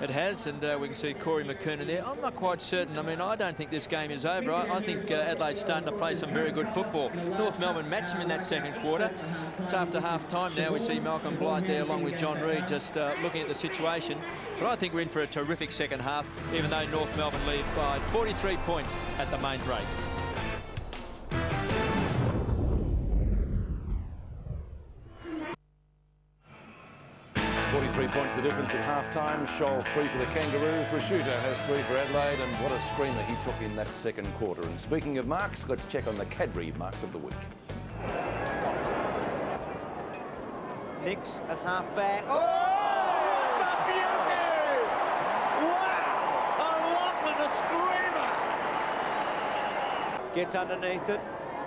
It has, and we can see Corey McKernan there. I'm not quite certain. I mean, I don't think this game is over. I think Adelaide's starting to play some very good football. North Melbourne matched them in that second quarter. It's after half-time now. We see Malcolm Blight there along with John Reid just looking at the situation. But I think we're in for a terrific second half, even though North Melbourne lead by 43 points at the main break. Points the difference at half-time. Scholl 3 for the Kangaroos. Rashuta has 3 for Adelaide, and what a screamer he took in that second quarter. And speaking of marks, let's check on the Cadbury marks of the week. Hicks at half-back. Oh, what a beauty! Wow! A Lachlan, a screamer! Gets underneath it.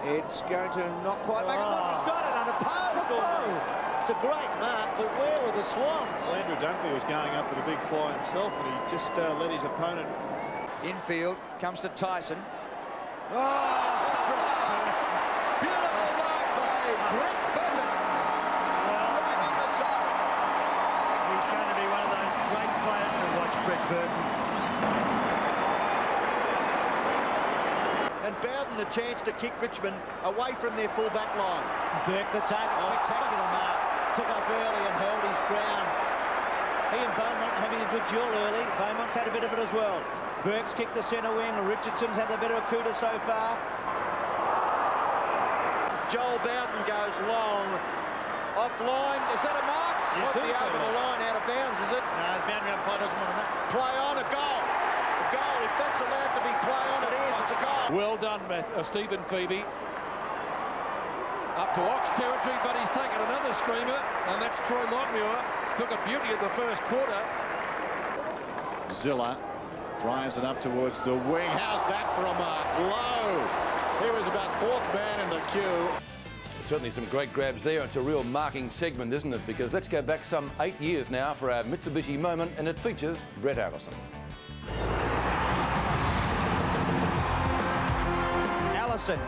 It's going to not quite make it. Look, he's got it unopposed almost. It's a great mark, but where were the Swans? Well, Andrew Dunkley was going up for the big fly himself, and he just let his opponent. Infield comes to Tyson. Oh, beautiful mark by Brett Burton. Right on the side. He's going to be one of those great players to watch, Brett Burton. And Bowden a chance to kick Richmond away from their full-back line. Burke the target, spectacular mark. Took off early and held his ground. He and Beaumont having a good duel early. Beaumont's had a bit of it as well. Burke's kicked the centre wing. Richardson's had the better of Kuta so far. Joel Bowden goes long. Offline. Is that a mark? What, the over the line, out of bounds, is it? No, the boundary umpire doesn't want that. Play on, a goal. A goal. If that's allowed to be play on, it is. It's a goal. Well done, Stephen Phoebe. Up to Ox territory, but he's taken another screamer, and that's Troy Lockmuir. Took a beauty in the first quarter. Zilla drives it up towards the wing. How's that for a mark? Low. He was about fourth man in the queue. Certainly some great grabs there. It's a real marking segment, isn't it? Because let's go back some 8 years now for our Mitsubishi moment, and it features Brett Allison. Allison.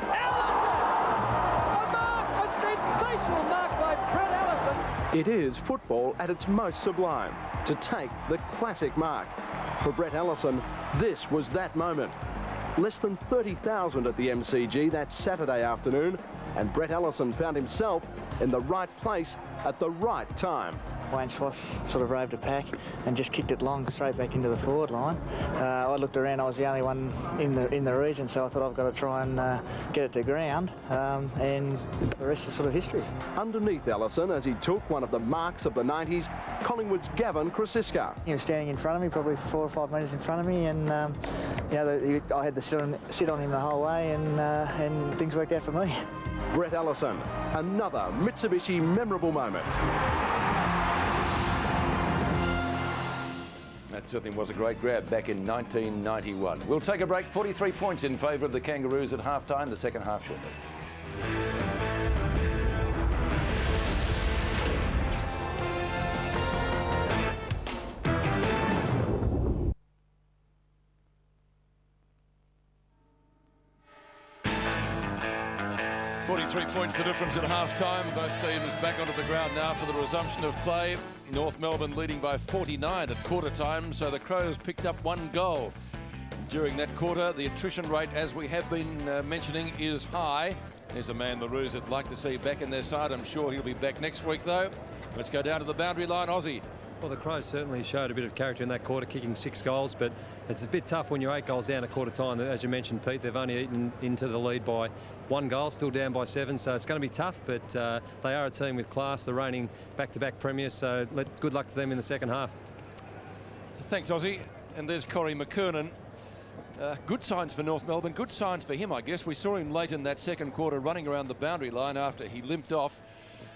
Sensational mark by Brett Allison. It is football at its most sublime, to take the classic mark. For Brett Allison, this was that moment. Less than 30,000 at the MCG that Saturday afternoon, and Brett Allison found himself in the right place at the right time. Wayne Swass sort of roved a pack and just kicked it long straight back into the forward line. I looked around, I was the only one in the region, so I thought I've got to try and get it to ground, and the rest is sort of history. Underneath Allison, as he took one of the marks of the 90s, Collingwood's Gavin Krasiska. He was standing in front of me, probably 4 or 5 metres in front of me, and I had to sit on him the whole way, and things worked out for me. Brett Allison, another Mitsubishi memorable moment. That certainly was a great grab back in 1991. We'll take a break. 43 points in favour of the Kangaroos at half-time, the second half shortly. 43 points the difference at half-time. Both teams back onto the ground now for the resumption of play. North Melbourne leading by 49 at quarter-time, so the Crows picked up 1 goal. During that quarter, the attrition rate, as we have been mentioning, is high. There's a man the Roos would like to see back in their side. I'm sure he'll be back next week, though. Let's go down to the boundary line, Aussie. Well, the Crows certainly showed a bit of character in that quarter, kicking 6 goals, but it's a bit tough when you're 8 goals down at quarter time. As you mentioned, Pete, they've only eaten into the lead by 1 goal, still down by 7, so it's going to be tough, but they are a team with class, the reigning back-to-back premiers, so good luck to them in the second half. Thanks, Aussie. And there's Corey McKernan. Good signs for North Melbourne, good signs for him, I guess. We saw him late in that second quarter running around the boundary line after he limped off.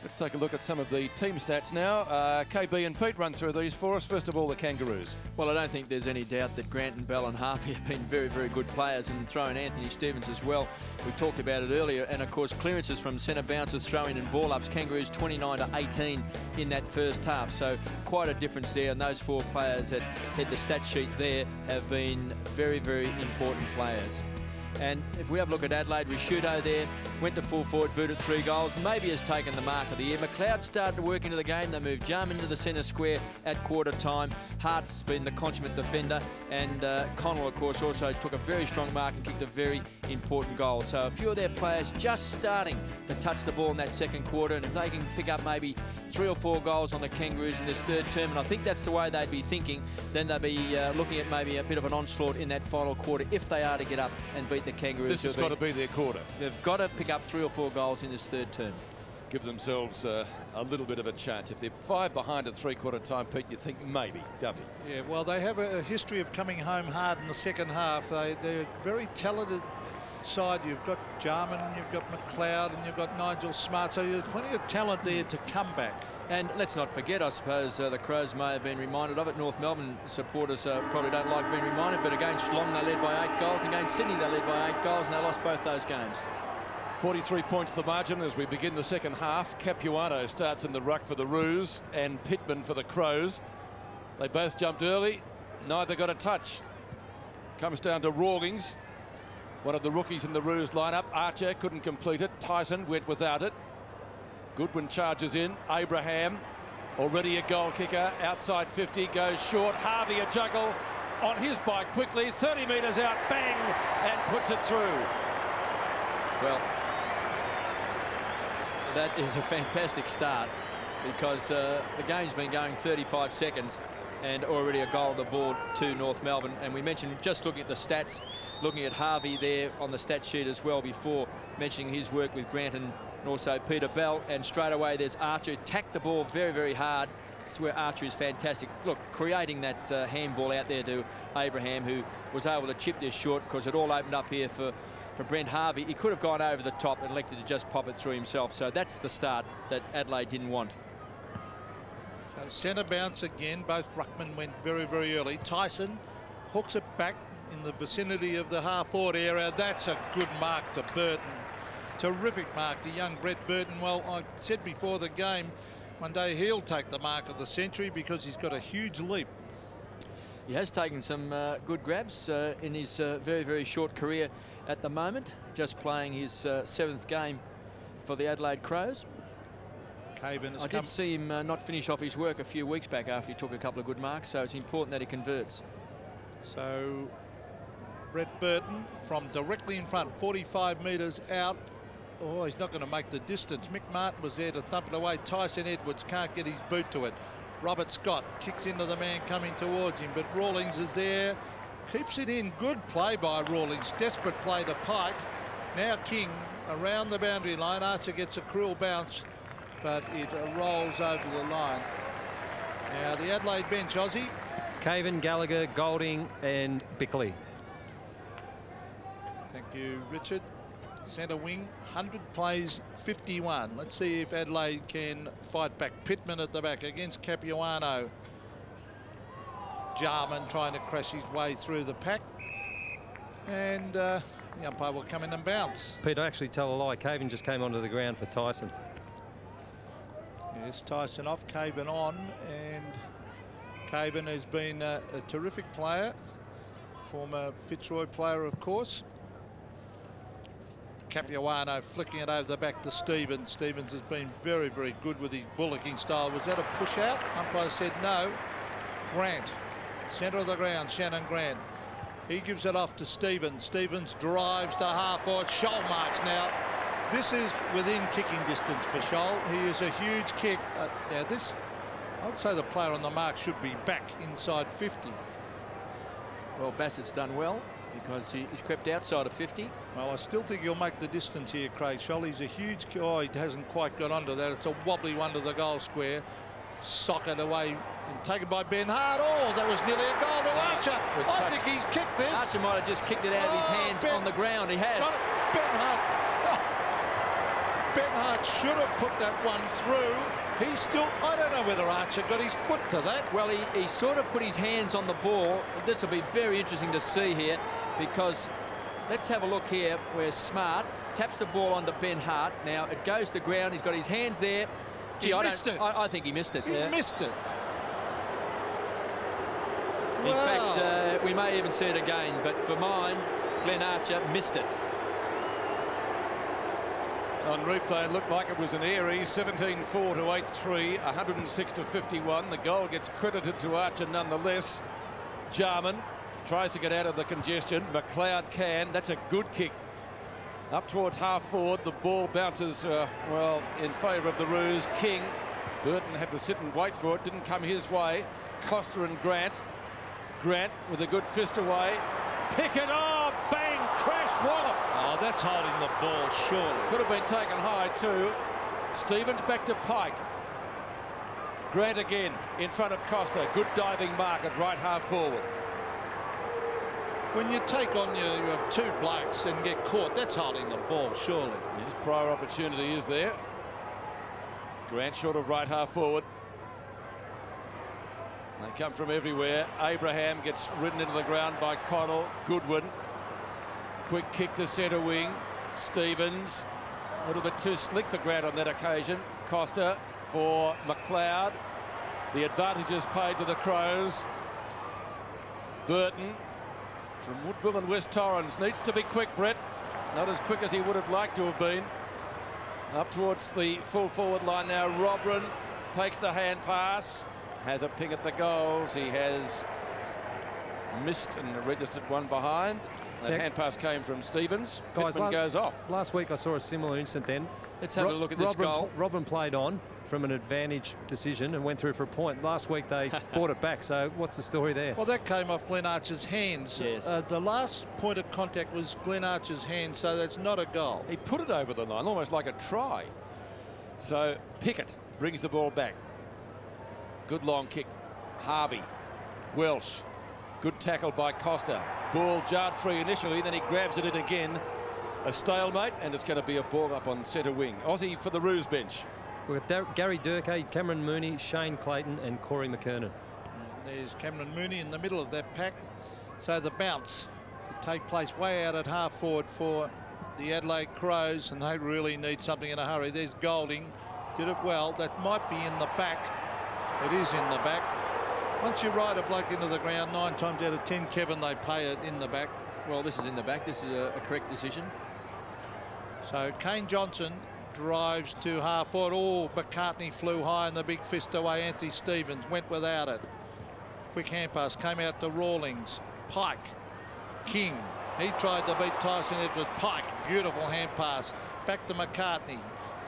Let's take a look at some of the team stats now. KB and Pete run through these for us. First of all, the Kangaroos. Well, I don't think there's any doubt that Grant and Bell and Harvey have been very, very good players, and throwing Anthony Stevens as well. We talked about it earlier, and of course clearances from centre bounces, throw-in and ball-ups. Kangaroos 29-18 in that first half, so quite a difference there. And those 4 players that head the stat sheet there have been very, very important players. And if we have a look at Adelaide, Risciuto there went to full forward, booted 3 goals, maybe has taken the mark of the year. McLeod started to work into the game. They moved Jarman into the centre square at quarter time. Hart's been the consummate defender, and Connell, of course, also took a very strong mark and kicked a very important goal. So a few of their players just starting to touch the ball in that second quarter, and if they can pick up maybe 3 or 4 goals on the Kangaroos in this third term, and I think that's the way they'd be thinking, then they'll be looking at maybe a bit of an onslaught in that final quarter if they are to get up and beat the Kangaroos. This has got to be their quarter. They've got to pick up 3 or 4 goals in this third term. Give themselves a little bit of a chance. If they're 5 behind at 3/4 time, Pete, you think maybe, don't you? Yeah, well, they have a history of coming home hard in the second half. They're a very talented side. You've got Jarman, you've got McLeod, and you've got Nigel Smart, so there's plenty of talent there to come back. And let's not forget, I suppose the Crows may have been reminded of it. North Melbourne supporters probably don't like being reminded, but against Geelong they led by 8 goals, and against Sydney they led by 8 goals, and they lost both those games. 43 points the margin as we begin the second half. Capuano starts in the ruck for the Roos and Pittman for the Crows. They both jumped early, neither got a touch. Comes down to Rawlings, one of the rookies in the Roos lineup. Archer couldn't complete it. Tyson went without it. Goodwin charges in. Abraham, already a goal kicker, outside 50, goes short. Harvey a juggle on his bike quickly, 30 metres out, bang, and puts it through. Well, that is a fantastic start, because the game's been going 35 seconds and already a goal on the board to North Melbourne. And we mentioned, just looking at the stats, looking at Harvey there on the stat sheet as well before, mentioning his work with Grant and also Peter Bell, and straight away there's Archer, tacked the ball very, very hard. It's where Archer is fantastic. Look, creating that handball out there to Abraham, who was able to chip this short because it all opened up here for Brent Harvey. He could have gone over the top and elected to just pop it through himself. So that's the start that Adelaide didn't want. So centre bounce again. Both ruckmen went very, very early. Tyson hooks it back in the vicinity of the half-forward area. That's a good mark to Burton. Terrific mark to young Brett Burton. Well, I said before the game, one day he'll take the mark of the century because he's got a huge leap. He has taken some good grabs in his very, very short career at the moment, just playing his 7th game for the Adelaide Crows. I did see him not finish off his work a few weeks back after he took a couple of good marks, so it's important that he converts. So Brett Burton from directly in front, 45 metres out. Oh, he's not going to make the distance. Mick Martin was there to thump it away. Tyson Edwards can't get his boot to it. Robert Scott kicks into the man coming towards him, but Rawlings is there, keeps it in. Good play by Rawlings, desperate play to Pike. Now King around the boundary line. Archer gets a cruel bounce, but it rolls over the line. Now the Adelaide bench, Aussie. Caven, Gallagher, Golding and Bickley. Thank you, Richard. Centre wing, 100 plays 51. Let's see if Adelaide can fight back. Pittman at the back against Capuano. Jarman trying to crash his way through the pack. And the umpire will come in and bounce. Pete, I actually tell a lie. Caven just came onto the ground for Tyson. Yes, Tyson off, Caven on. And Caven has been a terrific player. Former Fitzroy player, of course. Capuano flicking it over the back to Stevens. Stevens has been very, very good with his bullocking style. Was that a push out? Umpire said no. Grant, centre of the ground, Shannon Grant. He gives it off to Stevens. Stevens drives to half-forward. Scholl marks now. This is within kicking distance for Scholl. He is a huge kick. Now this, I would say the player on the mark should be back inside 50. Well, Bassett's done well, because he's crept outside of 50. Well, I still think he'll make the distance here, Craig Scholl. He's a huge... Oh, he hasn't quite got onto that. It's a wobbly one to the goal square. Socket away And taken by Ben Hart. Oh, that was nearly a goal to Archer. I think he's kicked this. Archer might have just kicked it out of his hands on the ground. He has. Ben Hart should have put that one through. He's still, I don't know whether Archer got his foot to that. Well, he sort of put his hands on the ball. This will be very interesting to see here, because let's have a look here where Smart taps the ball onto Ben Hart. Now it goes to ground. He's got his hands there. Gee, I think he missed it. He missed it. In fact, we may even see it again, but for mine, Glenn Archer missed it. On replay, it looked like it was an airy 17-4 to 8-3, 106 to 51. The goal gets credited to Archer nonetheless. Jarman tries to get out of the congestion. McLeod can. That's a good kick. Up towards half forward. The ball bounces, well, in favour of the Roos. King. Burton had to sit and wait for it. Didn't come his way. Costa and Grant. Grant with a good fist away. Pick it off. Bang. Crash. Wallop. Oh, that's holding the ball, surely. Could have been taken high too. Stevens back to Pike. Grant again in front of Costa. Good diving mark at right half forward. When you take on your two blokes and get caught, that's holding the ball, surely. His prior opportunity is there. Grant short of right half forward. They come from everywhere. Abraham gets ridden into the ground by Connell. Goodwin. Quick kick to centre wing. Stevens. A little bit too slick for Grant on that occasion. Costa for McLeod. The advantage is paid to the Crows. Burton from Woodville and West Torrens needs to be quick, Brett. Not as quick as he would have liked to have been. Up towards the full forward line now. Robran takes the hand pass. Has a ping at the goals. He has missed and registered one behind. That hand pass came from Stevens. Pittman goes off. Last week I saw a similar incident then. Let's have a look at this goal. Robin played on from an advantage decision and went through for a point. Last week they brought it back. So what's the story there? Well, that came off Glenn Archer's hands. Yes. The last point of contact was Glenn Archer's hand, so that's not a goal. He put it over the line, almost like a try. So Pickett brings the ball back. Good long kick. Harvey. Welsh. Good tackle by Costa. Ball jarred free initially, then he grabs it in again. A stalemate, and it's going to be a ball up on centre wing. Aussie for the Roos bench. We've got Gary Durkee, Cameron Mooney, Shane Clayton and Corey McKernan. There's Cameron Mooney in the middle of that pack. So the bounce will take place way out at half forward for the Adelaide Crows, and they really need something in a hurry. There's Golding. Did it well. That might be in the back. It is in the back. Once you ride a bloke into the ground, 9 times out of 10, Kevin, they pay it in the back. Well, this is in the back. This is a correct decision. So Kane Johnson drives to half forward. Oh, McCartney flew high and the big fist away. Anthony Stevens went without it. Quick hand pass came out to Rawlings. Pike. King. He tried to beat Tyson Edwards. Pike. Beautiful hand pass. Back to McCartney.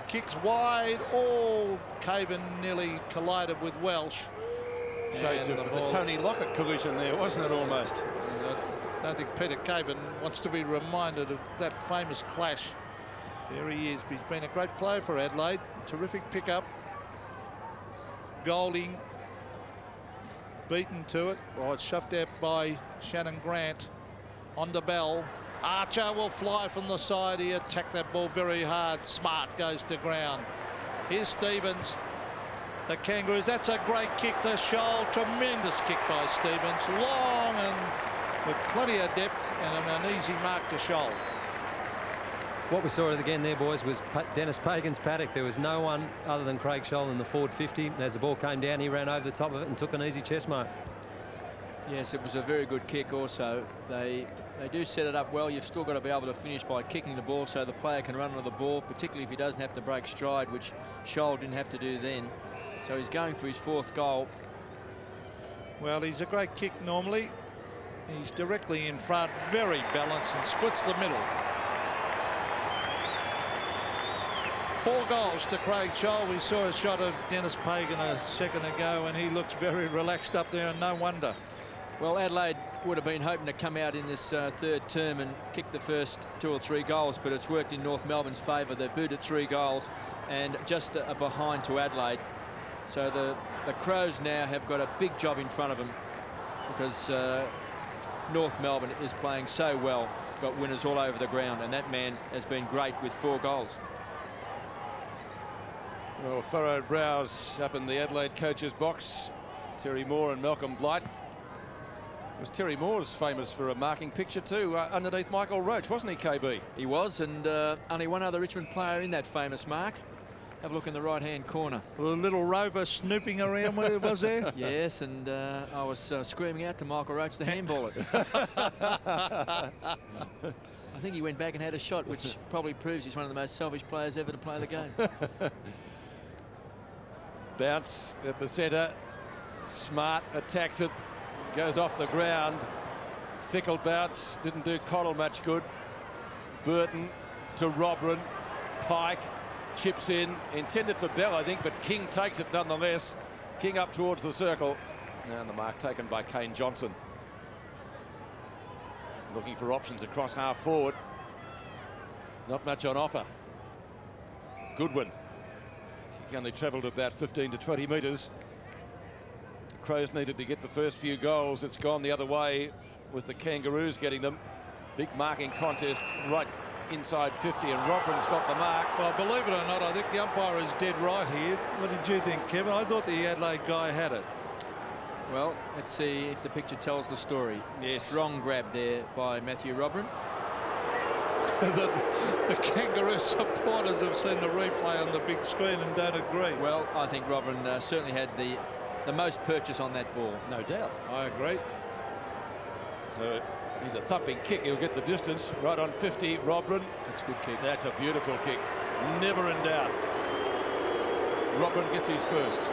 Kicks wide. Oh, Caven nearly collided with Welsh. Shades of the Tony Lockett collision there, wasn't it, almost? I don't think Peter Caven wants to be reminded of that famous clash. There he is. He's been a great player for Adelaide. Terrific pickup. Golding beaten to it. Oh, it's shoved out by Shannon Grant. On the bell. Archer will fly from the side. He attacked that ball very hard. Smart goes to ground. Here's Stevens. The Kangaroos, that's a great kick to Scholl. Tremendous kick by Stevens. Long and with plenty of depth and an easy mark to Scholl. What we saw again there, boys, was Dennis Pagan's paddock. There was no one other than Craig Scholl in the forward 50. As the ball came down, he ran over the top of it and took an easy chest mark. Yes, it was a very good kick also. They do set it up well. You've still got to be able to finish by kicking the ball so the player can run on the ball, particularly if he doesn't have to break stride, which Scholl didn't have to do then. So he's going for his 4th goal. Well, he's a great kick normally. He's directly in front, very balanced and splits the middle. 4 goals to Craig Scholl. We saw a shot of Dennis Pagan a second ago and he looks very relaxed up there, and no wonder. Well, Adelaide would have been hoping to come out in this 3rd term and kick the first 2 or 3 goals, but it's worked in North Melbourne's favour. They've booted 3 goals and just a behind to Adelaide. So the the Crows now have got a big job in front of them because North Melbourne is playing so well, got winners all over the ground, and that man has been great with 4 goals. Well, furrowed brows up in the Adelaide coach's box. Terry Moore and Malcolm Blight. Was Terry Moore's famous for a marking picture too, underneath Michael Roach, wasn't he, KB? He was, and only one other Richmond player in that famous mark. Have a look in the right-hand corner. A little rover snooping around, where was there? Yes, and I was screaming out to Michael Roach to handball it. I think he went back and had a shot, which probably proves he's one of the most selfish players ever to play the game. Bounce at the centre. Smart attacks it. Goes off the ground. Fickle bounce. Didn't do Connell much good. Burton to Robran. Pike chips in. Intended for Bell, I think, but King takes it nonetheless. King up towards the circle. And the mark taken by Kane Johnson. Looking for options across half forward. Not much on offer. Goodwin. He only travelled about 15 to 20 metres. Crows needed to get the first few goals. It's gone the other way with the Kangaroos getting them. Big marking contest right inside 50, and Robin's got the mark. Well, believe it or not, I think the umpire is dead right here. What did you think, Kevin? I thought the Adelaide guy had it. Well, let's see if the picture tells the story. Yes. Strong grab there by Matthew Robran. The Kangaroo supporters have seen the replay on the big screen and don't agree. Well, I think Robran certainly had the most purchase on that ball. No doubt. I agree. So he's a thumping kick. He'll get the distance right on 50. Robran. That's a good kick. That's a beautiful kick. Never in doubt. Robran gets his first.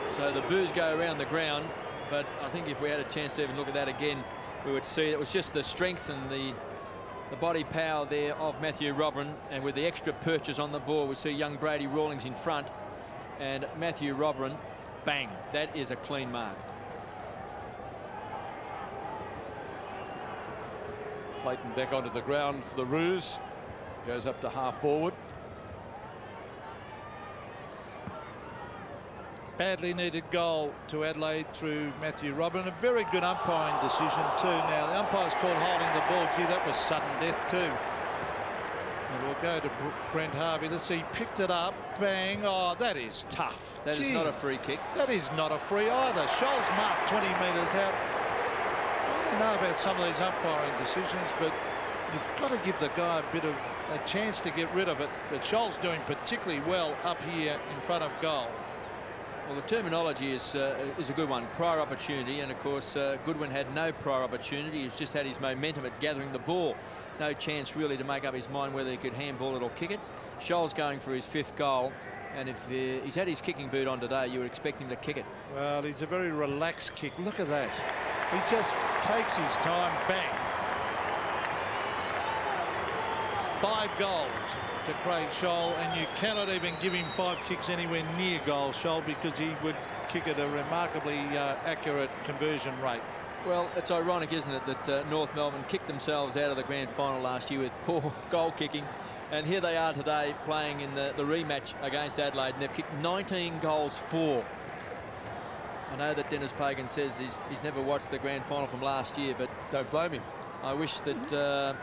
So the boos go around the ground, but I think if we had a chance to even look at that again, we would see it was just the strength and the body power there of Matthew Robran, and with the extra purchase on the ball, we see young Brady Rawlings in front, and Matthew Robran, bang, that is a clean mark. Clayton back onto the ground for the Roos. Goes up to half forward. Badly needed goal to Adelaide through Matthew Robran. A very good umpiring decision too. Now the umpire's called holding the ball. Gee, that was sudden death too. And we'll go to Brent Harvey. Let's see, he picked it up. Bang. Oh, that is tough. That is not a free kick. That is not a free either. Scholes marked 20 metres out. I don't know about some of these umpiring decisions, but you've got to give the guy a chance to get rid of it. But Scholes doing particularly well up here in front of goal. Well, the terminology is a good one. Prior opportunity, and of course Goodwin had no prior opportunity. He's just had his momentum at gathering the ball. No chance really to make up his mind whether he could handball it or kick it. Scholes going for his 5th goal, and if he's had his kicking boot on today, you would expect him to kick it. Well, he's a very relaxed kick. Look at that. He just takes his time. Bang. 5 goals to Craig Scholl, and you cannot even give him 5 kicks anywhere near goal, Scholl, because he would kick at a remarkably accurate conversion rate. Well, it's ironic, isn't it, that North Melbourne kicked themselves out of the grand final last year with poor goal kicking, and here they are today playing in the rematch against Adelaide, and they've kicked 19 goals for. I know that Dennis Pagan says he's never watched the grand final from last year, but don't blame him. I wish that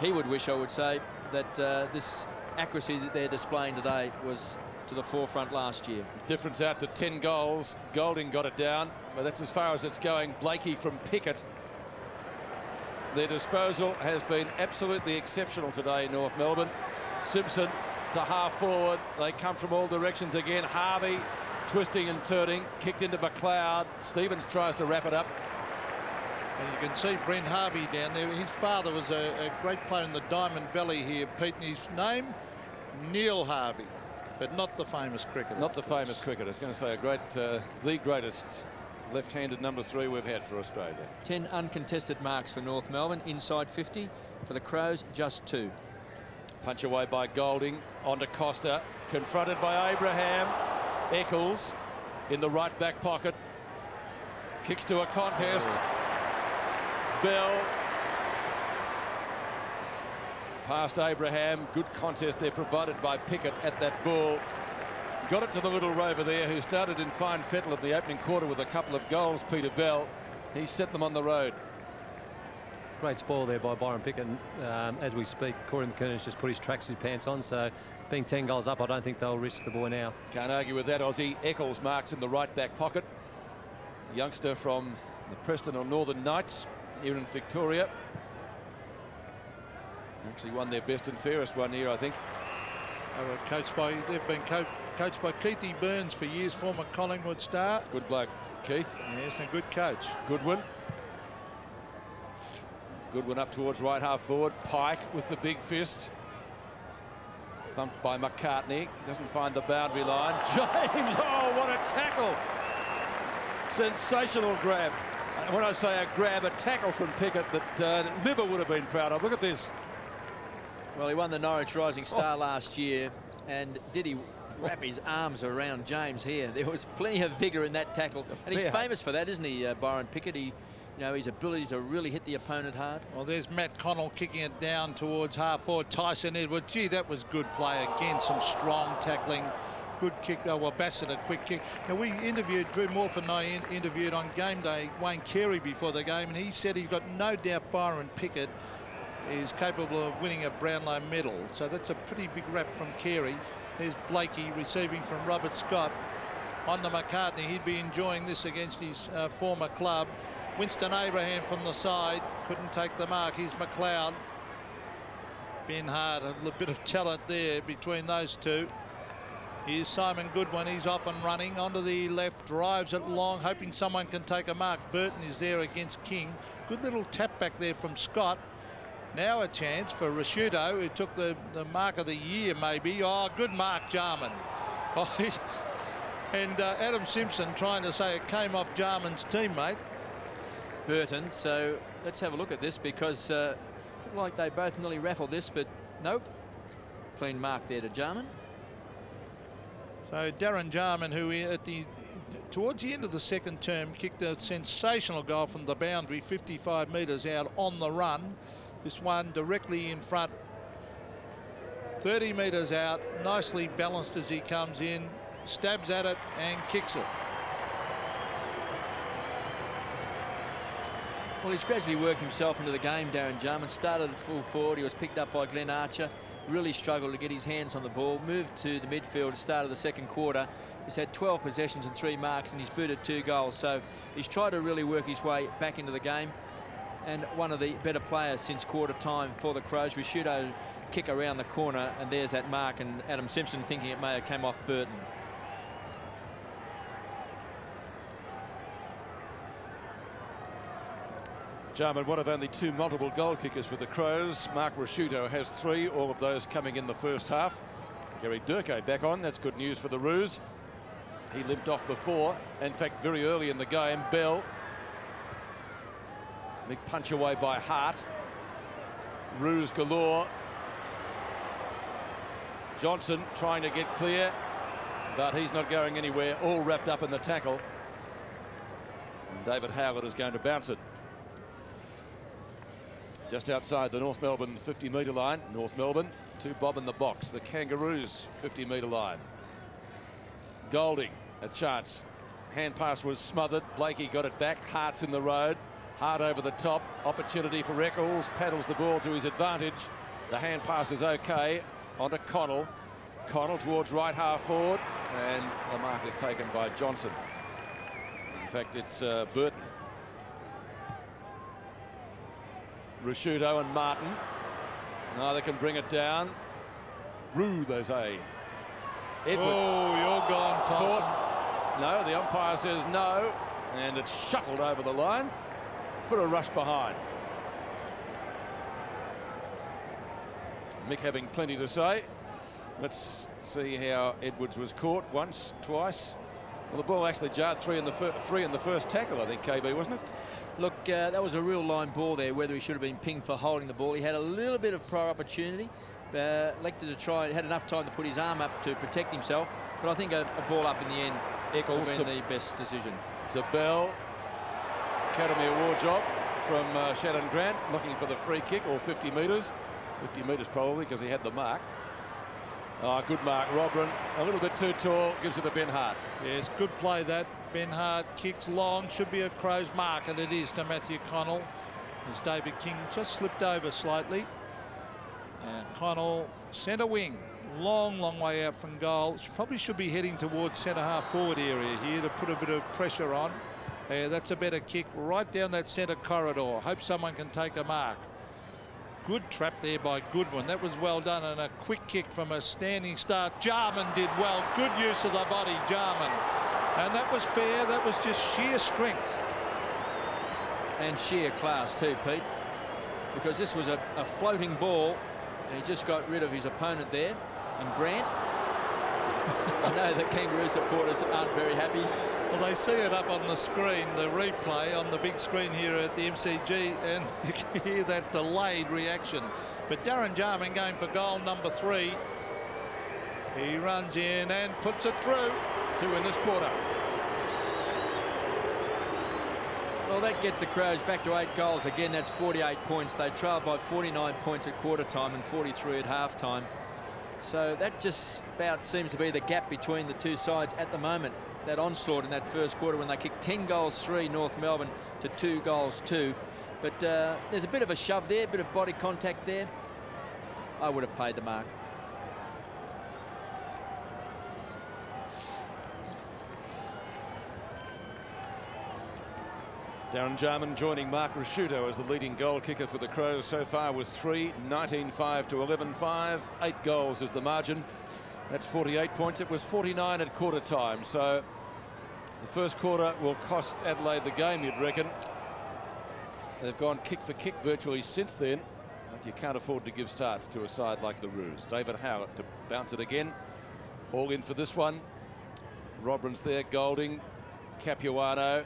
he would wish, I would say, that this accuracy that they're displaying today was to the forefront last year. Difference out to 10 goals. Golding got it down, but that's as far as it's going. Blakey from Pickett. Their disposal has been absolutely exceptional today, North Melbourne. Simpson to half forward. They come from all directions again. Harvey twisting and turning, kicked into McLeod. Stevens tries to wrap it up. And you can see Brent Harvey down there. His father was a great player in the Diamond Valley here, Pete. And his name, Neil Harvey, but not the famous cricketer. Not the famous cricketer. I was going to say a great, the greatest left-handed number 3 we've had for Australia. 10 uncontested marks for North Melbourne, inside 50. For the Crows, just 2. Punch away by Golding, onto Costa, confronted by Abraham. Eccles in the right back pocket. Kicks to a contest. Bell past Abraham. Good contest there provided by Pickett at that ball. Got it to the little rover there, who started in fine fettle at the opening quarter with a couple of goals, Peter Bell. He set them on the road. Great spoil there by Byron Pickett. As we speak, Corey McKernan's just put his tracksuit pants on, so being 10 goals up, I don't think they'll risk the boy now. Can't argue with that. Aussie Eccles marks in the right back pocket. A youngster from the Preston or Northern Knights here in Victoria. Actually won their best and fairest one here, I think. They've been coached by Keithy Burns for years, former Collingwood star. Good bloke, Keith. Yes, and good coach. Goodwin. Goodwin up towards right half forward. Pike with the big fist. Thumped by McCartney. Doesn't find the boundary line. James, oh, what a tackle. Sensational grab. When I say a grab, a tackle from Pickett that Libba would have been proud of. Look at this. Well, he won the Norwich Rising Star last year, and did he wrap his arms around James here? There was plenty of vigour in that tackle, and he's famous for that, isn't he, Byron Pickett? His ability to really hit the opponent hard. Well, there's Matt Connell kicking it down towards half forward. Tyson Edwards, gee, that was good play again. Some strong tackling, good kick. Oh, well, Bassett a quick kick. Now, we interviewed Drew Morford and I interviewed on game day Wayne Carey before the game, and he said he's got no doubt Byron Pickett is capable of winning a Brownlow medal. So that's a pretty big rap from Carey. There's Blakey receiving from Robert Scott. On to McCartney, he'd be enjoying this against his former club. Winston Abraham from the side, couldn't take the mark. Here's McLeod. Ben Hart, a little bit of talent there between those two. Here's Simon Goodwin, he's off and running. Onto the left, drives it long, hoping someone can take a mark. Burton is there against King. Good little tap back there from Scott. Now a chance for Rashuto, who took the mark of the year, maybe. Oh, good mark, Jarman. Oh, and Adam Simpson trying to say it came off Jarman's teammate. Burton. So let's have a look at this, because looked like they both nearly raffled this, but nope. Clean mark there to Jarman. So Darren Jarman, who towards the end of the second term kicked a sensational goal from the boundary, 55 metres out on the run. This one directly in front, 30 metres out, nicely balanced as he comes in, stabs at it and kicks it. Well, he's gradually worked himself into the game, Darren Jarman. Started at full forward. He was picked up by Glenn Archer. Really struggled to get his hands on the ball. Moved to the midfield at the start of the second quarter. He's had 12 possessions and 3 marks, and he's booted 2 goals. So he's tried to really work his way back into the game. And one of the better players since quarter time for the Crows. Rashuto kick around the corner, and there's that mark, and Adam Simpson thinking it may have come off Burton. Jarman, one of only 2 multiple goal kickers for the Crows. Mark Rashuto has 3, all of those coming in the first half. Gary Durko back on, that's good news for the Roos. He limped off before, in fact very early in the game. Bell, big punch away by Hart. Roos galore. Johnson trying to get clear, but he's not going anywhere, all wrapped up in the tackle. And David Howard is going to bounce it. Just outside the North Melbourne 50-metre line. North Melbourne to Bob in the box. The Kangaroos 50-metre line. Golding a chance. Hand pass was smothered. Blakey got it back. Hart's in the road. Hart over the top. Opportunity for Eccles. Paddles the ball to his advantage. The hand pass is okay. Onto Connell. Connell towards right half forward. And the mark is taken by Johnson. In fact, it's Burton. Rashuto and Martin. Neither can bring it down. Rue, they say. Edwards. Oh, you're gone, Tyson. Caught. No, the umpire says no. And it's shuffled over the line for a rush behind. Mick having plenty to say. Let's see how Edwards was caught. Once, twice. Well, the ball actually jarred free in the first tackle, I think, KB, wasn't it? Look, that was a real line ball there, whether he should have been pinged for holding the ball. He had a little bit of prior opportunity. Elected to try, had enough time to put his arm up to protect himself. But I think a ball up in the end Eccles would have been the best decision. To Bell. Academy Award job from Shannon Grant, looking for the free kick, or 50 metres. 50 metres probably, because he had the mark. Oh, good mark, Robran. A little bit too tall, gives it to Ben Hart. Yes, good play that. Ben Hart kicks long, should be a Crows mark, and it is to Matthew Connell. As David King just slipped over slightly. And Connell, centre wing, long way out from goal. Probably should be heading towards centre half forward area here to put a bit of pressure on. That's a better kick right down that centre corridor. Hope someone can take a mark. Good trap there by Goodwin. That was well done, and a quick kick from a standing start. Jarman did well. Good use of the body, Jarman. And that was fair. That was just sheer strength. And sheer class too, Pete, because this was a floating ball, and he just got rid of his opponent there. And Grant, I know that Kangaroo supporters aren't very happy. Well, they see it up on the screen, the replay on the big screen here at the MCG, and you can hear that delayed reaction. But Darren Jarman going for goal number 3. He runs in and puts it through. 2 in this quarter. Well, that gets the Crows back to 8 goals. Again, that's 48 points. They trailed by 49 points at quarter time and 43 at half time. So that just about seems to be the gap between the two sides at the moment. That onslaught in that first quarter when they kicked 10 goals 3, North Melbourne, to 2 goals 2. But there's a bit of a shove there, a bit of body contact there. I would have paid the mark. Darren Jarman joining Mark Rasciuto as the leading goal kicker for the Crows so far with 3, 19-5 to 11-5. 8 goals is the margin. That's 48 points. It was 49 at quarter time. So the first quarter will cost Adelaide the game, you'd reckon. They've gone kick for kick virtually since then. But you can't afford to give starts to a side like the Roos. David Howlett to bounce it again. All in for this one. Robran's there, Golding, Capuano.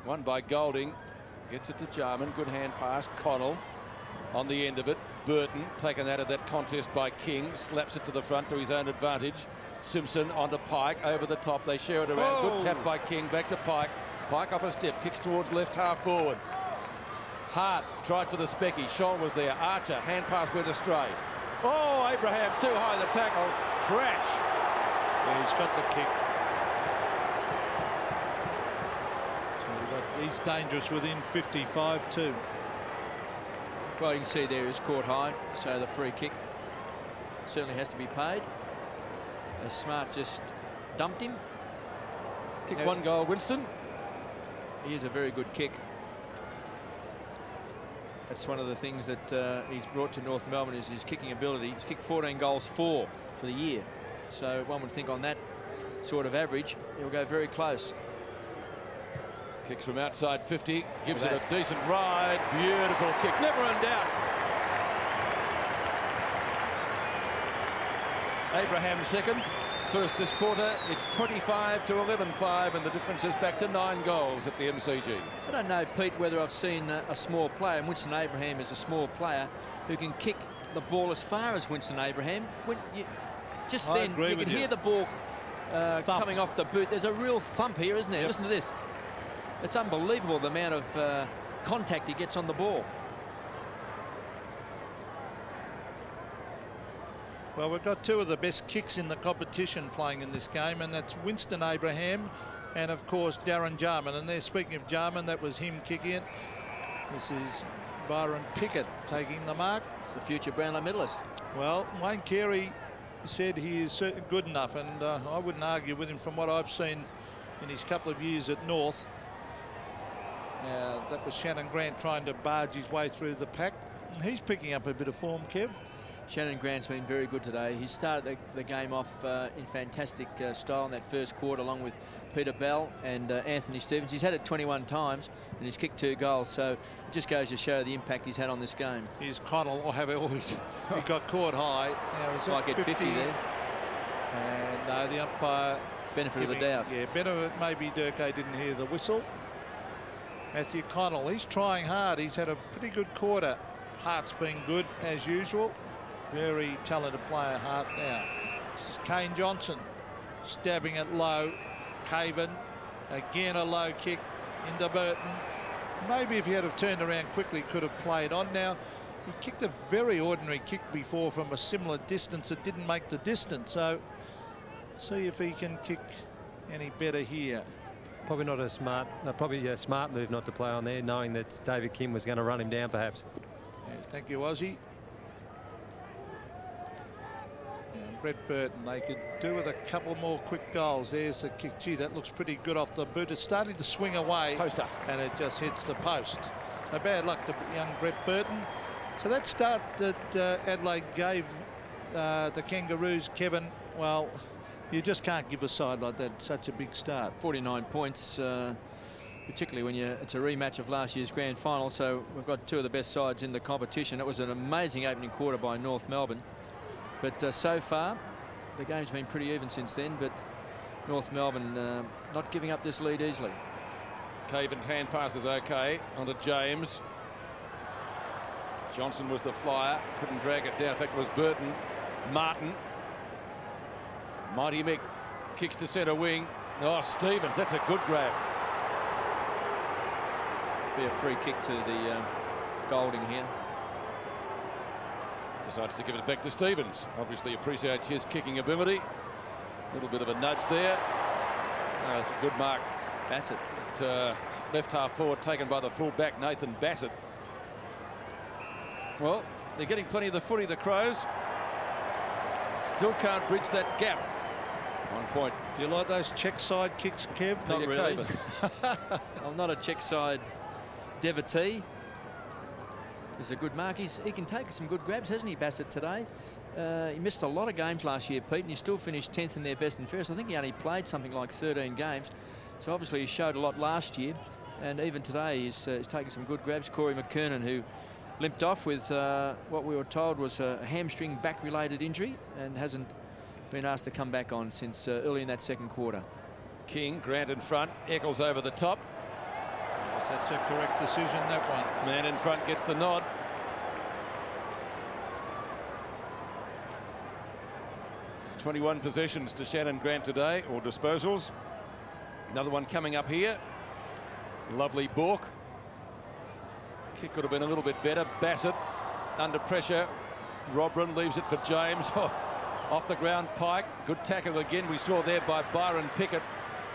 Won by Golding. Gets it to Jarman. Good hand pass. Connell on the end of it. Burton taken out of that contest by King. Slaps it to the front to his own advantage. Simpson onto Pike. Over the top. They share it around. Good tap by King. Back to Pike. Pike off a step. Kicks towards left half forward. Hart tried for the Specky. Scholl was there. Archer. Hand pass went astray. Oh, Abraham too high the tackle. Crash. Yeah, he's got the kick. He's dangerous within 55 too. Well, you can see there he's caught high, so the free kick certainly has to be paid. Smart just dumped him. Kick 1 goal, Winston. He is a very good kick. That's one of the things that he's brought to North Melbourne is his kicking ability. He's kicked 14 goals 4 for the year. So one would think on that sort of average, he'll go very close. Kicks from outside 50, gives it a decent ride. Beautiful kick, never in doubt. Abraham second, first this quarter. It's 25 to 11-5, and the difference is back to 9 goals at the MCG. I don't know, Pete, whether I've seen a small player, and Winston Abraham is a small player, who can kick the ball as far as Winston Abraham. When you can hear the ball coming off the boot. There's a real thump here, isn't there? Yep. Listen to this. It's unbelievable the amount of contact he gets on the ball. Well, we've got 2 of the best kicks in the competition playing in this game, and that's Winston Abraham and, of course, Darren Jarman. And there, speaking of Jarman, that was him kicking it. This is Byron Pickett taking the mark. The future Brownlow medalist. Well, Wayne Carey said he is good enough, and I wouldn't argue with him from what I've seen in his couple of years at North. Now, that was Shannon Grant trying to barge his way through the pack. He's picking up a bit of form, Kev. Shannon Grant's been very good today. He started the game off in fantastic style in that first quarter, along with Peter Bell and Anthony Stevens. He's had it 21 times, and he's kicked 2 goals. So it just goes to show the impact he's had on this game. Here's Connell. He got caught high. Now, might get 50 there. And no, the umpire... Benefit of the doubt. Yeah, benefit. Maybe Durkay didn't hear the whistle. Matthew Connell, he's trying hard. He's had a pretty good quarter. Hart's been good as usual. Very talented player, Hart. Now, this is Kane Johnson stabbing it low. Caven, again a low kick into Burton. Maybe if he had have turned around quickly, could have played on. Now, He kicked a very ordinary kick before from a similar distance. It didn't make the distance. So see if he can kick any better here. Probably not a smart, probably a smart move not to play on there, knowing that David King was going to run him down, perhaps. Yeah, thank you, Aussie. And Brett Burton, they could do with a couple more quick goals. There's the kick. Gee, that looks pretty good off the boot. It's starting to swing away. Poster. And it just hits the post. So bad luck to young Brett Burton. So that start that Adelaide gave the Kangaroos, Kevin, well, you just can't give a side like that such a big start. 49 points, particularly when it's a rematch of last year's grand final. So we've got two of the best sides in the competition. It was an amazing opening quarter by North Melbourne. But so far, the game's been pretty even since then. But North Melbourne not giving up this lead easily. Caven's hand pass is okay onto James. Johnson was the flyer, couldn't drag it down. In fact, it was Burton. Martin. Mighty Mick kicks to centre wing. Oh, Stevens, that's a good grab. Be a free kick to the Golding here. Decides to give it back to Stevens. Obviously appreciates his kicking ability. A little bit of a nudge there. That's a good mark. Bassett. Left half forward taken by the full-back Nathan Bassett. Well, they're getting plenty of the footy, the Crows. Still can't bridge that gap. 1 point. Do you like those check side kicks, Kev? Not really. I'm not a check side devotee. This is a good mark. He can take some good grabs, hasn't he, Bassett, today? He missed a lot of games last year, Pete, and he still finished 10th in their best and fairest. I think he only played something like 13 games. So obviously he showed a lot last year, and even today he's taking some good grabs. Corey McKernan, who limped off with what we were told was a hamstring back-related injury and hasn't been asked to come back on since early in that second quarter. King, Grant in front, Eccles over the top. Yes, that's a correct decision, that one. Man in front gets the nod. "21 possessions to Shannon Grant today, or disposals. Another one coming up here. Lovely balk. Kick could have been a little bit better. Bassett under pressure. Robran leaves it for James. Oh, off the ground, Pike. Good tackle again. We saw there by Byron Pickett.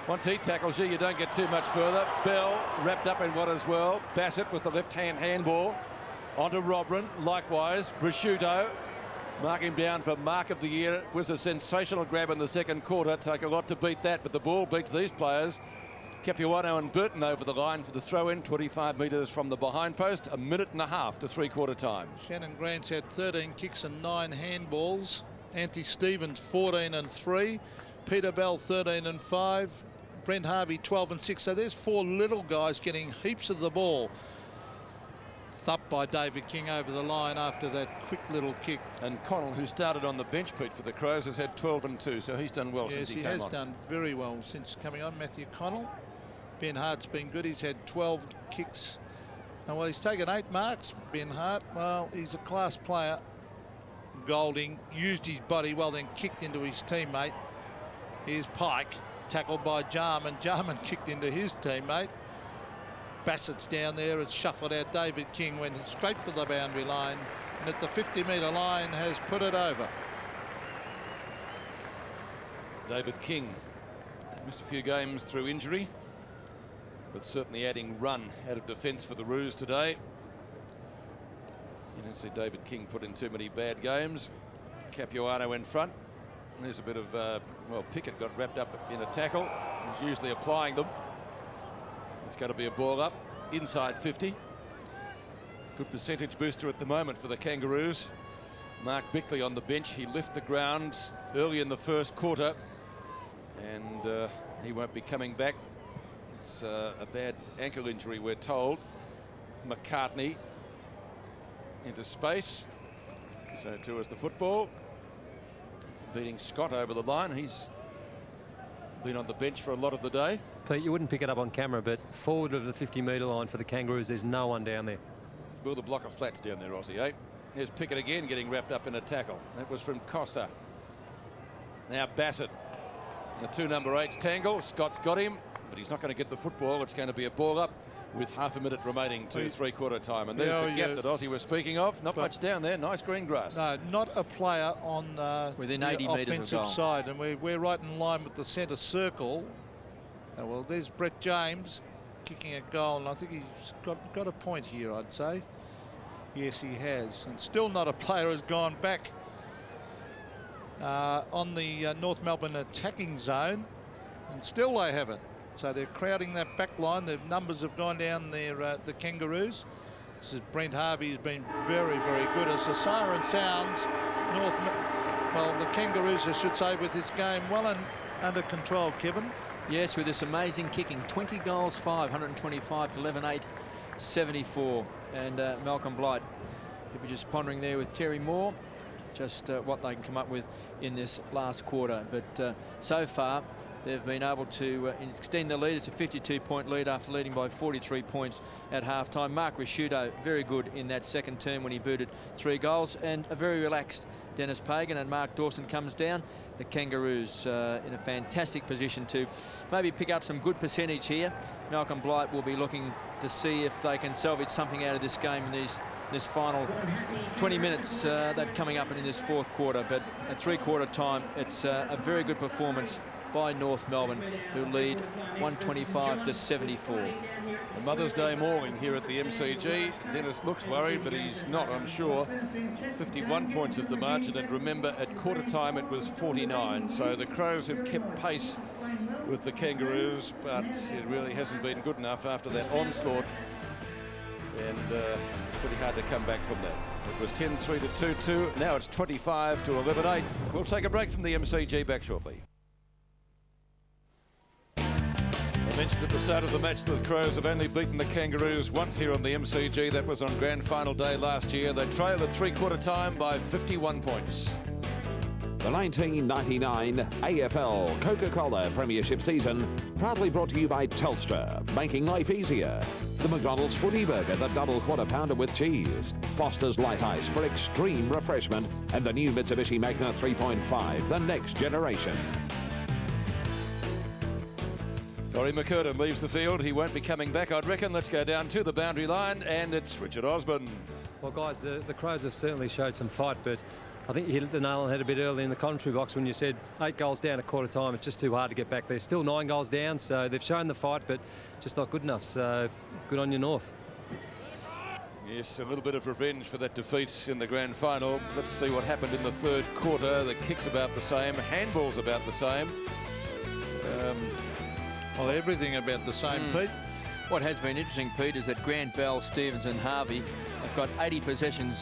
Once he tackles you, you don't get too much further. Bell wrapped up in one as well. Bassett with the left-hand handball. Onto Robran. Likewise, Prosciutto. Mark him down for mark of the year. It was a sensational grab in the second quarter. Take a lot to beat that, but the ball beats these players. Capuano and Burton over the line for the throw-in, 25 metres from the behind post. A minute and a half to three-quarter time. Shannon Grant's had 13 kicks and 9 handballs. Anthony Stevens 14 and 3. Peter Bell 13 and 5. Brent Harvey 12 and 6. So there's 4 little guys getting heaps of the ball. Up by David King over the line after that quick little kick. And Connell, who started on the bench, Pete, for the Crows, has had 12 and 2, so he's done well since he came on. Yes, he has done very well since coming on. Matthew Connell. Ben Hart's been good. He's had 12 kicks. And well, he's taken 8 marks, Ben Hart. Well, he's a class player. Golding used his body well, then kicked into his teammate. Here's Pike, tackled by Jarman. Jarman kicked into his teammate. Bassett's down there. It's shuffled out. David King went straight for the boundary line, and at the 50-metre line has put it over. David King missed a few games through injury, but certainly adding run out of defence for the Roos today. You don't see David King put in too many bad games. Capuano in front. There's a bit of, well, Pickett got wrapped up in a tackle. He's usually applying them. It's going to be a ball up inside 50. Good percentage booster at the moment for the Kangaroos. Mark Bickley on the bench. He left the ground early in the first quarter, and he won't be coming back. It's a bad ankle injury, we're told. McCartney into space. So too is the football. Beating Scott over the line. He's been on the bench for a lot of the day. Pete, you wouldn't pick it up on camera, but forward of the 50-metre line for the Kangaroos, there's no one down there. Build a block of flats down there, Aussie, eh? Here's Pickett again getting wrapped up in a tackle. That was from Costa. Now Bassett. The 2 number 8s tangle. Scott's got him, but he's not going to get the football. It's going to be a ball up with half a minute remaining to three-quarter time. And there's the gap that Aussie was speaking of. Not much down there. Nice green grass. No, not a player on within the 80 metres offensive side. And we're right in line with the centre circle. Well, there's Brett James kicking a goal. And I think he's got a point here, I'd say. Yes, he has. And still not a player has gone back on the North Melbourne attacking zone. And still they haven't. So they're crowding that back line. The numbers have gone down there, the Kangaroos. This is Brent Harvey, who's been very, very good. As the siren sounds, the Kangaroos, I should say, with this game well under control, Kevin. Yes, with this amazing kicking. 20 goals, 125 to 11-8, 74. And Malcolm Blight, he'll be just pondering there with Terry Moore, just what they can come up with in this last quarter. But so far, they've been able to extend the lead. It's a 52-point lead after leading by 43 points at half-time. Mark Risciuto, very good in that second term when he booted 3 goals. And a very relaxed Dennis Pagan, and Mark Dawson comes down. The Kangaroos in a fantastic position to maybe pick up some good percentage here. Malcolm Blight will be looking to see if they can salvage something out of this game in this final 20 minutes that coming up in this fourth quarter. But at three-quarter time, it's a very good performance by North Melbourne, who lead 125 to 74. The Mother's Day morning here at the MCG. Dennis looks worried, but he's not, I'm sure. 51 points is the margin, and remember, at quarter time it was 49. So the Crows have kept pace with the Kangaroos, but it really hasn't been good enough after that onslaught. And pretty hard to come back from that. It was 10-3 to 2-2. Now it's 25 to 11-8. We'll take a break from the MCG, back shortly. I mentioned at the start of the match that the Crows have only beaten the Kangaroos once here on the MCG. That was on grand final day last year. They trailed at three-quarter time by 51 points. The 1999 AFL Coca-Cola Premiership season proudly brought to you by Telstra, making life easier. The McDonald's Footy Burger, the double quarter pounder with cheese. Foster's Light Ice for extreme refreshment. And the new Mitsubishi Magna 3.5, the next generation. Corey McCurtain leaves the field. He won't be coming back, I'd reckon. Let's go down to the boundary line, and it's Richard Osborne. Well, guys, the Crows have certainly showed some fight, but I think you hit the nail on the head a bit early in the commentary box when you said 8 goals down at quarter time. It's just too hard to get back there. Still 9 goals down, so they've shown the fight, but just not good enough. So good on you, North. Yes, a little bit of revenge for that defeat in the grand final. Let's see what happened in the third quarter. The kick's about the same. Handball's about the same. Well, everything about the same, Pete. What has been interesting, Pete, is that Grant, Bell, Stevens and Harvey have got 80 possessions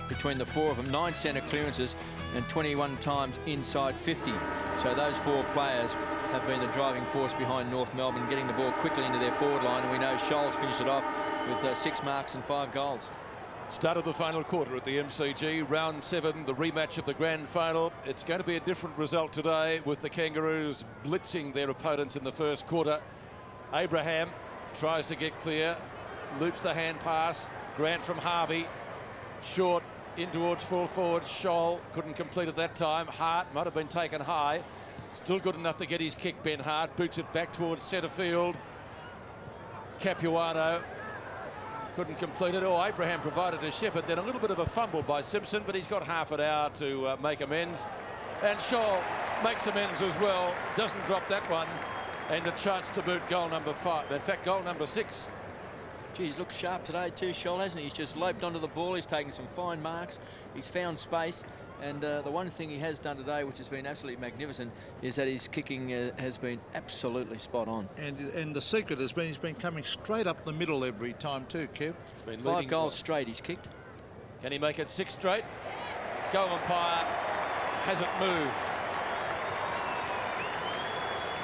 between the 4 of them, 9 centre clearances and 21 times inside 50. So those 4 players have been the driving force behind North Melbourne, getting the ball quickly into their forward line. And we know Scholes finished it off with 6 marks and 5 goals. Start of the final quarter at the MCG, round 7, the rematch of the grand final. It's going to be a different result today with the Kangaroos blitzing their opponents in the first quarter. Abraham tries to get clear, loops the hand pass. Grant from Harvey, short in towards full forward. Scholl couldn't complete it that time. Hart might have been taken high. Still good enough to get his kick. Ben Hart boots it back towards centre field. Capuano couldn't complete it. Oh, Abraham provided a shepherd. Then a little bit of a fumble by Simpson, but he's got half an hour to make amends. And Scholl makes amends as well. Doesn't drop that one. And a chance to boot goal number 5. In fact, goal number 6. Gee, he's looked sharp today too, Scholl, hasn't he? He's just loped onto the ball. He's taken some fine marks. He's found space. And the one thing he has done today, which has been absolutely magnificent, is that his kicking has been absolutely spot on. And the secret has been he's been coming straight up the middle every time too, Kev. He's been 5 goals straight he's kicked. Can he make it 6 straight? Goal umpire hasn't moved.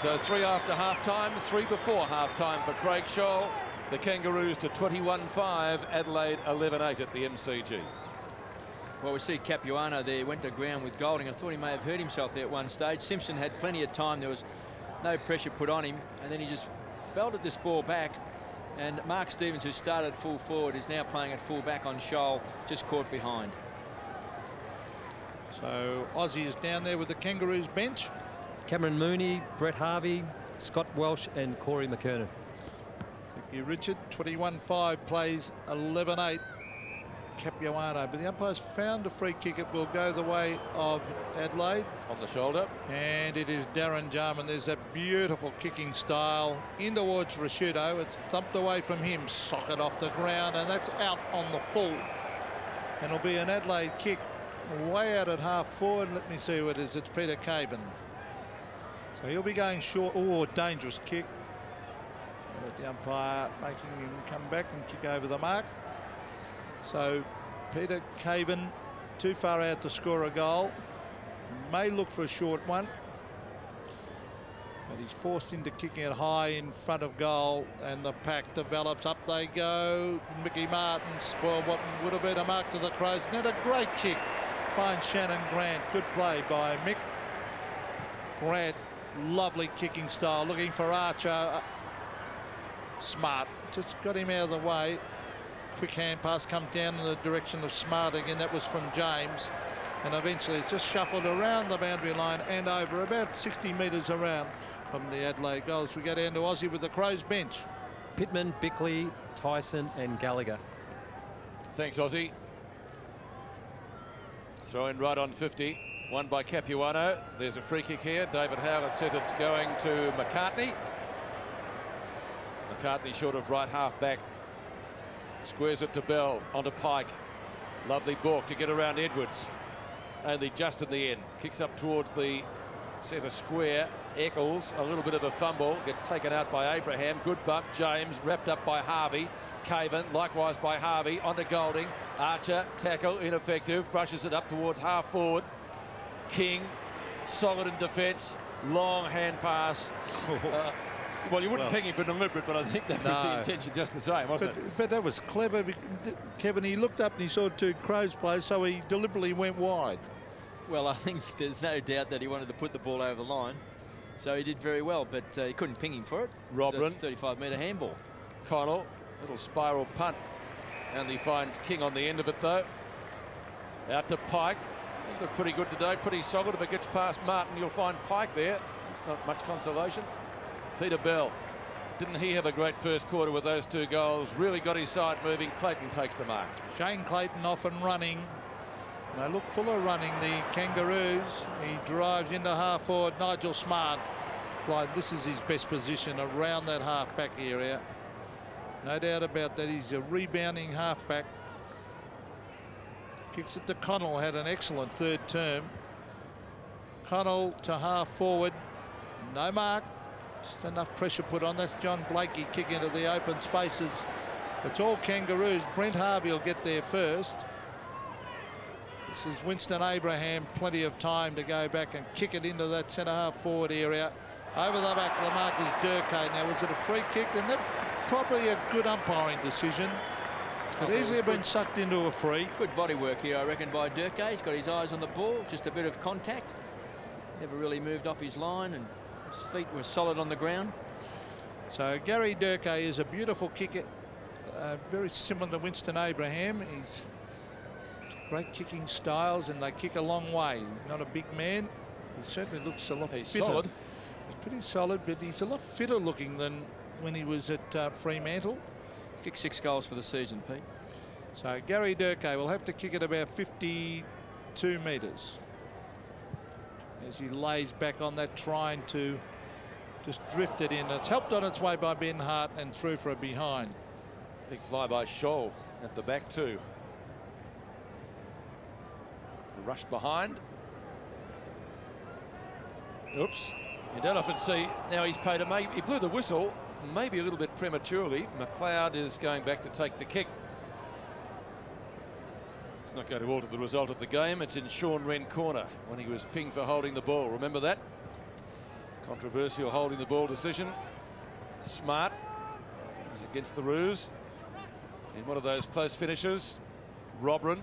So 3 after half-time, 3 before half-time for Craig Scholl. The Kangaroos to 21-5, Adelaide 11-8 at the MCG. Well, we see Capuano there, went to ground with Golding. I thought he may have hurt himself there at one stage. Simpson had plenty of time. There was no pressure put on him. And then he just belted this ball back. And Mark Stevens, who started full forward, is now playing at full back on Scholl, just caught behind. So Aussie is down there with the Kangaroos bench. Cameron Mooney, Brett Harvey, Scott Welsh and Corey McKernan. The Ricky Richard, 21-5, plays 11-8. Capuano, but the umpires found a free kick. It will go the way of Adelaide. On the shoulder. And it is Darren Jarman. There's a beautiful kicking style in towards Rashudo. It's thumped away from him, socket off the ground, and that's out on the full. And it'll be an Adelaide kick way out at half forward. Let me see what it is. It's Peter Caven. So he'll be going short. Oh, dangerous kick. But the umpire making him come back and kick over the mark. So Peter Caven too far out to score a goal. May look for a short one. But he's forced into kicking it high in front of goal, and the pack develops. Up they go. Mickey Martin spoiled what would have been a mark to the Crows. And a great kick. Finds Shannon Grant. Good play by Mick. Grant, lovely kicking style. Looking for Archer. Smart. Just got him out of the way. Quick hand pass comes down in the direction of Smart again. That was from James. And eventually it's just shuffled around the boundary line and over about 60 metres around from the Adelaide goals. We go down to Aussie with the Crows bench. Pittman, Bickley, Tyson and Gallagher. Thanks, Aussie. Throw in right on 50. Won by Capuano. There's a free kick here. David Howlett said it's going to McCartney. McCartney short of right half back. Squares it to Bell, onto Pike. Lovely balk to get around Edwards. Only just in the end. Kicks up towards the centre square. Eccles, a little bit of a fumble. Gets taken out by Abraham. Good buck. James, wrapped up by Harvey. Caven, likewise by Harvey. Onto Golding. Archer, tackle, ineffective. Brushes it up towards half forward. King, solid in defence. Long hand pass. Well, you wouldn't ping him for deliberate, but I think that was the intention just the same, wasn't it? But that was clever. Kevin, he looked up and he saw two Crows players, so he deliberately went wide. Well, I think there's no doubt that he wanted to put the ball over the line. So he did very well, but he couldn't ping him for it. Robin. 35-metre handball. Connell, little spiral punt. And he finds King on the end of it, though. Out to Pike. He's looked pretty good today, pretty solid. If it gets past Martin, you'll find Pike there. It's not much consolation. Peter Bell, didn't he have a great first quarter with those two goals? Really got his side moving. Clayton takes the mark. Shane Clayton off and running. They look full of running, the Kangaroos. He drives into half forward. Nigel Smart. This is his best position around that half back area. No doubt about that. He's a rebounding half back. Kicks it to Connell. Had an excellent third term. Connell to half forward. No mark. Just enough pressure put on. That's John Blakey kicking into the open spaces. It's all Kangaroos. Brent Harvey will get there first. This is Winston Abraham. Plenty of time to go back and kick it into that centre half forward area. Over the back of the mark is Durkay. Now, was it a free kick? And that's probably a good umpiring decision. Could easily have been sucked into a free. Good body work here, I reckon, by Durkay. He's got his eyes on the ball. Just a bit of contact. Never really moved off his line, and his feet were solid on the ground. So Gary Durkay is a beautiful kicker, very similar to Winston Abraham. He's great kicking styles, and they kick a long way. He's not a big man. He certainly looks a lot fitter. Solid. He's pretty solid, but he's a lot fitter looking than when he was at Fremantle. He's kicked 6 goals for the season, Pete. So Gary Durkay will have to kick it about 52 metres as he lays back on that, trying to just drift it in. It's helped on its way by Ben Hart and through for a behind. Big fly by Scholl at the back too. Rushed behind. Oops. You don't often see. Now he's paid a he blew the whistle, maybe a little bit prematurely. McLeod is going back to take the kick. It's not going to alter the result of the game. It's in Sean Wren corner when he was pinged for holding the ball. Remember that? Controversial holding the ball decision. Smart is against the Roos in one of those close finishes. Robrin.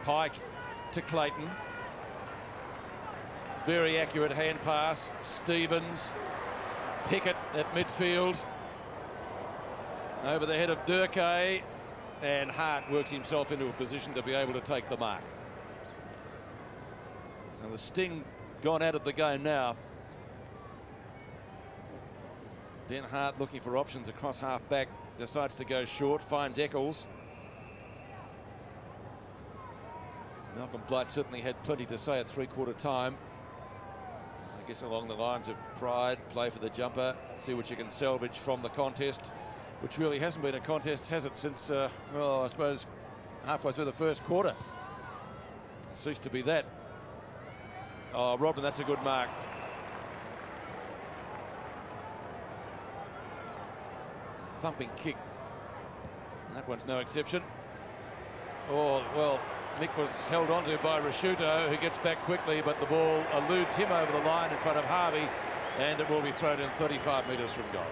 Pike to Clayton. Very accurate hand pass. Stevens. Pickett at midfield. Over the head of Durkay. And Hart works himself into a position to be able to take the mark. So the sting gone out of the game now. Ben Hart looking for options across half back, decides to go short, finds Eccles. Malcolm Blight certainly had plenty to say at three-quarter time. I guess along the lines of pride, play for the jumper, see what you can salvage from the contest, which really hasn't been a contest, has it, since, well, I suppose halfway through the first quarter. It ceased to be that. Oh, Robin, that's a good mark. Thumping kick. That one's no exception. Oh, well, Mick was held onto by Rashuto, who gets back quickly, but the ball eludes him over the line in front of Harvey, and it will be thrown in 35 metres from goal.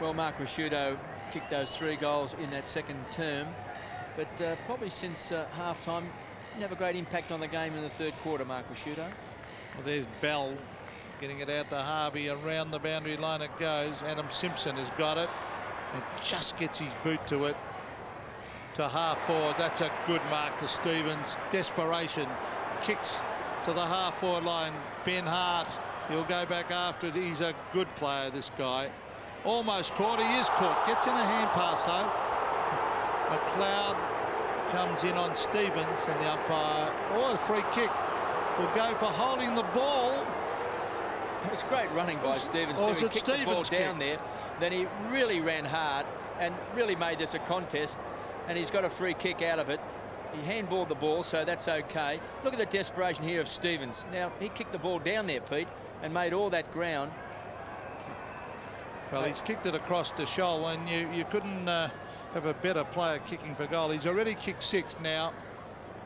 Well, Mark Rashuto kicked those 3 goals in that second term, but probably since half-time, didn't have a great impact on the game in the third quarter, Mark Rashuto. Well, there's Bell getting it out to Harvey. Around the boundary line it goes. Adam Simpson has got it and just gets his boot to it. To half forward, that's a good mark to Stevens. Desperation, kicks to the half forward line. Ben Hart, he'll go back after it. He's a good player, this guy. Almost caught, he is caught. Gets in a hand pass though. McLeod comes in on Stevens, and the umpire, oh, a free kick, will go for holding the ball. It was great running by Stevens. He kicked the ball down there. Then he really ran hard and really made this a contest. And he's got a free kick out of it. He handballed the ball, so that's okay. Look at the desperation here of Stevens. Now, he kicked the ball down there, Pete, and made all that ground. Well, he's kicked it across the shoal, and you couldn't have a better player kicking for goal. He's already kicked 6 now.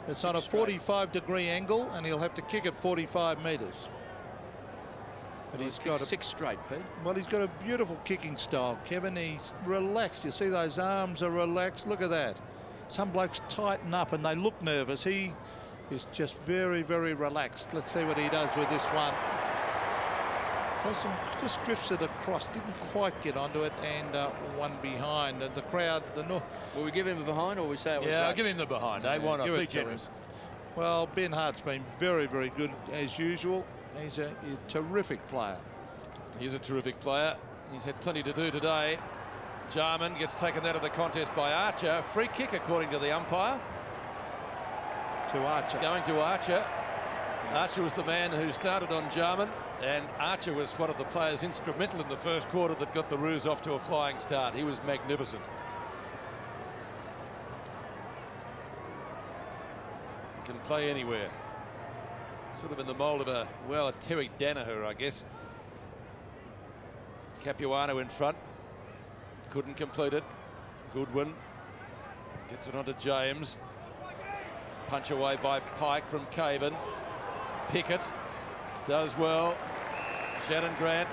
It's on a 45-degree angle, and he'll have to kick it 45 metres. But he's got 6 straight, Pete. Well, he's got a beautiful kicking style, Kevin. He's relaxed. You see those arms are relaxed. Look at that. Some blokes tighten up and they look nervous. He is just very, very relaxed. Let's see what he does with this one. Just drifts it across. Didn't quite get onto it, and one behind. And the crowd, Will we give him a behind, or we say it was? Yeah, I'll give him the behind. Why not? Be generous. Well, Ben Hart's been very, very good as usual. He's a terrific player. He's a terrific player. He's had plenty to do today. Jarman gets taken out of the contest by Archer. Free kick, according to the umpire. To Archer. Going to Archer. Archer was the man who started on Jarman, and Archer was one of the players instrumental in the first quarter that got the Roos off to a flying start. He was magnificent. Can play anywhere. Sort of in the mould of a Terry Danaher, I guess. Capuano in front. Couldn't complete it. Goodwin gets it onto James. Punch away by Pike from Caven. Pickett does well. Shannon Grant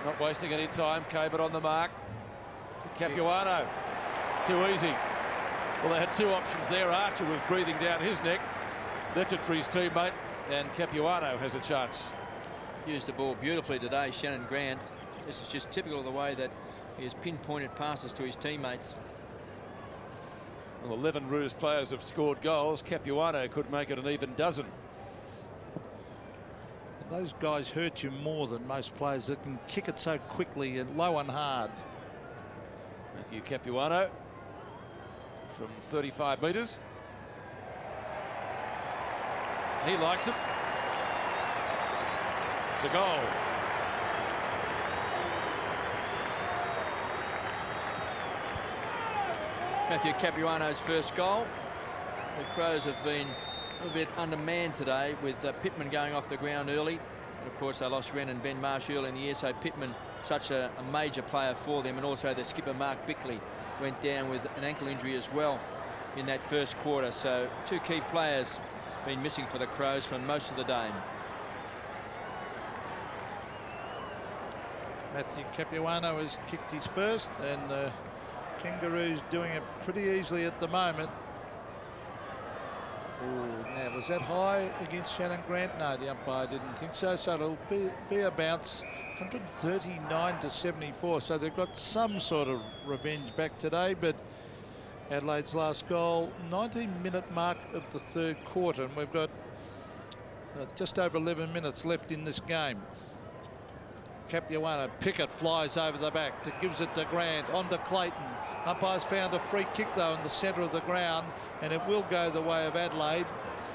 not wasting any time. Caven on the mark. Capuano. Too easy. Well, they had 2 options there. Archer was breathing down his neck. Left it for his teammate. And Capuano has a chance. Used the ball beautifully today, Shannon Grant. This is just typical of the way that he has pinpointed passes to his teammates. Well, 11 Roos players have scored goals. Capuano could make it an even dozen. Those guys hurt you more than most players that can kick it so quickly and low and hard. Matthew Capuano from 35 metres. He likes it. It's a goal. Matthew Capuano's first goal. The Crows have been a bit undermanned today with Pittman going off the ground early. And of course, they lost Wren and Ben Marsh early in the year, so Pittman, such a major player for them. And also their skipper, Mark Bickley, went down with an ankle injury as well in that first quarter. So 2 key players been missing for the Crows for most of the day. Matthew Capuano has kicked his first, and the Kangaroos doing it pretty easily at the moment. Ooh, now, was that high against Shannon Grant? No, the umpire didn't think so. So it'll be a bounce, 139 to 74. So they've got some sort of revenge back today, but Adelaide's last goal, 19-minute mark of the third quarter, and we've got just over 11 minutes left in this game. Capuano. Pickett flies over the back, gives it to Grant, on to Clayton. Umpire's found a free kick though in the centre of the ground, and it will go the way of Adelaide.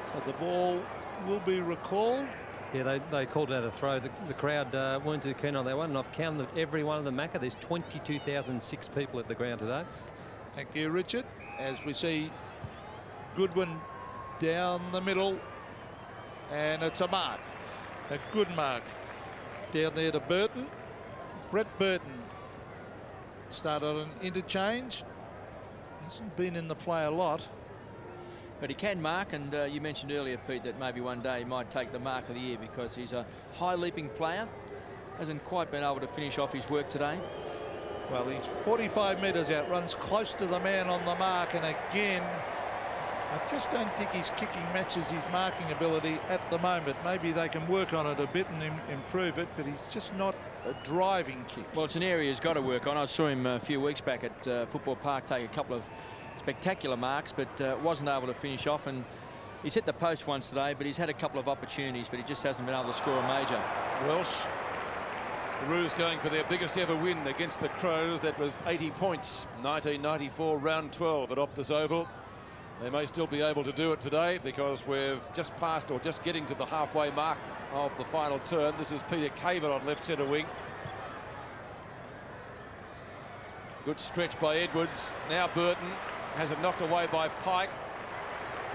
So the ball will be recalled. Yeah, they called out a throw. The crowd weren't too keen on that one, and I've counted every one of them, Macca. There's 22,006 people at the ground today. Thank you, Richard. As we see Goodwin down the middle, and it's a mark, a good mark. Down there to Burton. Brett Burton started an interchange. Hasn't been in the play a lot. But he can mark, and you mentioned earlier, Pete, that maybe one day he might take the mark of the year because he's a high-leaping player. Hasn't quite been able to finish off his work today. Well, he's 45 metres out, runs close to the man on the mark, and again, I just don't think his kicking matches his marking ability at the moment. Maybe they can work on it a bit and improve it, but he's just not a driving kick. Well, it's an area he's got to work on. I saw him a few weeks back at Football Park take a couple of spectacular marks, but wasn't able to finish off. And he's hit the post once today, but he's had a couple of opportunities, but he just hasn't been able to score a major. Welsh, the Roos going for their biggest ever win against the Crows. That was 80 points, 1994, round 12 at Optus Oval. They may still be able to do it today because we've just passed or just getting to the halfway mark of the final turn. This is Peter Caver on left centre wing. Good stretch by Edwards. Now Burton has it knocked away by Pike,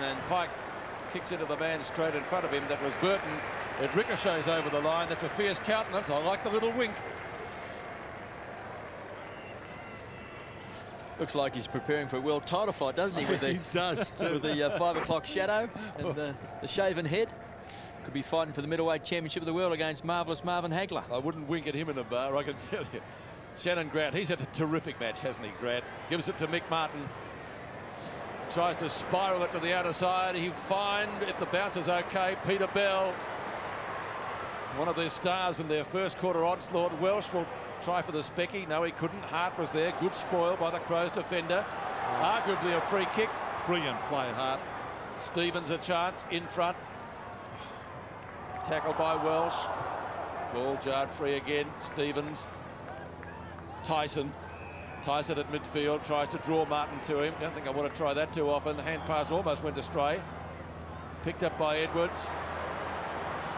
and Pike kicks into the man straight in front of him. That was Burton. It ricochets over the line. That's a fierce countenance. I like the little wink. Looks like he's preparing for a world title fight, doesn't he? With the, he does too. With the 5 o'clock shadow and the shaven head. Could be fighting for the middleweight championship of the world against marvellous Marvin Hagler. I wouldn't wink at him in a bar, I can tell you. Shannon Grant, he's had a terrific match, hasn't he, Grant? Gives it to Mick Martin. Tries to spiral it to the outer side. He'll find, if the bounce is okay, Peter Bell. One of their stars in their first quarter onslaught. Welsh will try for the specky. No, he couldn't. Hart was there. Good spoil by the Crows defender. Arguably a free kick. Brilliant play, Hart. Stevens a chance in front. Tackled by Welsh. Ball jarred free again. Stevens. Tyson at midfield, tries to draw Martin to him. Don't think I want to try that too often. The hand pass almost went astray. Picked up by Edwards.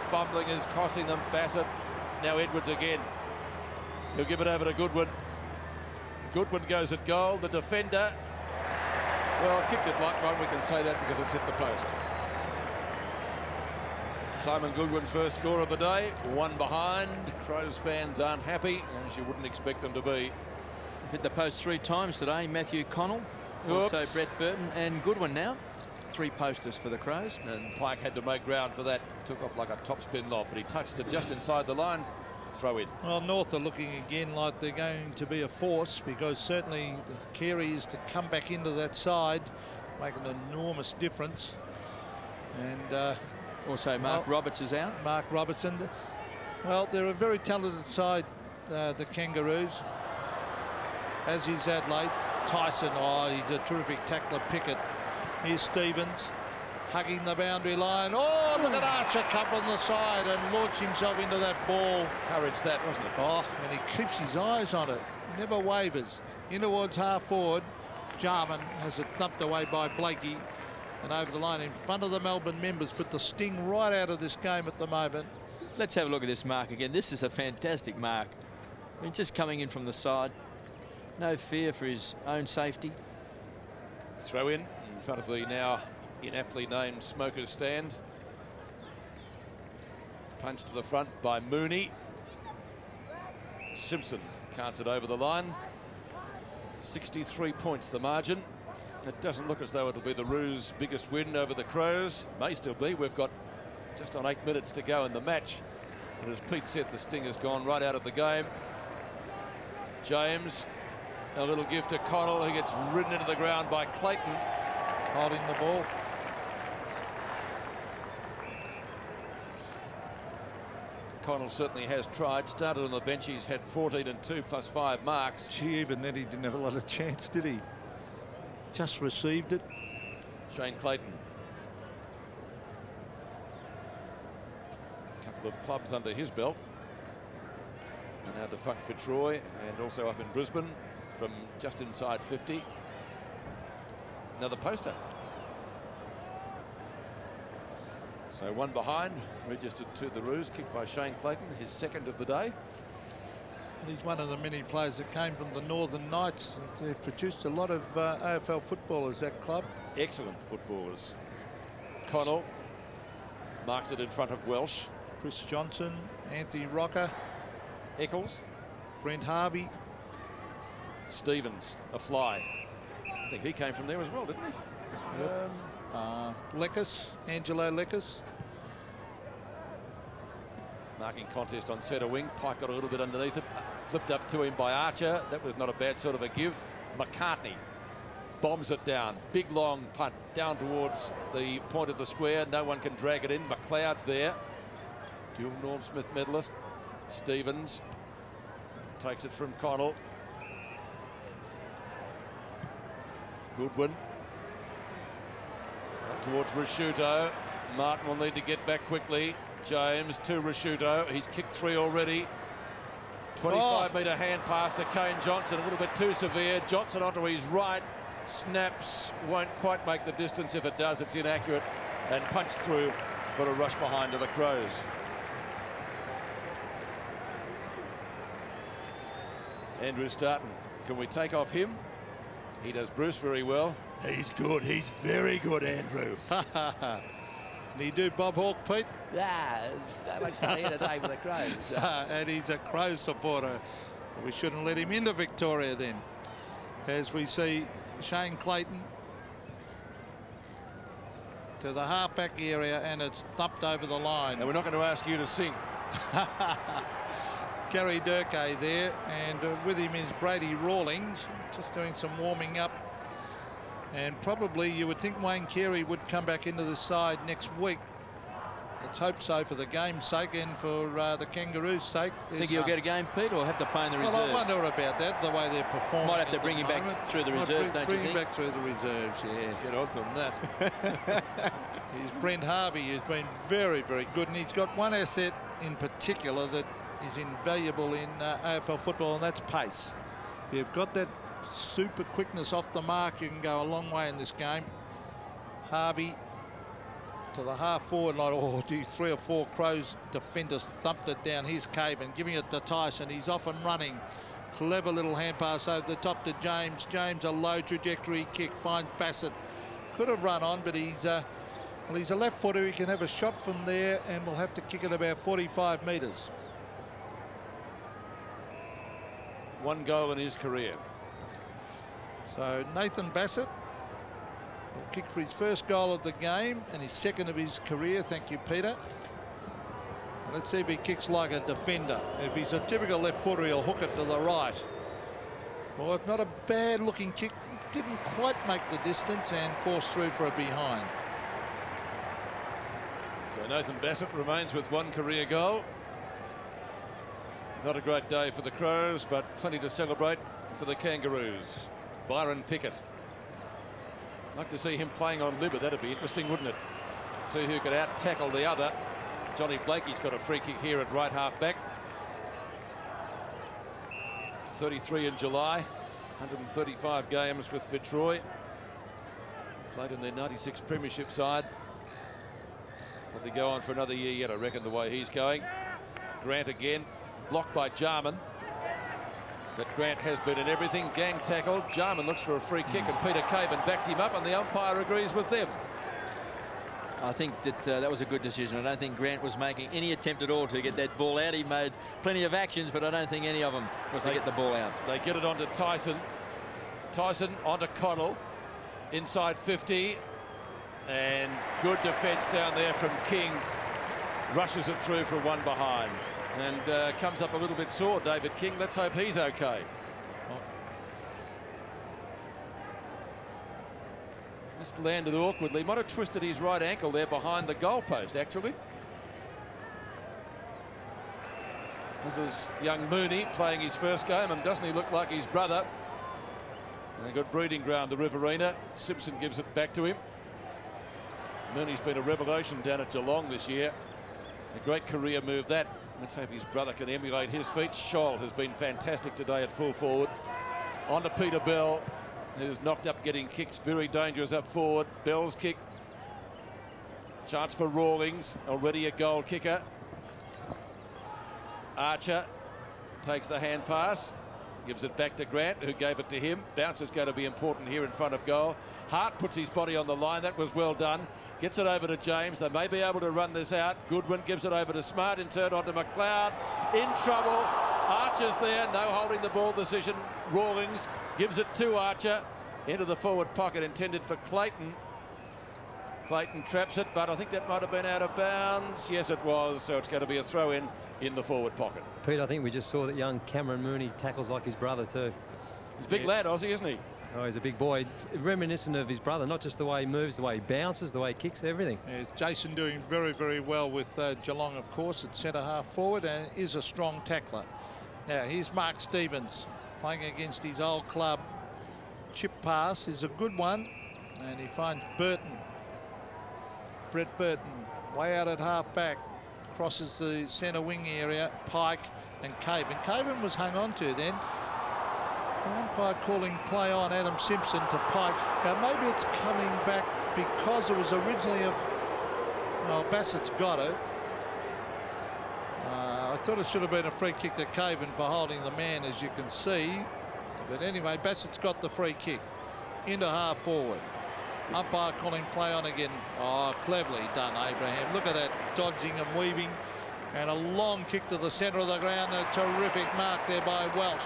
Fumbling is costing them. Bassett. Now Edwards again. He'll give it over to Goodwin. Goodwin goes at goal. The defender, well, kicked it like one. We can say that because it's hit the post. Simon Goodwin's first score of the day. One behind. Crows fans aren't happy, as you wouldn't expect them to be. Hit the post 3 times today. Matthew Connell, Oops. also Brett Burton and Goodwin now. 3 posters for the Crows. And Pike had to make ground for that. Took off like a topspin lob, but he touched it just inside the line. Throw in. Well, North are looking again like they're going to be a force, because certainly the Carey is to come back into that side, make an enormous difference. And also Mark Roberts is out. Mark Robertson. Well, they're a very talented side, the Kangaroos, as is Adelaide. Tyson, oh, he's a terrific tackler. Pickett. Here's Stevens hugging the boundary line. Oh, look at Archer come on the side and launch himself into that ball. Courage that, wasn't it? Oh, and he keeps his eyes on it. Never wavers. In towards half forward. Jarman has it thumped away by Blakey and over the line in front of the Melbourne members. Put the sting right out of this game at the moment. Let's have a look at this mark again. This is a fantastic mark. I mean, just coming in from the side. No fear for his own safety. Throw in front of the now inaptly named Smokers stand. Punch to the front by Mooney. Simpson carts it over the line. 63 points the margin. It doesn't look as though it'll be the Roos' biggest win over the Crows. May still be. We've got just on 8 minutes to go in the match. And as Pete said, the sting has gone right out of the game. James, a little gift to Connell, who gets ridden into the ground by Clayton. Holding the ball. Connell certainly has tried. Started on the bench. He's had 14 and 2 plus 5 marks. Gee, even then he didn't have a lot of chance, did he? Just received it. Shane Clayton. A couple of clubs under his belt. Now defunct Fitzroy, and also up in Brisbane from just inside 50. Another poster. So one behind, registered to the Roos, kicked by Shane Clayton, his second of the day. He's one of the many players that came from the Northern Knights. They've produced a lot of AFL footballers, that club. Excellent footballers. Connell marks it in front of Welsh. Chris Johnson, Anthony Rocker, Eccles, Brent Harvey, Stevens, a fly. I think he came from there as well, didn't he? Yep. Leckus, Angelo Leckus. Marking contest on centre wing. Pike got a little bit underneath it. Flipped up to him by Archer. That was not a bad sort of a give. McCartney bombs it down. Big long punt down towards the point of the square. No one can drag it in. McLeod's there. Dual Norm Smith medalist. Stevens takes it from Connell. Goodwin up towards Rasciuto. Martin will need to get back quickly. James to Rasciuto. He's kicked 3 already. 25-metre hand pass to Kane Johnson. A little bit too severe. Johnson onto his right. Snaps. Won't quite make the distance. If it does, it's inaccurate. And punched through for a rush behind to the Crows. Andrew Starton. Can we take off him? He does Bruce very well. He's good. He's very good, Andrew. Can he do Bob Hawke, Pete? Yeah, so much fun here today with the Crows. And he's a Crows supporter. We shouldn't let him into Victoria then. As we see Shane Clayton to the halfback area, and it's thumped over the line. And we're not going to ask you to sing. Gary Durkay there, and with him is Brady Rawlings, just doing some warming up. And probably you would think Wayne Carey would come back into the side next week. Let's hope so, for the game's sake and for the Kangaroos' sake. Think he'll get a game, Pete, or have to play in the reserves? Well, I wonder about that, the way they're performing. Might have to bring him back through the reserves, don't you think? Bring him back through the reserves, yeah. Get on to that. He's Brent Harvey, who's been very, very good, and he's got one asset in particular that is invaluable in AFL football, and that's pace. If you've got that super quickness off the mark, you can go a long way in this game. Harvey to the half forward line. Oh, 3 or 4 Crows defenders thumped it down his cave and giving it to Tyson. He's off and running. Clever little hand pass over the top to James. James, a low trajectory kick, finds Bassett. Could have run on, but he's a left footer. He can have a shot from there, and will have to kick it about 45 metres. 1 goal in his career. So Nathan Bassett will kick for his first goal of the game and his second of his career. Thank you, Peter. And let's see if he kicks like a defender. If he's a typical left footer, he'll hook it to the right. Well, it's not a bad looking kick. Didn't quite make the distance and forced through for a behind. So Nathan Bassett remains with 1 career goal. Not a great day for the Crows, but plenty to celebrate for the Kangaroos. Byron Pickett. Like to see him playing on Libba. That'd be interesting, wouldn't it? See who could out-tackle the other. Johnny Blakey's got a free kick here at right half-back. 33 in July. 135 games with Fitzroy. Played in their 96 premiership side. Probably go on for another year yet, I reckon, the way he's going. Grant again. Blocked by Jarman. But Grant has been in everything. Gang tackle. Jarman looks for a free kick, and Peter Caven backs him up, and the umpire agrees with them. I think that that was a good decision. I don't think Grant was making any attempt at all to get that ball out. He made plenty of actions, but I don't think any of them was to get the ball out. They get it onto Tyson. Tyson onto Connell. Inside 50. And good defence down there from King. Rushes it through for 1 behind. And comes up a little bit sore, David King. Let's hope he's okay. Just landed awkwardly. Might have twisted his right ankle there behind the goalpost, actually. This is young Mooney playing his first game, and doesn't he look like his brother? And a good breeding ground, the Riverina. Simpson gives it back to him. Mooney's been a revelation down at Geelong this year. A great career move that. Let's hope his brother can emulate his feat. Scholl has been fantastic today at full forward. On to Peter Bell, who's knocked up getting kicks. Very dangerous up forward. Bell's kick. Chance for Rawlings, already a goal kicker. Archer takes the hand pass, gives it back to Grant, who gave it to him. Bounce is going to be important here in front of goal. Hart puts his body on the line. That was well done. Gets it over to James. They may be able to run this out. Goodwin gives it over to Smart. In turn onto McLeod. In trouble. Archer's there. No holding the ball decision. Rawlings gives it to Archer. Into the forward pocket intended for Clayton. Clayton traps it, but I think that might have been out of bounds. Yes, it was. So it's going to be a throw in the forward pocket. Pete, I think we just saw that young Cameron Mooney tackles like his brother too. He's a big lad, Aussie, isn't he? Oh, he's a big boy. Reminiscent of his brother, not just the way he moves, the way he bounces, the way he kicks, everything. Yeah, Jason doing very, very well with Geelong, of course, at centre half forward, and is a strong tackler. Now, here's Mark Stevens playing against his old club. Chip pass is a good one, and he finds Burton. Brett Burton way out at half back, crosses the centre wing area. Pike and Caven. Caven was hung on to then. The umpire calling play on Adam Simpson to Pike. Now maybe it's coming back because it was originally well, Bassett's got it. I thought it should have been a free kick to Caven for holding the man, as you can see. But anyway, Bassett's got the free kick into half forward. Umpire calling play on again. Oh, cleverly done, Abraham. Look at that, dodging and weaving. And a long kick to the centre of the ground. A terrific mark there by Welsh.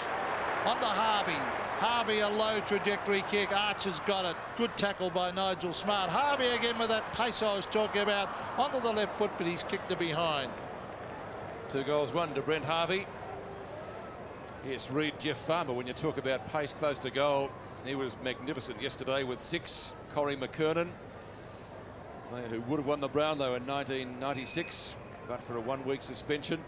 On to Harvey. Harvey, a low trajectory kick. Archer's got it. Good tackle by Nigel Smart. Harvey again with that pace I was talking about. Onto the left foot, but he's kicked to behind. 2 goals, 1 to Brent Harvey. Yes, read Jeff Farmer when you talk about pace close to goal. He was magnificent yesterday with 6. Corey McKernan, player who would have won the Brownlow in 1996, but for a 1-week suspension.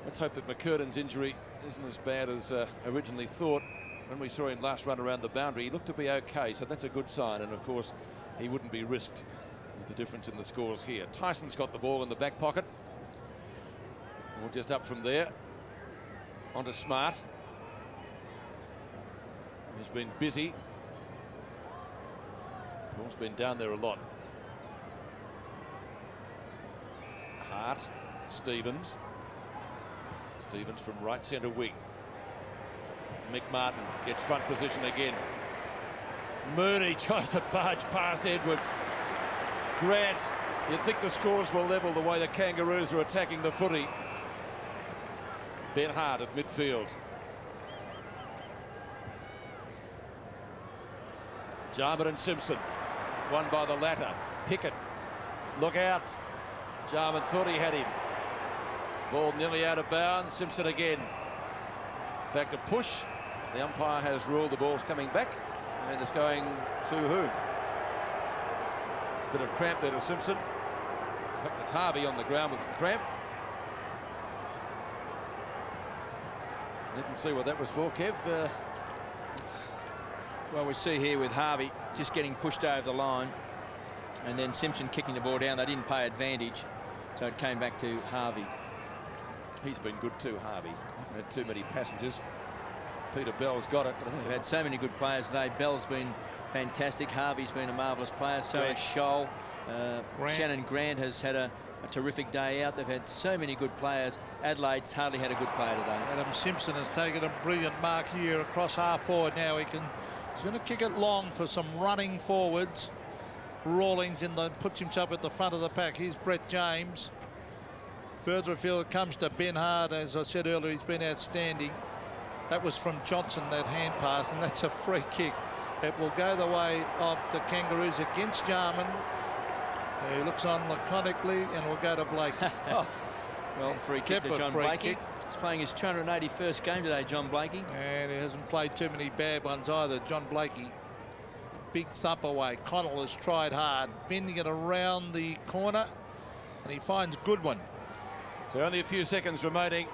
Let's hope that McKernan's injury isn't as bad as originally thought. When we saw him last run around the boundary, he looked to be okay, so that's a good sign. And of course, he wouldn't be risked with the difference in the scores here. Tyson's got the ball in the back pocket. Or just up from there. On to Smart. He's been busy. Ball's been down there a lot. Hart, Stevens. Stevens from right centre wing. Mick Martin gets front position again. Mooney tries to barge past Edwards. Grant, you'd think the scores will level the way the Kangaroos are attacking the footy. Ben Hart at midfield. Jarman and Simpson. Won by the latter. Pickett. Look out. Jarman thought he had him. Ball nearly out of bounds. Simpson again. In fact, a push. The umpire has ruled the ball's coming back. And it's going to whom? It's a bit of cramp there to Simpson. In fact, it's Harvey on the ground with cramp. Didn't see what that was for, Kev. Well, we see here with Harvey just getting pushed over the line, and then Simpson kicking the ball down. They didn't pay advantage, so it came back to Harvey. He's been good too, Harvey. Haven't had too many passengers. Peter Bell's got it. But I think they've had so many good players today. Bell's been fantastic. Harvey's been a marvellous player. So has Scholl. Shannon Grant has had a terrific day out. They've had so many good players. Adelaide's hardly had a good player today. Adam Simpson has taken a brilliant mark here across half forward. Now he's going to kick it long for some running forwards. Rawlings puts himself at the front of the pack. Here's Brett James. Further afield it comes to Ben Hart. As I said earlier, he's been outstanding. That was from Johnson, that hand pass, and that's a free kick. It will go the way of the Kangaroos against Jarman. He looks on laconically and will go to Blake. Well, free kick to John Blakey. He's playing his 281st game today, John Blakey. And he hasn't played too many bad ones either, John Blakey. Big thump away. Connell has tried hard, bending it around the corner, and he finds Goodwin. So only a few seconds remaining.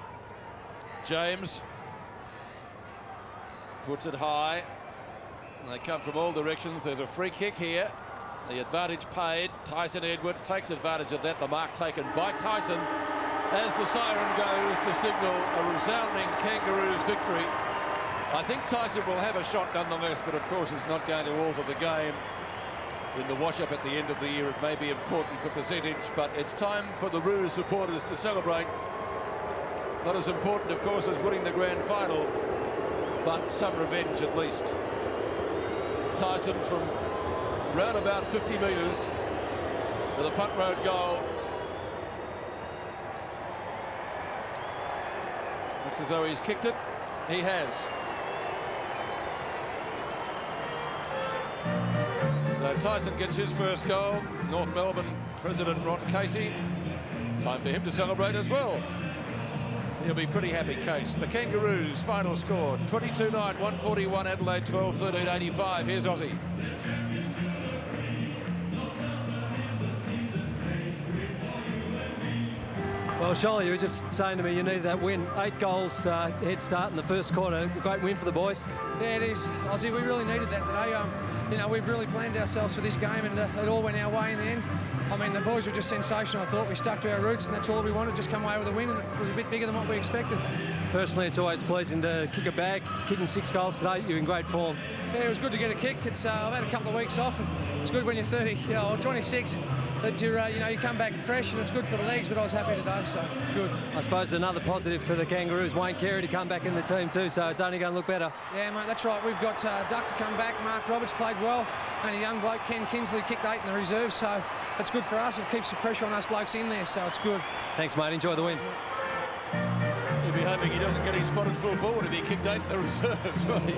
James puts it high. And they come from all directions. There's a free kick here. The advantage paid. Tyson Edwards takes advantage of that. The mark taken by Tyson as the siren goes to signal a resounding Kangaroos victory. I think Tyson will have a shot nonetheless, but of course it's not going to alter the game. In the wash-up at the end of the year, it may be important for percentage, but it's time for the Roos supporters to celebrate. Not as important, of course, as winning the grand final, but some revenge at least. Tyson from round about 50 metres to the punt road goal. Looks as though he's kicked it. He has. So Tyson gets his first goal. North Melbourne President Ron Casey. Time for him to celebrate as well. He'll be pretty happy, Case. The Kangaroos final score 22-9, 141 Adelaide 12, 13, 85. Here's Aussie. Well, Sholly, you were just saying to me you needed that win. 8 goals head start in the first quarter. A great win for the boys. Yeah, it is. Aussie, we really needed that today. You know, we've really planned ourselves for this game, and it all went our way in the end. I mean, the boys were just sensational. I thought we stuck to our roots, and that's all we wanted, just come away with a win, and it was a bit bigger than what we expected. Personally, it's always pleasing to kick a bag. Kicking 6 goals today, you're in great form. Yeah, it was good to get a kick. I've had a couple of weeks off. It's good when you're 30 or 26 that you come back fresh, and it's good for the legs, but I was happy today, so it's good. I suppose another positive for the Kangaroos, Wayne Carey to come back in the team too, so it's only going to look better. Yeah, mate, that's right. We've got Duck to come back. Mark Roberts played well, and a young bloke, Ken Kinsley, kicked 8 in the reserve, so it's good for us. It keeps the pressure on us blokes in there, so it's good. Thanks, mate. Enjoy the win. He'll be hoping he doesn't get his spotted full forward if he kicked 8 in the reserves, won't he?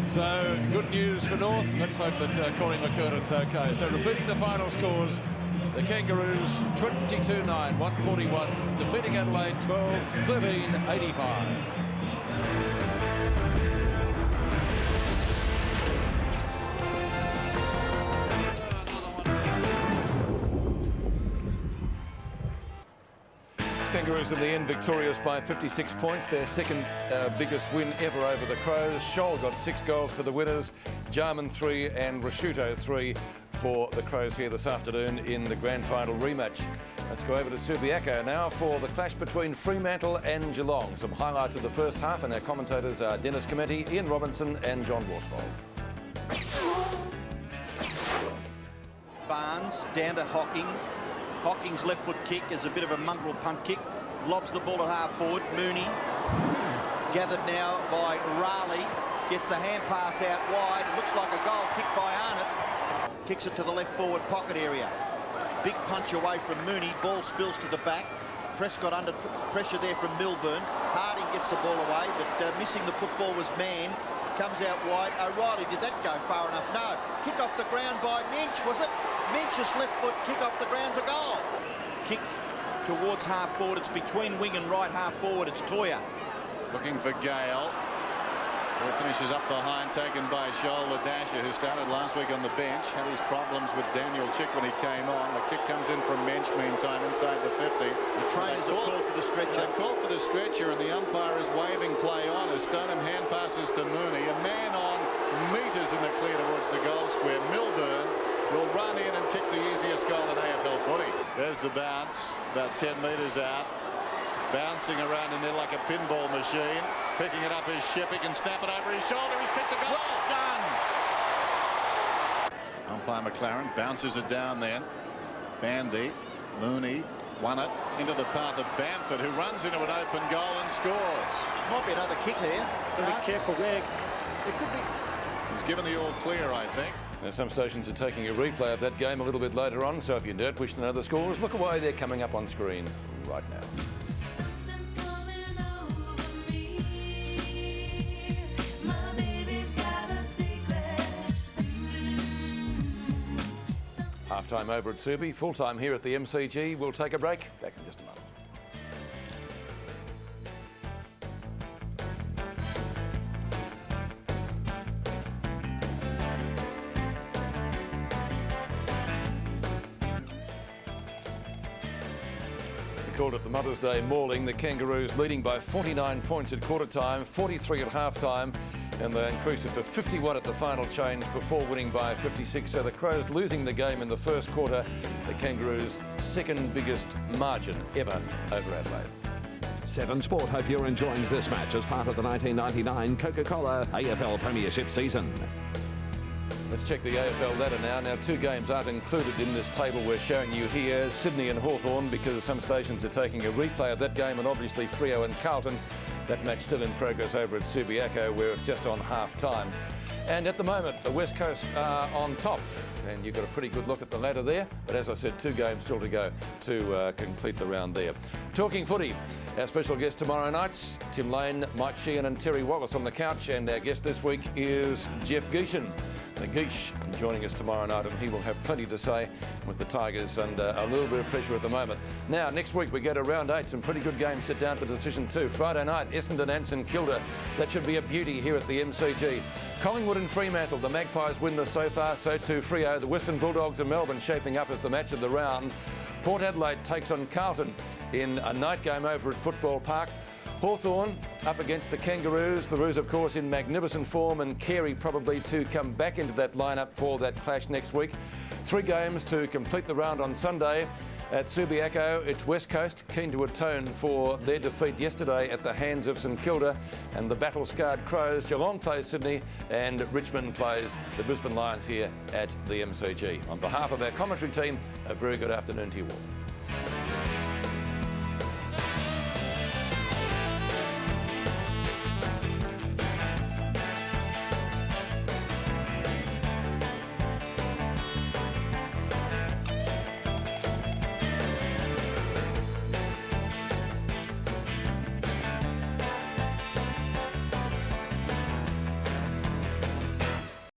So good news for North. Let's hope that Corey McKernan's okay. So repeating the final scores, the Kangaroos 22-9, 141, defeating Adelaide 12-13, 85. Kangaroos in the end victorious by 56 points, their second biggest win ever over the Crows. Scholl got 6 goals for the winners, Jarman 3 and Rasciuto 3 for the Crows here this afternoon in the grand final rematch. Let's go over to Subiaco now for the clash between Fremantle and Geelong. Some highlights of the first half, and their commentators are Dennis Cometti, Ian Robinson and John Worsfold. Barnes down to Hocking. Hocking's left foot kick is a bit of a mongrel punt kick. Lobs the ball at half forward. Mooney gathered now by Raleigh. Gets the hand pass out wide. It looks like a goal kicked by Arnott. Kicks it to the left forward pocket area. Big punch away from Mooney. Ball spills to the back. Prescott under pressure there from Milburn. Harding gets the ball away, but missing the football was Mann. Comes out wide. O'Reilly, did that go far enough? No. Kick off the ground by Minch, was it? Minch's left foot kick off the ground's a goal. Kick towards half forward. It's between wing and right half forward. It's Toya. Looking for Gale. Ball finishes up behind, taken by Scholl, the dasher, who started last week on the bench. Had his problems with Daniel Chick when he came on. The kick comes in from Mensch, meantime, inside the 50. The trainers have called for the stretcher. They've called for the stretcher, and the umpire is waving play on as Stoneham hand passes to Mooney. A man on metres in the clear towards the goal square. Milburn will run in and kick the easiest goal in AFL footy. There's the bounce, about 10 metres out. It's bouncing around in there like a pinball machine. Picking it up is Shep. He can snap it over his shoulder. He's kicked the goal. Well done. Umpire McLaren bounces it down then. Bandy, Mooney won it into the path of Bamford, who runs into an open goal and scores. Might be another kick here. Got to be careful there. It could be. He's given the all clear, I think. Now, some stations are taking a replay of that game a little bit later on, so if you don't wish to know the scores, look away. They're coming up on screen right now. Half-time over at Subi, full-time here at the MCG. We'll take a break. Back in just a moment. We called it the Mother's Day mauling. The Kangaroos leading by 49 points at quarter time, 43 at half-time. and they increased it to 51 at the final change before winning by 56. So the Crows losing the game in the first quarter. The Kangaroos' second biggest margin ever over Adelaide. 7 Sport hope you're enjoying this match as part of the 1999 Coca-Cola AFL Premiership season. Let's check the AFL ladder now. Now, 2 games aren't included in this table we're showing you here. Sydney and Hawthorn, because some stations are taking a replay of that game, and obviously Freo and Carlton. That match still in progress over at Subiaco, where it's just on half-time. And at the moment, the West Coast are on top. And you've got a pretty good look at the ladder there. But as I said, 2 games still to go to complete the round there. Talking footy, our special guest tomorrow night, Tim Lane, Mike Sheehan and Terry Wallace on the couch. And our guest this week is Jeff Geishan. Geish joining us tomorrow night, and he will have plenty to say with the Tigers under a little bit of pressure at the moment. Now, next week we go to round 8. Some pretty good games sit down for decision 2. Friday night, Essendon and St Kilda. That should be a beauty here at the MCG. Collingwood and Fremantle. The Magpies win this so far, so too Freo. The Western Bulldogs and Melbourne shaping up as the match of the round. Port Adelaide takes on Carlton in a night game over at Football Park. Hawthorn up against the Kangaroos. The Roos, of course, in magnificent form, and Carey probably to come back into that lineup for that clash next week. 3 games to complete the round on Sunday. At Subiaco, it's West Coast keen to atone for their defeat yesterday at the hands of St Kilda, and the battle-scarred Crows. Geelong plays Sydney, and Richmond plays the Brisbane Lions here at the MCG. On behalf of our commentary team, a very good afternoon to you all.